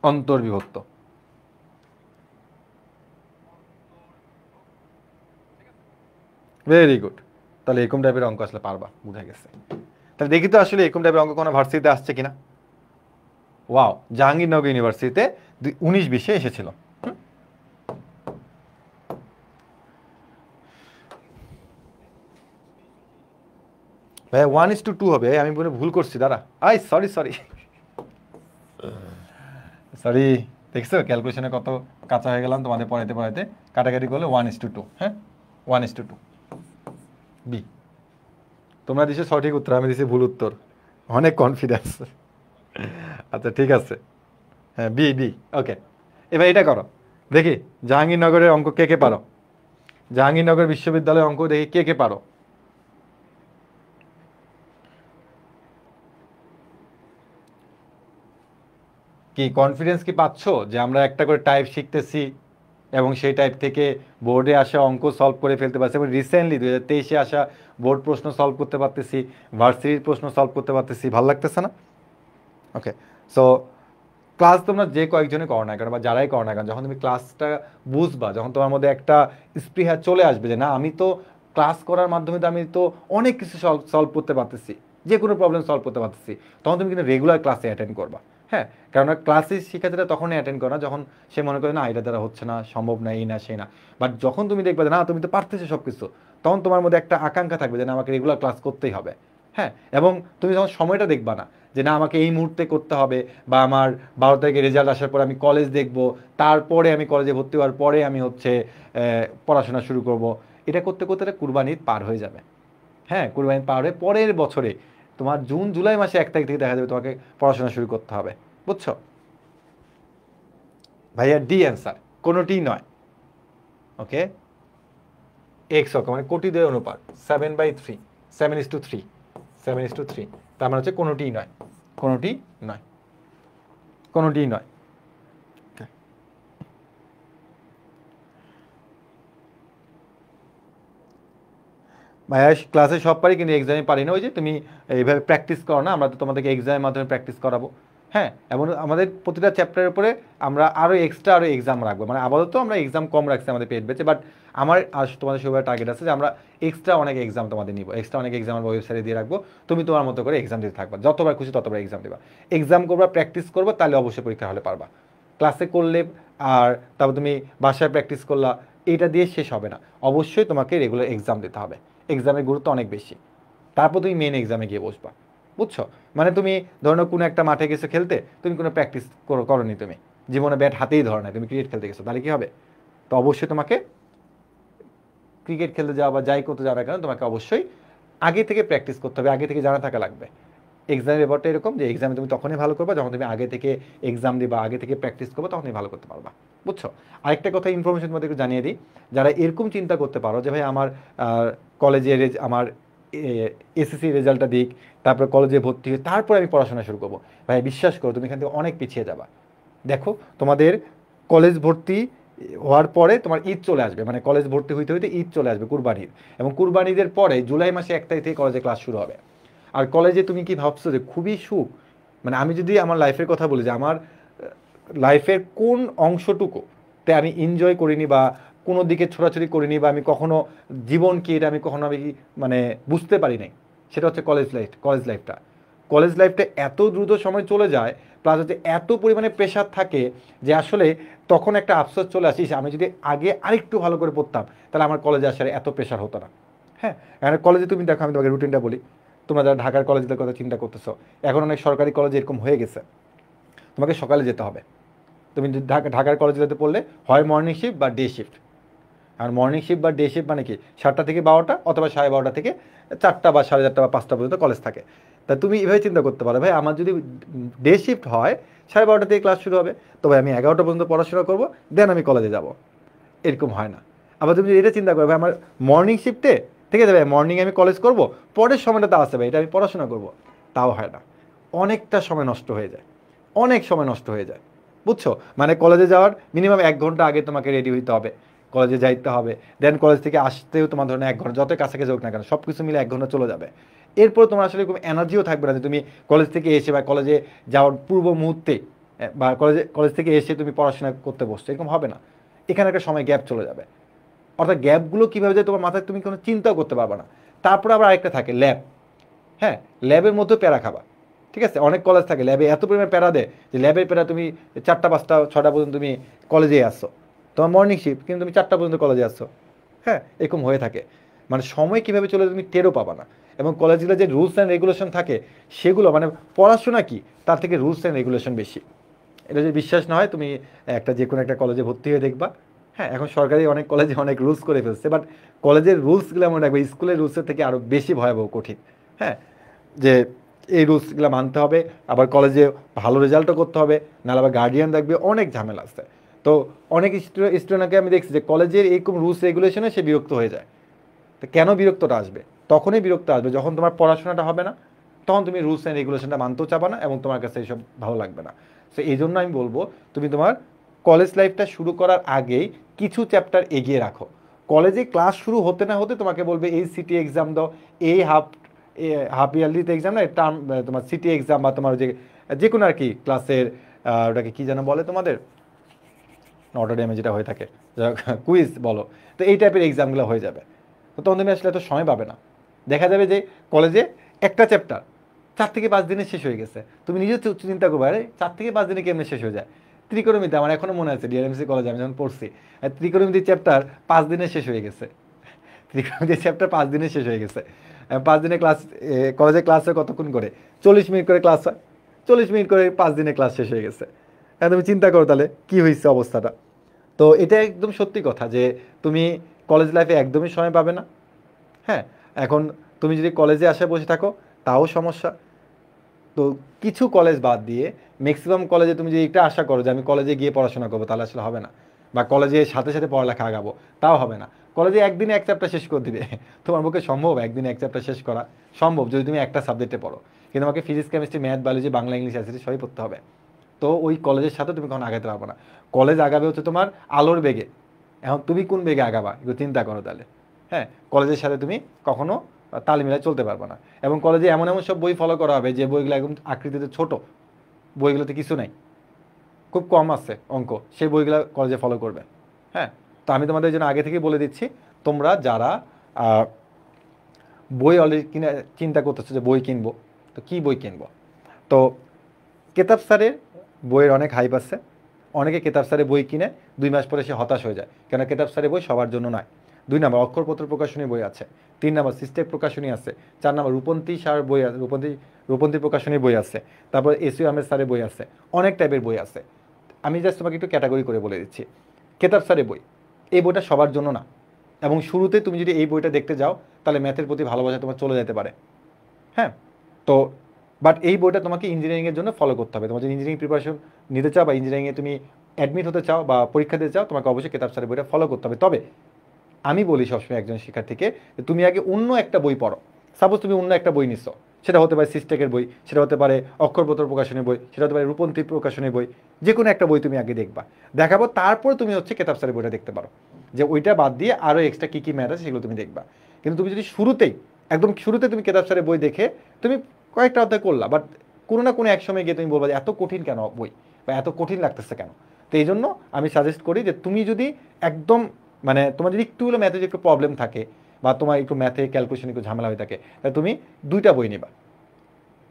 অন্তর্বিভক্ত। ভেরি গুড, তাহলে এরকম টাইপের অঙ্ক আসলে পারবা, বুঝা গেছে। তাহলে দেখি তো আসলে এরকম টাইপের অঙ্ক কোনো ভার্সিটিতে আসছে কিনা। ওয়াও, জাহাঙ্গীরনগর ইউনিভার্সিটিতে 19-20-এ এসেছিল। ভাইয়া 1:2 হবে, আমি বলে ভুল করছি, দাঁড়া, সরি সরি সরি, দেখছো ক্যালকুলেশনে কত কাঁচা হয়ে গেলাম তোমাদের পড়াইতে পড়াইতে। কাটাকাটি করলে 1:2, হ্যাঁ 1:2 বি। তোমরা দিছো সঠিক উত্তর, আমি দিছি ভুল উত্তর, অনেক কনফিডেন্স। আচ্ছা ঠিক আছে, হ্যাঁ বি বি, ওকে। এবার এটা করো, দেখি জাহাঙ্গীরনগরের অঙ্ক কে কে পারো, জাহাঙ্গীরনগর বিশ্ববিদ্যালয়ের অঙ্ক দেখি কে কে পারো। কি কনফিডেন্স কি পাচ্ছ যে আমরা একটা করে টাইপ শিখতেছি এবং সেই টাইপ থেকে বোর্ডে আসা অঙ্ক সলভ করে ফেলতে পারছি, এবং রিসেন্টলি 2023-এ আসা বোর্ড প্রশ্ন সলভ করতে পারতেছি, ভার্সিটির প্রশ্ন সলভ করতে পারতেছি, ভালো লাগতেছে না? ওকে, সো ক্লাস তোমরা যে কয়েকজনে করো না কেন বা যারাই করো না কেন, যখন তুমি ক্লাসটা বুঝবা, যখন তোমার মধ্যে একটা স্পৃহা চলে আসবে যে না আমি তো ক্লাস করার মাধ্যমে তো আমি তো অনেক কিছু সলভ করতে পারতেছি, যে কোনো প্রবলেম সলভ করতে পারতেছি, তখন তুমি কিন্তু রেগুলার ক্লাসে অ্যাটেন্ড করবা। হ্যাঁ, কারণ ক্লাসে শিক্ষার্থীরা তখনই অ্যাটেন্ড করে না যখন সে মনে করে না এটা দ্বারা হচ্ছে না, সম্ভব না, এই না সেই না। বাট যখন তুমি দেখবে যে না তুমি তো পারতেছো সব কিছু, তখন তোমার মধ্যে একটা আকাঙ্ক্ষা থাকবে যে না আমাকে রেগুলার ক্লাস করতেই হবে। হ্যাঁ, এবং তুমি যখন সময়টা দেখবা না যে না আমাকে এই মুহূর্তে করতে হবে, বা আমার 12 তারিখে রেজাল্ট আসার পরে আমি কলেজ দেখব, তারপরে আমি কলেজে ভর্তি হওয়ার পরে আমি হচ্ছে পড়াশোনা শুরু করব, এটা করতে করতে কুরবানি ঈদ পার হয়ে যাবে। হ্যাঁ, কুরবানি ঈদ পার হয়ে পরের বছরে তোমার জুন জুলাই মাসে 1 তারিখ থেকে দেখা যাবে তোমাকে পড়াশোনা শুরু করতে হবে। বুঝছো ভাইয়া? ডি অ্যান্সার, কোনোটি নয়। ওকে, এক্স অক্ষ মানে কোটিদ্বয় অনুপাত 7/3, 7:3, 7:3, তার মানে হচ্ছে কোনোটিই নয়, কোনোটি নয়, কোনোটি নয়। ভাইয়া ক্লাসে সব পারি কিন্তু এক্সামে পারি না, ওই যে তুমি এইভাবে প্র্যাকটিস করো না, আমরা তো তোমাদেরকে এক্সামের মাধ্যমে প্র্যাকটিস করাবো। হ্যাঁ, এবং আমাদের প্রতিটা চ্যাপ্টারের উপরে আমরা আরও এক্সাম রাখবো, মানে আপাতত আমরা এক্সাম কম রাখছি আমাদের পেড ব্যাচে, বাট আমার আর তোমাদের সবার টার্গেট আছে যে আমরা এক্সট্রা অনেক এক্সাম তোমাদের নিব, এক্সট্রা অনেক এক্সাম আমার ওয়েবসাইটে দিয়ে রাখবো, তুমি তোমার মতো করে এক্সাম দিতে থাকবা, যতবার খুশি ততবার এক্সাম দেবা, এক্সাম করবা, প্র্যাকটিস করবা, তাহলে অবশ্যই পরীক্ষা হলে পারবা। ক্লাসে করলে আর তারপর তুমি বাসায় প্র্যাকটিস করলা, এইটা দিয়ে শেষ হবে না, অবশ্যই তোমাকে রেগুলার এক্সাম দিতে হবে, এক্সামের গুরুত্ব অনেক বেশি, তারপর তুমি মেন এক্সামে গিয়ে বসবা। বুঝছো? মানে তুমি ধরো কোনো একটা মাঠে গেছো খেলতে, তুমি কোনো প্র্যাকটিস করোনি, তুমি জীবনে ব্যাট হাতেই ধরো না, তুমি ক্রিকেট খেলতে গেছো, তাহলে কি হবে? তো অবশ্যই তোমাকে ক্রিকেট খেলতে যাওয়া বা যাই করতে যাওয়া না কেন তোমাকে অবশ্যই আগে থেকে প্র্যাকটিস করতে হবে, আগে থেকে জানা থাকা লাগবে। এক্সামের ব্যাপারটা এরকম যে এক্সামে তুমি তখনই ভালো করবে যখন তুমি আগে থেকে এক্সাম দিবা, আগে থেকে প্র্যাকটিস করবে, তখনই ভালো করতে পারবা। বুঝছো? আরেকটা কথা ইনফরমেশন মধ্যে একটু জানিয়ে দিই, যারা এরকম চিন্তা করতে পারো যে ভাই আমার কলেজে আমার এসএসসি রেজাল্টটা দিক, তারপরে কলেজে ভর্তি হয়ে তারপরে আমি পড়াশোনা শুরু করবো, ভাই বিশ্বাস করো তুমি এখান থেকে অনেক পিছিয়ে যাবা। দেখো তোমাদের কলেজ ভর্তি হওয়ার পরে তোমার ঈদ চলে আসবে, মানে কলেজ ভর্তি হইতে হইতে ঈদ চলে আসবে, কুরবানির, এবং কুরবানিদের পরে জুলাই মাসে 1 তারিখ থেকে কলেজে ক্লাস শুরু হবে। আর কলেজে তুমি কি ভাবছো যে খুবই সুখ, মানে আমি যদি আমার লাইফের কথা বলি যে আমার লাইফের কোন অংশটুকুতে আমি এনজয় করিনি বা কোনো দিকে ছোটাছুটি করিনি বা আমি কখনো জীবন কি এটা আমি কখনো আমি মানে বুঝতে পারি নাই, সেটা হচ্ছে কলেজ লাইফটা। কলেজ লাইফটা এত দ্রুত সময় চলে যায়, প্লাস হচ্ছে এত পরিমাণে প্রেশার থাকে যে আসলে তখন একটা আফসোস চলে আসিস আমি যদি আগে আরেকটু ভালো করে পড়তাম তাহলে আমার কলেজে আসার এত প্রেশার হতো না। হ্যাঁ, এখন কলেজে তুমি দেখো, আমি তোমাকে রুটিনটা বলি, তোমরা যারা ঢাকার কলেজের কথা চিন্তা করতেছো, এখন অনেক সরকারি কলেজে এরকম হয়ে গেছে, তোমাকে সকালে যেতে হবে। তুমি ঢাকার কলেজে যেতে পড়লে হয় মর্নিং শিফট বা ডে শিফট। আর মর্নিং শিফট বা ডে শিফট মানে কি 7টা থেকে 12টা অথবা 12:30 থেকে 4টা বা 4:30 বা 5টা পর্যন্ত কলেজ থাকে। তা তুমি এভাবে চিন্তা করতে পারো, ভাই আমার যদি ডে শিফট হয় 12:30 থেকে ক্লাস শুরু হবে, তো ভাই আমি 11টা পর্যন্ত পড়াশোনা করবো, দেন আমি কলেজে যাব। এরকম হয় না। আবার তুমি যদি এটা চিন্তা করবে আমার মর্নিং শিফটে, ঠিক আছে ভাই মর্নিং আমি কলেজ করব, পরের সময়টা তা আসবে এটা আমি পড়াশোনা করব, তাও হয় না। অনেকটা সময় নষ্ট হয়ে যায়, অনেক সময় নষ্ট হয়ে যায়। বুঝছো? মানে কলেজে যাওয়ার মিনিমাম 1 ঘন্টা আগে তোমাকে রেডি হইতে হবে, কলেজে যাইতে হবে, দেন কলেজ থেকে আসতেও তোমার ধরনের 1 ঘন্টা, যত কাছাকাছি হোক না কেন সব কিছু মিলে 1 ঘন্টা চলে যাবে। এরপর তোমার আসলে কোনো এনার্জিও থাকবে না যে তুমি কলেজ থেকে এসে বা কলেজে যাওয়ার পূর্ব মুহূর্তে বা কলেজ থেকে এসে তুমি পড়াশোনা করতে বসছো, এরকম হবে না। এখানে একটা সময় গ্যাপ চলে যাবে। অর্থাৎ গ্যাপগুলো কীভাবে যায় তোমার মাথায় তুমি কোনো চিন্তাও করতে পারবে না। তারপরে আবার আরেকটা থাকে ল্যাব। হ্যাঁ, ল্যাবের মধ্যেও প্যারা খাবা। ঠিক আছে, অনেক কলেজ থাকে ল্যাবে এত পরিমাণ প্যারা দেয় যে ল্যাবের প্যারা তুমি 4টা 5টা 6টা পর্যন্ত তুমি কলেজে আসছো, তোমার মর্নিং শিফট কিন্তু তুমি 4টা পর্যন্ত কলেজে আসছো। হ্যাঁ, এরকম হয়ে থাকে। মানে সময় কীভাবে চলে তুমি টেরও পাবা না। এবং কলেজগুলো যে রুলস অ্যান্ড রেগুলেশন থাকে সেগুলো মানে পড়াশোনা কি তার থেকে রুলস অ্যান্ড রেগুলেশন বেশি। এটা যদি বিশ্বাস না হয় তুমি যে কোনো একটা কলেজে ভর্তি হয়ে দেখবা। হ্যাঁ, এখন সরকারি অনেক কলেজে অনেক রুলস করে ফেলছে, বাট কলেজের রুলসগুলো মনে রাখবে স্কুলের রুলসের থেকে আরও বেশি ভয়াবহ কঠিন। হ্যাঁ, যে এই রুলসগুলো মানতে হবে, আবার কলেজে ভালো রেজাল্টও করতে হবে, নাহলে আবার গার্ডিয়ান দেখবে, অনেক ঝামেলা আছে। তো অনেক স্টুডেন্টকে আমি দেখছি যে কলেজের এইরকম রুলস রেগুলেশনে সে বিরক্ত হয়ে যায়। তো কেন বিরক্তটা আসবে? তখনই বিরক্ত আসবে যখন তোমার পড়াশোনাটা হবে না, তখন তুমি রুলস অ্যান্ড রেগুলেশনটা মানতেও চাবা না এবং তোমার কাছে এইসব ভালো লাগবে না। সো এই জন্য আমি বলবো তুমি তোমার কলেজ লাইফটা শুরু করার আগেই কিছু চ্যাপ্টার এগিয়ে রাখো। কলেজে ক্লাস শুরু হতে না হতে তোমাকে বলবে এই সিটি এক্সাম দাও, এই হাফ ইয়ারলিতে এক্সাম না টার্ম, তোমার সিটি এক্সাম বা তোমার যে কোনো আর কি ক্লাসের ওটাকে কী যেন বলে তোমাদের নটরডেমে যেটা হয়ে থাকে, কুইজ বলো, তো এই টাইপের এক্সামগুলো হয়ে যাবে। তো তখন তুমি আসলে এত সময় পাবে না। দেখা যাবে যে কলেজে একটা চ্যাপ্টার 4 থেকে 5 দিনে শেষ হয়ে গেছে, তুমি নিজেও চিন্তা করবে আরে 4 থেকে 5 দিনে কেমনে শেষ হয়ে যায়। ত্রিকোণমিতি আমার এখনও মনে আছে, ডিআরএমসি কলেজে আমি যখন পড়ছি, ত্রিকোণমিতির চ্যাপ্টার 5 দিনে শেষ হয়ে গেছে। ত্রিকোণমিতির চ্যাপ্টার 5 দিনে শেষ হয়ে গেছে। 5 দিনে ক্লাস, কলেজে ক্লাস হয় কতক্ষণ করে, 40 মিনিট করে ক্লাস হয়, 40 মিনিট করে 5 দিনে ক্লাস শেষ হয়ে গেছে। হ্যাঁ, তুমি চিন্তা করো তাহলে কী হয়েছে অবস্থাটা। তো এটা একদম সত্যি কথা যে তুমি কলেজ লাইফে একদমই সময় পাবে না। হ্যাঁ, এখন তুমি যদি কলেজে আসে বসে থাকো তাও সমস্যা। তো কিছু কলেজ বাদ দিয়ে ম্যাক্সিমাম কলেজে তুমি যদি একটা আশা করো যে আমি কলেজে গিয়ে পড়াশোনা করবো, তাহলে আসলে হবে না। বা কলেজে সাথে সাথে পড়ালেখা আগাবো, তাও হবে না। কলেজে একদিনে 1 চ্যাপ্টার শেষ করে দিবে, তোমার পক্ষে সম্ভব একদিনে 1 চ্যাপ্টার শেষ করা? সম্ভব যদি তুমি একটা সাবজেক্টে পড়ো, কিন্তু আমাকে physics chemistry math biology Bangla English অ্যাসিটি সবই পড়তে হবে। তো ওই কলেজের সাথে তুমি কখনো আগাতে পারবো না। কলেজ আগাবে হচ্ছে তোমার আলোর বেগে। এখন তুমি কোন বেগে আগাবা একটু চিন্তা করো তাহলে। হ্যাঁ, কলেজের সাথে তুমি কখনো তাল মিলায় চলতে পারবো না। এবং কলেজে এমন এমন সব বই ফলো করা হবে যে বইগুলো একদম আকৃতিতে ছোট, বইগুলোতে কিছু নাই, খুব কম আছে অঙ্ক, সেই বইগুলো কলেজে ফলো করবে। হ্যাঁ, তো আমি তোমাদের জন্য আগে থেকেই বলে দিচ্ছি, তোমরা যারা বই অলরেডি কিনে চিন্তা করতেছো যে বই কিনবো, তো কী বই কিনবো, তো কেতাব স্যারের বইয়ের অনেক হাইপ আছে। অনেকে কেতাব স্যারের বই কিনে 2 মাস পরে সে হতাশ হয়ে যায়, কেন কেতাব স্যারের বই সবার জন্য নয়। 2 নম্বর অক্ষরপত্র প্রকাশনী বই আছে, 3 নম্বর সিস্টেক প্রকাশনী আছে, 4 নম্বর রূপন্তী সার বই আছে, রূপন্তী প্রকাশনী বই আছে, তারপর এসইউ আহমেদ স্যারের বই আছে, অনেক টাইপের বই আছে। আমি জাস্ট তোমাকে একটু ক্যাটাগরি করে বলে দিচ্ছি। কেতাব স্যারের বই, এই বইটা সবার জন্য না। এবং শুরুতে তুমি যদি এই বইটা দেখতে যাও তাহলে ম্যাথের প্রতি ভালোবাসা তোমার চলে যেতে পারে। হ্যাঁ, তো বাট এই বইটা তোমাকে ইঞ্জিনিয়ারিংয়ের জন্য ফলো করতে হবে। তোমার যদি ইঞ্জিনিয়ারিং প্রিপারেশন নিতে চাও বা ইঞ্জিনিয়ারিংয়ে তুমি অ্যাডমিট হতে চাও বা পরীক্ষা দিতে চাও, তোমাকে অবশ্যই কেতাব স্যারের বইটা ফলো করতে হবে। তবে আমি বলি সবসময় একজন শিক্ষার্থীকে যে তুমি আগে অন্য একটা বই পড়ো। সাপোজ তুমি অন্য একটা বই নিচ্ছ, সেটা হতে পারে সিস্টেকের বই, সেটা হতে পারে অক্ষরপত্র প্রকাশনের বই, সেটা হতে পারে রূপন্তী প্রকাশনের বই, যে কোনো একটা বই তুমি আগে দেখাবো, তারপর তুমি হচ্ছে কেতাব স্যারের বইটা দেখতে পারো, যে ওইটা বাদ দিয়ে আরও এক্সট্রা কী কী ম্যাথ আছে সেগুলো তুমি দেখবা। কিন্তু তুমি যদি শুরুতেই একদম শুরুতে তুমি কেতাব স্যারের বই দেখে তুমি কয়েকটা অধ্যায় করলা, বাট কোনো না কোনো এক সময় গিয়ে তুমি বলবা যে এত কঠিন কেন বই, বা এত কঠিন লাগতেছে কেন। তো এই জন্য আমি সাজেস্ট করি যে তুমি যদি একদম মানে তোমার যদি একটু হলো ম্যাথে একটু প্রবলেম থাকে বা তোমার একটু ম্যাথে ক্যালকুলেশন একটু ঝামেলা হয়ে থাকে, তাহলে তুমি দুইটা বই নিবা।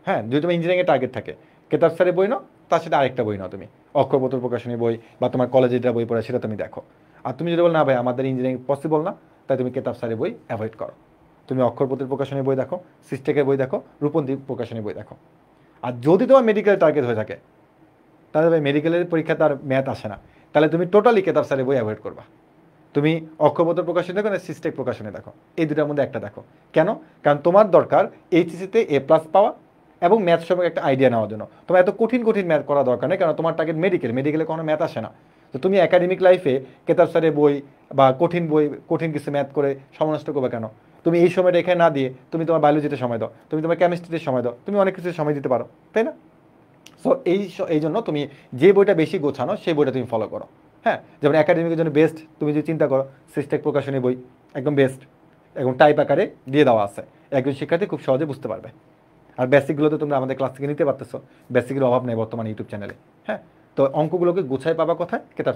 হ্যাঁ, যদি তোমার ইঞ্জিনিয়ারিংয়ের টার্গেট থাকে, কেতাব স্যারের বই নাও, তার সাথে আরেকটা বই নাও তুমি, অক্ষরপত্র প্রকাশনী বই বা তোমার কলেজে যেটা বই পড়ে সেটা তুমি দেখো। আর তুমি যদি বলো না ভাই আমাদের ইঞ্জিনিয়ারিং পসিবল না, তাই তুমি কেতাব স্যারের বই অ্যাভয়েড করো। তুমি অক্ষরপত্রের প্রকাশনী বই দেখো, সিস্টেকের বই দেখো, রূপন্তী প্রকাশনী বই দেখো। আর যদি তোমার মেডিকেলের টার্গেট হয়ে থাকে, তাহলে ভাই মেডিকেলের পরীক্ষাতে আর ম্যাথ আসে না, তাহলে তুমি টোটালি কেতাব স্যারের বই অ্যাভয়েড করবা। তুমি অক্ষরপত্র প্রকাশনী দেখো না সিস্টেক প্রকাশনী দেখো, এই দুটার মধ্যে একটা দেখো। কেন? কারণ তোমার দরকার এইচএসসিতে A+ পাওয়া এবং ম্যাথ সম্পর্কে একটা আইডিয়া নেওয়ার জন্য। তোমার এত কঠিন কঠিন ম্যাথ করা দরকার নেই, কারণ তোমার টার্গেট মেডিকেলে কোনো ম্যাথ আসে না। তো তুমি একাডেমিক লাইফে কেতাব স্যারের বই বা কঠিন বই, কঠিন কিছু ম্যাথ করে সময় নষ্ট করবে কেন? তুমি এই সময়টা এখানে না দিয়ে তুমি তোমার বায়োলজিতে সময় দাও, তুমি তোমার কেমিস্ট্রিতে সময় দাও, তুমি অনেক কিছু সময় দিতে পারো, তাই না? সো এই জন্য তুমি যে বইটা বেশি গোছানো সেই বইটা তুমি ফলো করো। হ্যাঁ, যেমন একাডেমিকের জন্য বেস্ট তুমি যদি চিন্তা করো, সিস্টেক প্রকাশনী বই একদম বেস্ট, এবং টাইপ আকারে দিয়ে দেওয়া আছে, একজন শিক্ষার্থী খুব সহজে বুঝতে পারবে। আর বেসিকগুলো তো তোমরা আমাদের ক্লাস থেকে নিতে পারতেছো, বেসিকের অভাব নেই বর্তমানে ইউটিউব চ্যানেলে। হ্যাঁ, তো অঙ্কগুলোকে গোছায় পাবা কোথায়? কেতাব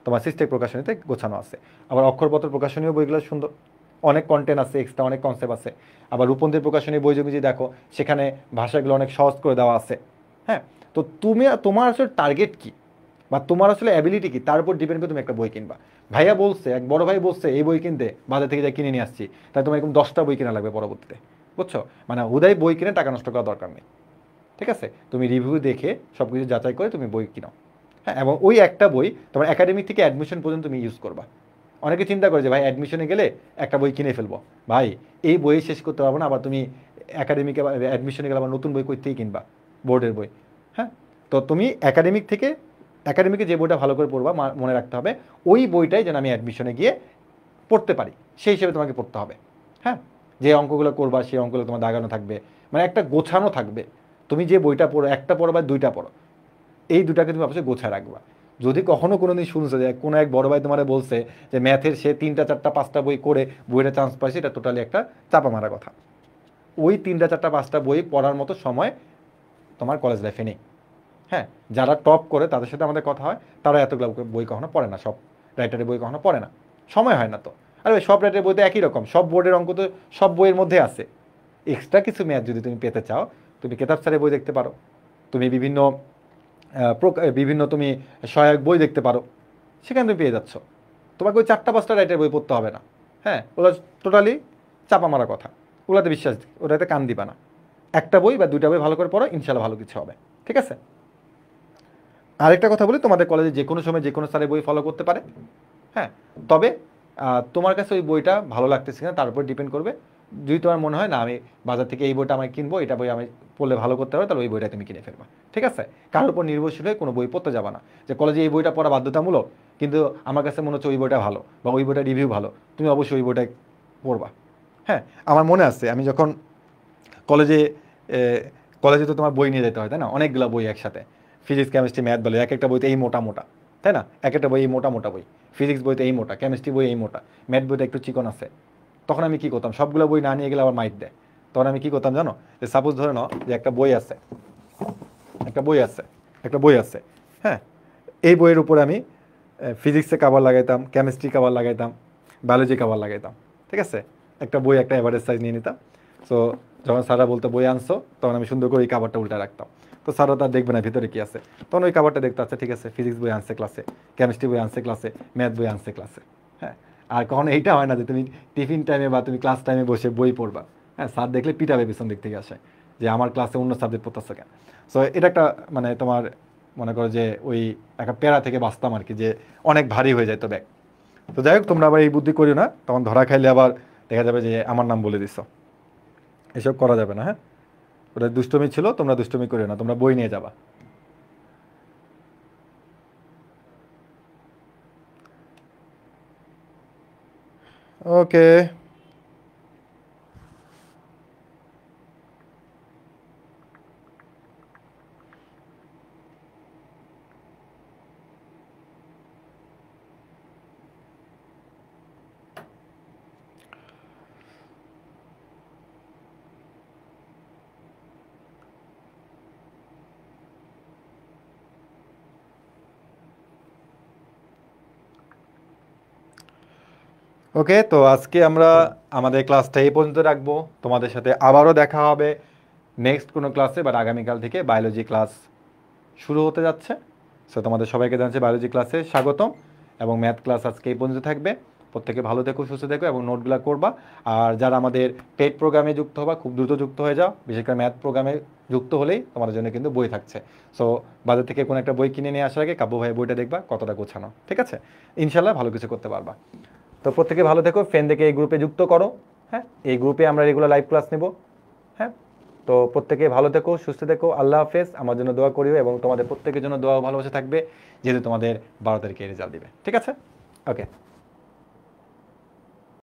তোমার সিস্টেক প্রকাশনীতে গোছানো আছে। আবার অক্ষরপত্র প্রকাশনীয় বইগুলো সুন্দর, অনেক কন্টেন্ট আছে, এক্সট্রা অনেক কনসেপ্ট আছে। আবার রূপন্তীর প্রকাশনী বই যদি দেখো, সেখানে ভাষাগুলো অনেক সহজ করে দেওয়া আছে। হ্যাঁ, তো তোমার আসলে টার্গেট কি বা তোমার আসলে অ্যাবিলিটি কি, তার উপর ডিপেন্ড করে তুমি একটা বই কিনবা। ভাইয়া বলছে, এক বড় ভাই বলছে এই বই কিনতে, বাজার থেকে যা কিনে নিয়ে আসছি, তাই তোমার এরকম 10টা বই কেনা লাগবে পরবর্তীতে, বুঝছো? মানে উদয় বই কিনে টাকা নষ্ট করার দরকার নেই, ঠিক আছে? তুমি রিভিউ দেখে সব কিছু যাচাই করে তুমি বই কিনো। হ্যাঁ, এবং ওই একটা বই তোমার একাডেমিক থেকে অ্যাডমিশন পর্যন্ত তুমি ইউজ করবা। অনেকে চিন্তা করে যে ভাই অ্যাডমিশনে গেলে একটা বই কিনে ফেলবো, ভাই এই বই শেষ করতে পারবো না, আবার তুমি একাডেমিকে অ্যাডমিশনে গেলে আবার নতুন বই কই থেকে কিনবা, বোর্ডের বই। হ্যাঁ, তো তুমি একাডেমিকে যে বইটা ভালো করে পড়বা, মনে রাখতে হবে ওই বইটাই যেন আমি অ্যাডমিশনে গিয়ে পড়তে পারি, সেই হিসেবে তোমাকে পড়তে হবে। হ্যাঁ, যে অঙ্কগুলো করবা সেই অঙ্কগুলো তোমার দাগানো থাকবে, মানে একটা গোছানো থাকবে। তুমি যে বইটা পড়ো, একটা পড়ো বা দুইটা পড়ো, এই দুটাকে তুমি অবশ্যই গোছায় রাখবা। যদি কখনো কোনো দিন শুনছো যে কোনো এক বড় ভাই তোমার বলছে যে ম্যাথের সে 3টা 4টা 5টা বই করে বইটা চান্স পাইছে, এটা টোটালি একটা চাপা মারা কথা। ওই 3টা 4টা 5টা বই পড়ার মতো সময় তোমার কলেজ লাইফে নেই। হ্যাঁ, যারা টপ করে তাদের সাথে আমাদের কথা হয়, তারা এতগুলো বই কখনো পড়ে না, সব রাইটারের বই কখনো পড়ে না, সময় হয় না। তো আরে সব রাইটারের বই তো একই রকম, সব বোর্ডের অঙ্ক তো সব বইয়ের মধ্যে আছে। এক্সট্রা কিছু ম্যাথ যদি তুমি পেতে চাও, তুমি কেতাব স্যারের বই দেখতে পারো, তুমি বিভিন্ন তুমি সহায়ক বই দেখতে পারো, সেখানে তুমি পেয়ে যাচ্ছ। তোমাকে ওই 4টা 5টা রাইটারের বই পড়তে হবে না। হ্যাঁ, ওগুলো টোটালি চাপা মারা কথা, ওগুলোতে বিশ্বাস ওটাতে কান দিবা না। একটা বই বা দুইটা বই ভালো করে পড়ো, ইনশাল্লাহ ভালো কিছু হবে, ঠিক আছে? আরেকটা কথা বলি, তোমাদের কলেজে যে কোনো সময় যে কোনো স্যারের বই ফলো করতে পারে। হ্যাঁ, তবে তোমার কাছে ওই বইটা ভালো লাগতেছে কিনা তার উপর ডিপেন্ড করবে। যদি তোমার মনে হয় না আমি বাজার থেকে এই বইটা আমি কিনবো, এটা বই আমি পড়লে ভালো করতে পারবো, তাহলে ওই বইটা তুমি কিনে ফেলবা, ঠিক আছে? কারোর উপর নির্ভরশীল হয়ে কোনো বই পড়তে যাবা না, যে কলেজে এই বইটা পড়া বাধ্যতামূলক, কিন্তু আমার কাছে মনে হচ্ছে ওই বইটা ভালো বা ওই বইটা রিভিউ ভালো, তুমি অবশ্যই ওই বইটাই পড়বা। হ্যাঁ, আমার মনে আছে আমি যখন কলেজে কলেজে তো তোমার বই নিয়ে যেতে হয়, তাই না? অনেকগুলো বই একসাথে, ফিজিক্স কেমিস্ট্রি ম্যাথ বলে এক একটা বইতে এই মোটা মোটা, তাই না? এক একটা বই এই মোটা মোটা বই, ফিজিক্স বইতে এই মোটা, কেমিস্ট্রি বই এই মোটা, ম্যাথ বইটা একটু চিকন আছে। তখন আমি কী করতাম, সবগুলো বই না নিয়ে গেলে আবার মাইট দেয়। তখন আমি কী করতাম জানো? যে সাপোজ ধরে নাও যে একটা বই আছে, একটা বই আছে, হ্যাঁ, এই বইয়ের উপরে আমি ফিজিক্সে কাভার লাগাইতাম, কেমিস্ট্রি কাভার লাগাইতাম, বায়োলজি কাভার লাগাইতাম, ঠিক আছে? একটা বই একটা অ্যাভারেজ সাইজ নিয়ে নিতাম। সো যখন স্যাররা বলতো বই আনছো, তখন আমি সুন্দর করে ওই কাভারটা উল্টা রাখতাম। তো স্যারও তার দেখবে না ভিতরে কী আছে, তখন ওই কাভারটা দেখতে, আচ্ছা ঠিক আছে, ফিজিক্স বই আনছে ক্লাসে, কেমিস্ট্রি বই আনছে ক্লাসে, ম্যাথ বই আনছে ক্লাসে। হ্যাঁ, আর কখনো এইটা হয় না যে তুমি টিফিন টাইমে বা তুমি ক্লাস টাইমে বসে বই পড়বা। হ্যাঁ, স্যার দেখলে পিটাবে পিছন দিক থেকে আসে যে আমার ক্লাসে অন্য সাবজেক্ট পড়তেছে কেন। সো এটা একটা মানে তোমার মনে করো যে ওই একটা প্যারা থেকে বাঁচতাম আর কি, যে অনেক ভারী হয়ে যায় তো ব্যাগ। তো যাই হোক, তোমরা আবার এই বুদ্ধি করিও না, তখন ধরা খাইলে আবার দেখা যাবে যে আমার নাম বলে দিছ, এসব করা যাবে না। হ্যাঁ, ওটা দুষ্টমি ছিল, তোমরা দুষ্টমি করে না, তোমরা বই নিয়ে যাবা। ওকে, ওকে। তো আজকে আমরা আমাদের ক্লাসটা এই পর্যন্ত রাখবো। তোমাদের সাথে আবারও দেখা হবে নেক্সট কোনো ক্লাসে, বাট আগামীকাল থেকে বায়োলজি ক্লাস শুরু হতে যাচ্ছে। সো তোমাদের সবাইকে জানাচ্ছি বায়োলজি ক্লাসে স্বাগতম, এবং ম্যাথ ক্লাস আজকে এই পর্যন্ত থাকবে। প্রত্যেকে ভালো থেকো, সুস্থ থেকো, এবং নোটগুলো করবা। আর যারা আমাদের পেড প্রোগ্রামে যুক্ত হবা, খুব দ্রুত যুক্ত হয়ে যাও। বিশেষ করে ম্যাথ প্রোগ্রামে যুক্ত হলেই তোমাদের জন্য কিন্তু বই থাকছে। সো বাজার থেকে কোনো একটা বই কিনে নিয়ে আসার আগে কাব্য ভাই বইটা দেখবা কতটা গোছানো, ঠিক আছে? ইনশাল্লাহ ভালো কিছু করতে পারবা। তো প্রত্যেকে ভালো থেকো, ফ্রেন্ডদেরকে এই গ্রুপে যুক্ত করো। হ্যাঁ, এই গ্রুপে আমরা রেগুলার লাইভ ক্লাস নেব। হ্যাঁ, তো প্রত্যেকে ভালো থেকো, সুস্থ থেকো, আল্লাহ হাফেজ। আমার জন্য দোয়া করিও, এবং তোমাদের প্রত্যেকের জন্য দোয়া ভালোবাসা থাকবে, যেহেতু তোমাদের 12 তারিখে রেজাল্ট দিবে, ঠিক আছে? ওকে।